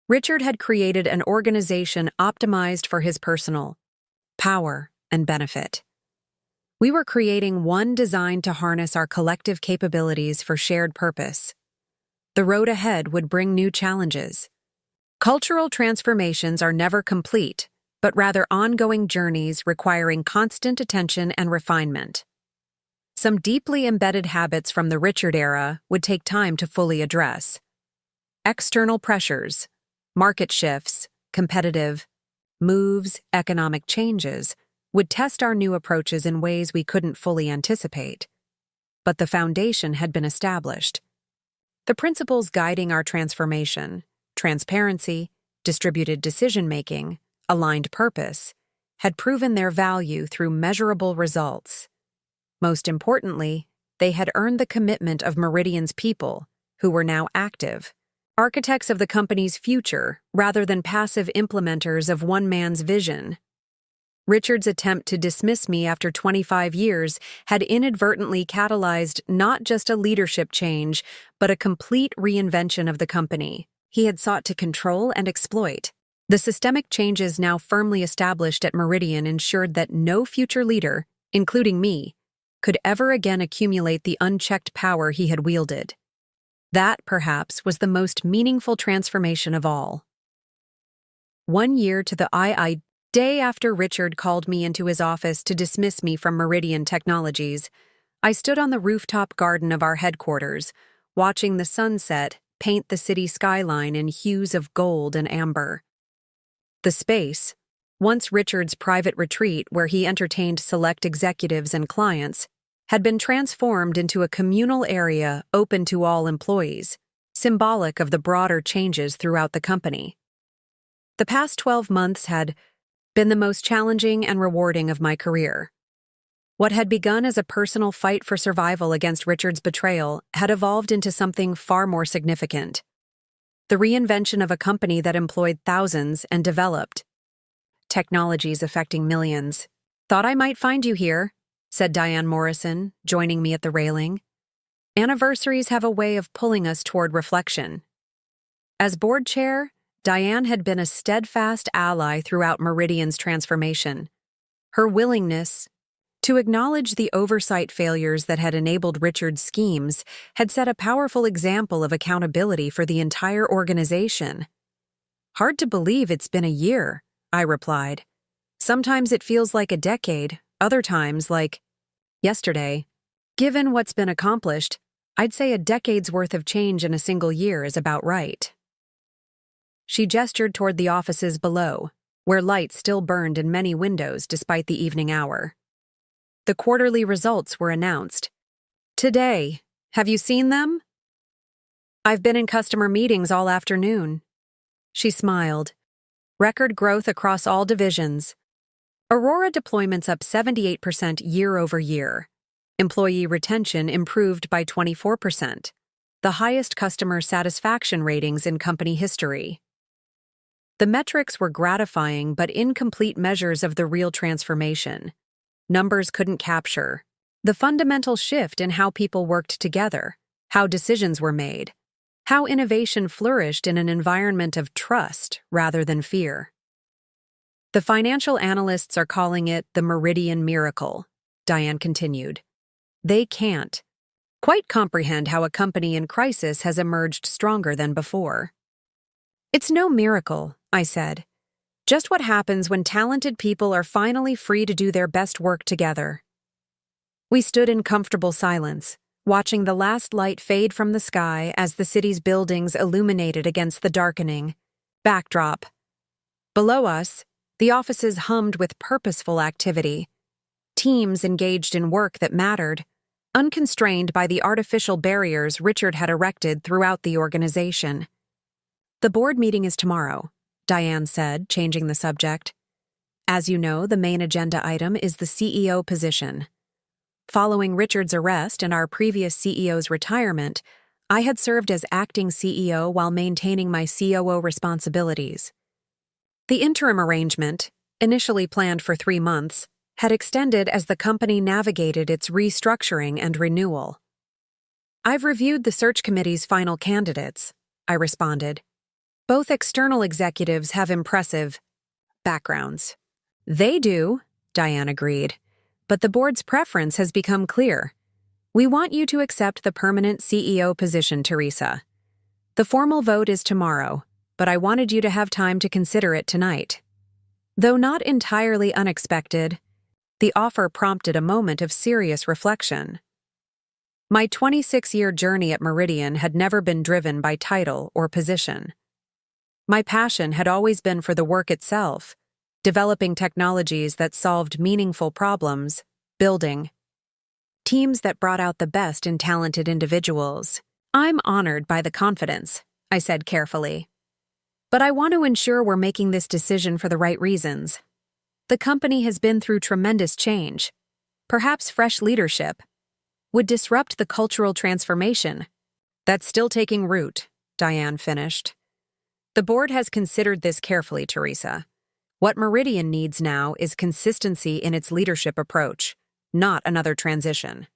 Richard had created an organization optimized for his personal power and benefit. We were creating one designed to harness our collective capabilities for shared purpose. The road ahead would bring new challenges. Cultural transformations are never complete, but rather ongoing journeys requiring constant attention and refinement. Some deeply embedded habits from the Richard era would take time to fully address. External pressures, market shifts, competitive moves, economic changes would test our new approaches in ways we couldn't fully anticipate. But the foundation had been established. The principles guiding our transformation, transparency, distributed decision-making, aligned purpose, had proven their value through measurable results. Most importantly, they had earned the commitment of Meridian's people, who were now active, architects of the company's future rather than passive implementers of one man's vision. Richard's attempt to dismiss me after 25 years had inadvertently catalyzed not just a leadership change, but a complete reinvention of the company he had sought to control and exploit. The systemic changes now firmly established at Meridian ensured that no future leader, including me, could ever again accumulate the unchecked power he had wielded. That, perhaps, was the most meaningful transformation of all. 1 year to the day after Richard called me into his office to dismiss me from Meridian Technologies, I stood on the rooftop garden of our headquarters, watching the sunset paint the city skyline in hues of gold and amber. The space, once Richard's private retreat where he entertained select executives and clients, had been transformed into a communal area open to all employees, symbolic of the broader changes throughout the company. The past 12 months had been the most challenging and rewarding of my career. What had begun as a personal fight for survival against Richard's betrayal had evolved into something far more significant. The reinvention of a company that employed thousands and developed technologies affecting millions. "Thought I might find you here," said Diane Morrison, joining me at the railing. Anniversaries have a way of pulling us toward reflection. As board chair, Diane had been a steadfast ally throughout Meridian's transformation. Her willingness to acknowledge the oversight failures that had enabled Richard's schemes had set a powerful example of accountability for the entire organization. "Hard to believe it's been a year," I replied. "Sometimes it feels like a decade, other times like yesterday. Given what's been accomplished, I'd say a decade's worth of change in a single year is about right." She gestured toward the offices below, where lights still burned in many windows despite the evening hour. The quarterly results were announced. "Today, have you seen them?" "I've been in customer meetings all afternoon." She smiled. "Record growth across all divisions. Aurora deployments up 78% year over year. Employee retention improved by 24%, the highest customer satisfaction ratings in company history." The metrics were gratifying but incomplete measures of the real transformation. Numbers couldn't capture the fundamental shift in how people worked together, how decisions were made, how innovation flourished in an environment of trust rather than fear. "The financial analysts are calling it the Meridian miracle," Diane continued. "They can't quite comprehend how a company in crisis has emerged stronger than before." "It's no miracle," I said. "Just what happens when talented people are finally free to do their best work together." We stood in comfortable silence, watching the last light fade from the sky as the city's buildings illuminated against the darkening backdrop. Below us, the offices hummed with purposeful activity. Teams engaged in work that mattered, unconstrained by the artificial barriers Richard had erected throughout the organization. "The board meeting is tomorrow," Diane said, changing the subject. "As you know, the main agenda item is the CEO position. Following Richard's arrest and our previous CEO's retirement, I had served as acting CEO while maintaining my COO responsibilities. The interim arrangement, initially planned for 3 months, had extended as the company navigated its restructuring and renewal. "I've reviewed the search committee's final candidates," I responded. "Both external executives have impressive backgrounds." "They do," Diane agreed, "but the board's preference has become clear. We want you to accept the permanent CEO position, Teresa. The formal vote is tomorrow, but I wanted you to have time to consider it tonight." Though not entirely unexpected, the offer prompted a moment of serious reflection. My 26-year journey at Meridian had never been driven by title or position. My passion had always been for the work itself, developing technologies that solved meaningful problems, building teams that brought out the best in talented individuals. I'm honored by the confidence, I said carefully. But I want to ensure we're making this decision for the right reasons. The company has been through tremendous change. Perhaps fresh leadership would disrupt the cultural transformation. That's still taking root, Diane finished. The board has considered this carefully, Teresa. What Meridian needs now is consistency in its leadership approach, not another transition.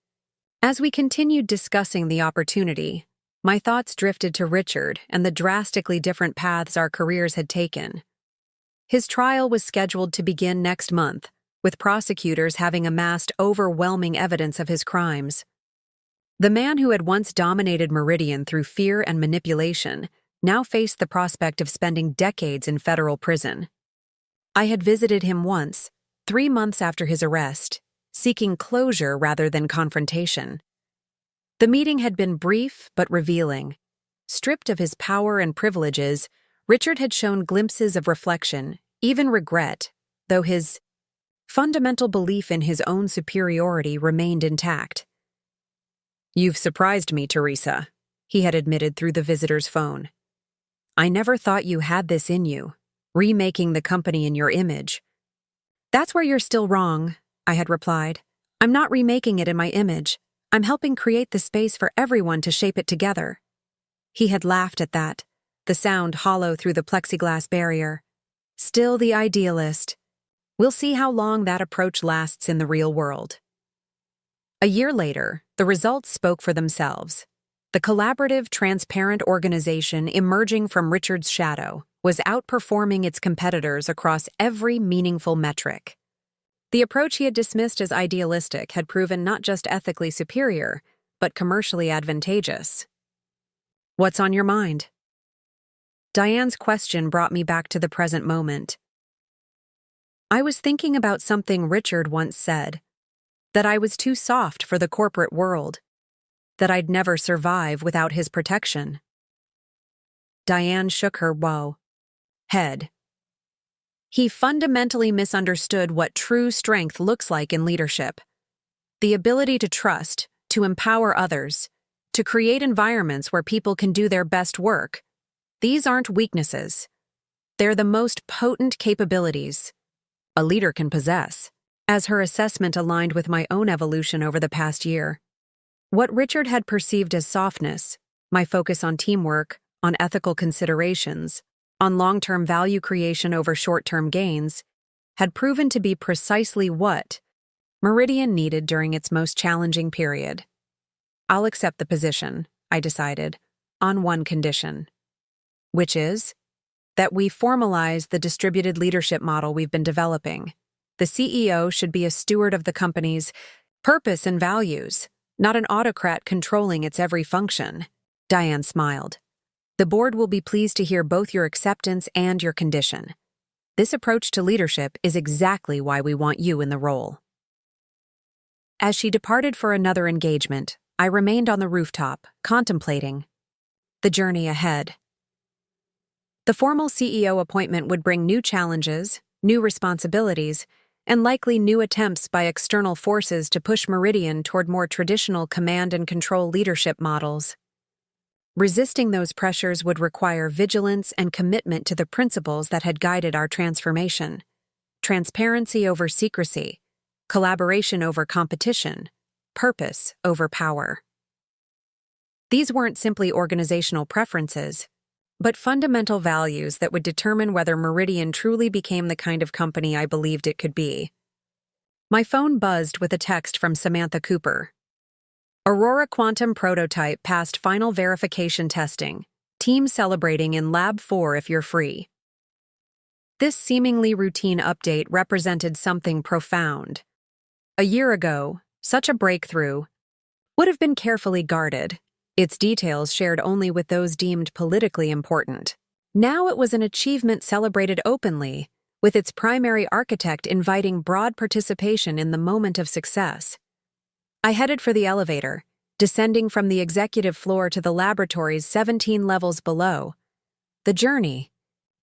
As we continued discussing the opportunity, my thoughts drifted to Richard and the drastically different paths our careers had taken. His trial was scheduled to begin next month, with prosecutors having amassed overwhelming evidence of his crimes. The man who had once dominated Meridian through fear and manipulation now faced the prospect of spending decades in federal prison. I had visited him once, 3 months after his arrest, seeking closure rather than confrontation. The meeting had been brief but revealing. Stripped of his power and privileges, Richard had shown glimpses of reflection, even regret, though his fundamental belief in his own superiority remained intact. "You've surprised me, Teresa," he had admitted through the visitor's phone. "I never thought you had this in you, remaking the company in your image." "That's where you're still wrong," I had replied. "I'm not remaking it in my image. I'm helping create the space for everyone to shape it together." He had laughed at that, the sound hollow through the plexiglass barrier. Still the idealist. We'll see how long that approach lasts in the real world. A year later, the results spoke for themselves. The collaborative, transparent organization emerging from Richard's shadow was outperforming its competitors across every meaningful metric. The approach he had dismissed as idealistic had proven not just ethically superior, but commercially advantageous. "What's on your mind?" Diane's question brought me back to the present moment. I was thinking about something Richard once said, that I was too soft for the corporate world, that I'd never survive without his protection. Diane shook her head. He fundamentally misunderstood what true strength looks like in leadership. The ability to trust, to empower others, to create environments where people can do their best work. These aren't weaknesses. They're the most potent capabilities a leader can possess, as her assessment aligned with my own evolution over the past year. What Richard had perceived as softness, my focus on teamwork, on ethical considerations, on long-term value creation over short-term gains, had proven to be precisely what Meridian needed during its most challenging period. I'll accept the position, I decided, on one condition, which is that we formalize the distributed leadership model we've been developing. The CEO should be a steward of the company's purpose and values, not an autocrat controlling its every function. Diane smiled. The board will be pleased to hear both your acceptance and your condition. This approach to leadership is exactly why we want you in the role. As she departed for another engagement, I remained on the rooftop, contemplating the journey ahead. The formal CEO appointment would bring new challenges, new responsibilities, and likely new attempts by external forces to push Meridian toward more traditional command and control leadership models. Resisting those pressures would require vigilance and commitment to the principles that had guided our transformation: transparency over secrecy, collaboration over competition, purpose over power. These weren't simply organizational preferences, but fundamental values that would determine whether Meridian truly became the kind of company I believed it could be. My phone buzzed with a text from Samantha Cooper. Aurora Quantum Prototype passed final verification testing. Team celebrating in Lab 4 if you're free. This seemingly routine update represented something profound. A year ago, such a breakthrough would have been carefully guarded, its details shared only with those deemed politically important. Now it was an achievement celebrated openly, with its primary architect inviting broad participation in the moment of success. I headed for the elevator, descending from the executive floor to the laboratories 17 levels below. The journey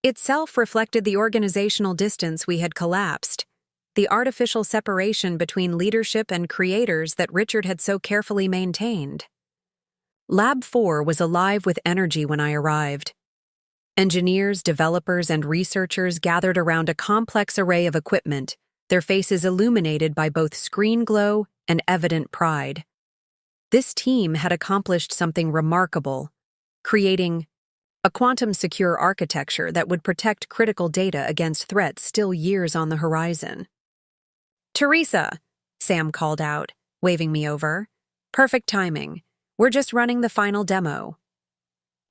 itself reflected the organizational distance we had collapsed, the artificial separation between leadership and creators that Richard had so carefully maintained. Lab 4 was alive with energy when I arrived. Engineers, developers, and researchers gathered around a complex array of equipment, their faces illuminated by both screen glow and evident pride. This team had accomplished something remarkable, creating a quantum-secure architecture that would protect critical data against threats still years on the horizon. "Teresa," Sam called out, waving me over. "Perfect timing. We're just running the final demo."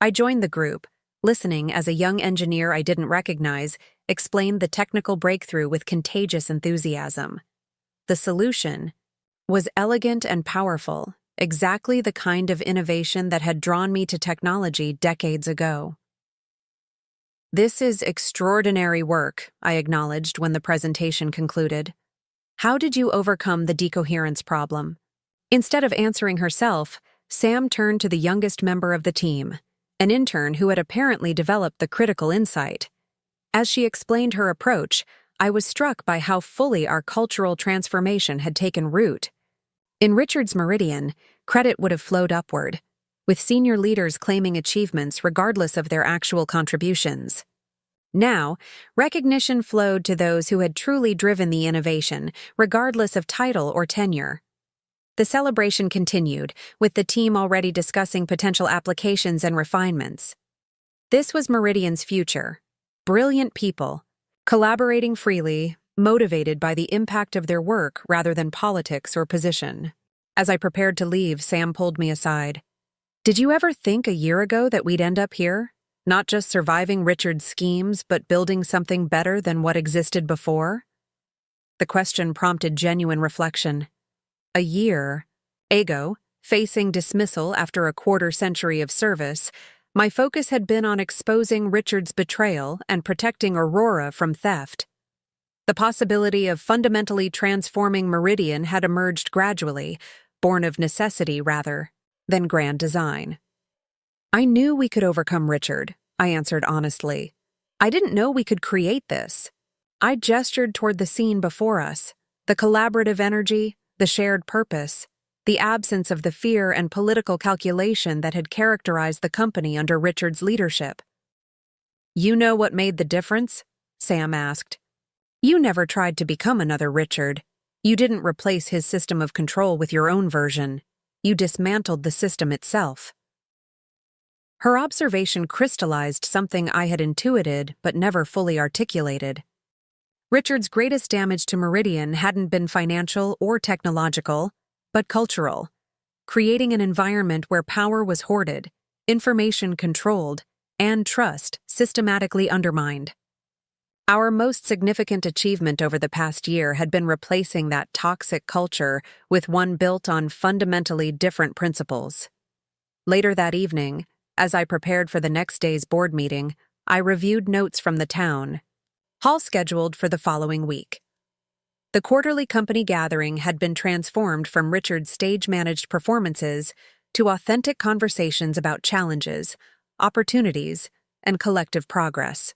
I joined the group, listening as a young engineer I didn't recognize explained the technical breakthrough with contagious enthusiasm. The solution was elegant and powerful, exactly the kind of innovation that had drawn me to technology decades ago. "This is extraordinary work," I acknowledged when the presentation concluded. "How did you overcome the decoherence problem?" Instead of answering herself, Sam turned to the youngest member of the team, an intern who had apparently developed the critical insight. As she explained her approach, I was struck by how fully our cultural transformation had taken root. In Richard's Meridian, credit would have flowed upward, with senior leaders claiming achievements regardless of their actual contributions. Now, recognition flowed to those who had truly driven the innovation, regardless of title or tenure. The celebration continued, with the team already discussing potential applications and refinements. This was Meridian's future. Brilliant people, collaborating freely, motivated by the impact of their work rather than politics or position. As I prepared to leave, Sam pulled me aside. "Did you ever think a year ago that we'd end up here? Not just surviving Richard's schemes, but building something better than what existed before?" The question prompted genuine reflection. A year ago, facing dismissal after a quarter-century of service, my focus had been on exposing Richard's betrayal and protecting Aurora from theft. The possibility of fundamentally transforming Meridian had emerged gradually, born of necessity rather than grand design. "I knew we could overcome Richard," I answered honestly. "I didn't know we could create this." I gestured toward the scene before us, the collaborative energy, the shared purpose, the absence of the fear and political calculation that had characterized the company under Richard's leadership. "You know what made the difference?" Sam asked. "You never tried to become another Richard. You didn't replace his system of control with your own version. You dismantled the system itself." Her observation crystallized something I had intuited but never fully articulated. Richard's greatest damage to Meridian hadn't been financial or technological, but cultural, creating an environment where power was hoarded, information controlled, and trust systematically undermined. Our most significant achievement over the past year had been replacing that toxic culture with one built on fundamentally different principles. Later that evening, as I prepared for the next day's board meeting, I reviewed notes from the town hall scheduled for the following week. The quarterly company gathering had been transformed from Richard's stage-managed performances to authentic conversations about challenges, opportunities, and collective progress.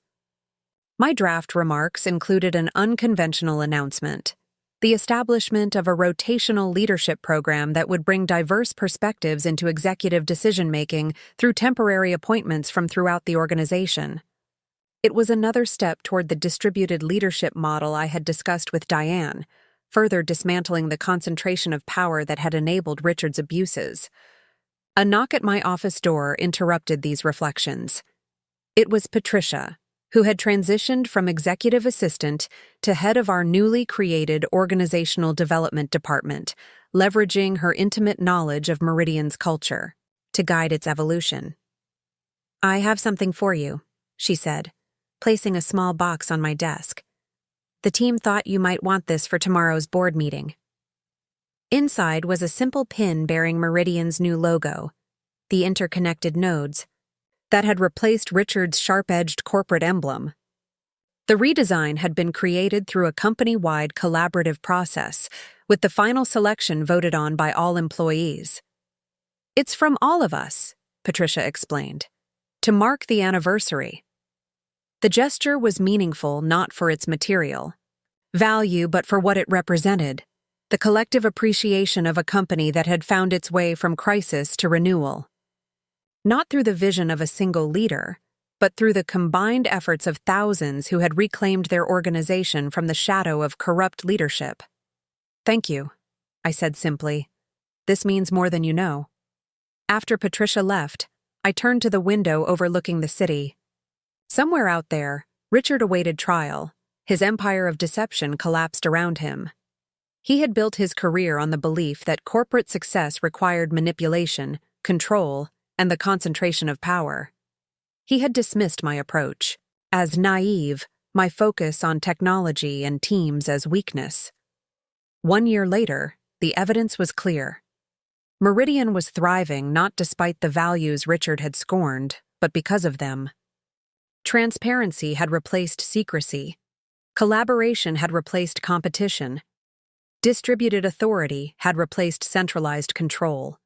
My draft remarks included an unconventional announcement: the establishment of a rotational leadership program that would bring diverse perspectives into executive decision-making through temporary appointments from throughout the organization. It was another step toward the distributed leadership model I had discussed with Diane, further dismantling the concentration of power that had enabled Richard's abuses. A knock at my office door interrupted these reflections. It was Patricia, who had transitioned from executive assistant to head of our newly created organizational development department, leveraging her intimate knowledge of Meridian's culture to guide its evolution. "I have something for you," she said, placing a small box on my desk. "The team thought you might want this for tomorrow's board meeting." Inside was a simple pin bearing Meridian's new logo, the interconnected nodes, that had replaced Richard's sharp-edged corporate emblem. The redesign had been created through a company-wide collaborative process, with the final selection voted on by all employees. "It's from all of us," Patricia explained, "to mark the anniversary." The gesture was meaningful not for its material value but for what it represented: the collective appreciation of a company that had found its way from crisis to renewal. not through the vision of a single leader, but through the combined efforts of thousands who had reclaimed their organization from the shadow of corrupt leadership. "Thank you," I said simply. "This means more than you know." After Patricia left, I turned to the window overlooking the city. Somewhere out there, Richard awaited trial. His empire of deception collapsed around him. He had built his career on the belief that corporate success required manipulation, control, and the concentration of power. He had dismissed my approach as naive, my focus on technology and teams as weakness. 1 year later, the evidence was clear. Meridian was thriving not despite the values Richard had scorned, but because of them. Transparency had replaced secrecy. Collaboration had replaced competition. Distributed authority had replaced centralized control.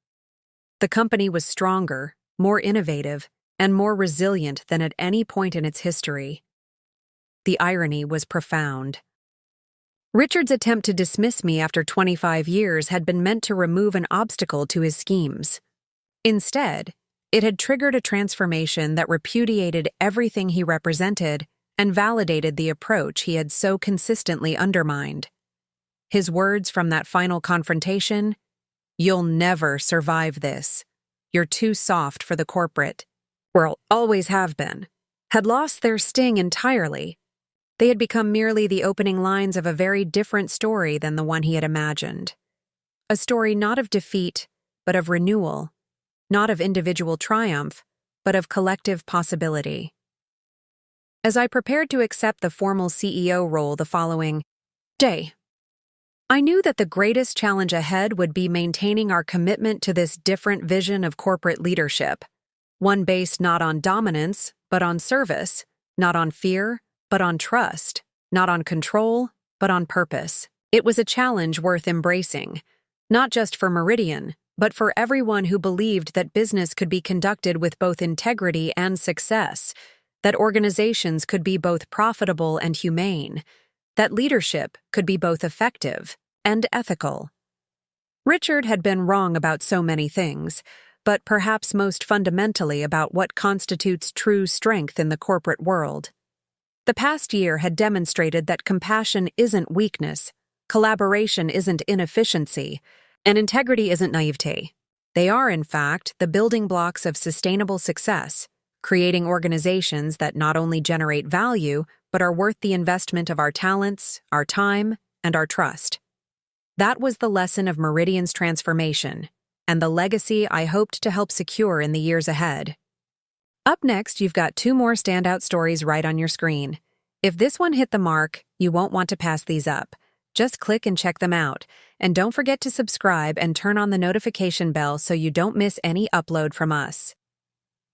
The company was stronger, more innovative, and more resilient than at any point in its history. The irony was profound. Richard's attempt to dismiss me after 25 years had been meant to remove an obstacle to his schemes. Instead, it had triggered a transformation that repudiated everything he represented and validated the approach he had so consistently undermined. His words from that final confrontation, "You'll never survive this. You're too soft for the corporate," or always have been, had lost their sting entirely. They had become merely the opening lines of a very different story than the one he had imagined. A story not of defeat, but of renewal, not of individual triumph, but of collective possibility. As I prepared to accept the formal CEO role the following day, I knew that the greatest challenge ahead would be maintaining our commitment to this different vision of corporate leadership, one based not on dominance, but on service, not on fear, but on trust, not on control, but on purpose. It was a challenge worth embracing, not just for Meridian, but for everyone who believed that business could be conducted with both integrity and success, that organizations could be both profitable and humane, that leadership could be both effective and ethical. Richard had been wrong about so many things, but perhaps most fundamentally about what constitutes true strength in the corporate world. The past year had demonstrated that compassion isn't weakness, collaboration isn't inefficiency, and integrity isn't naivete. They are, in fact, the building blocks of sustainable success, creating organizations that not only generate value, but are worth the investment of our talents, our time, and our trust. That was the lesson of Meridian's transformation, and the legacy I hoped to help secure in the years ahead. Up next, you've got 2 more standout stories right on your screen. If this one hit the mark, you won't want to pass these up. Just click and check them out. And don't forget to subscribe and turn on the notification bell so you don't miss any upload from us.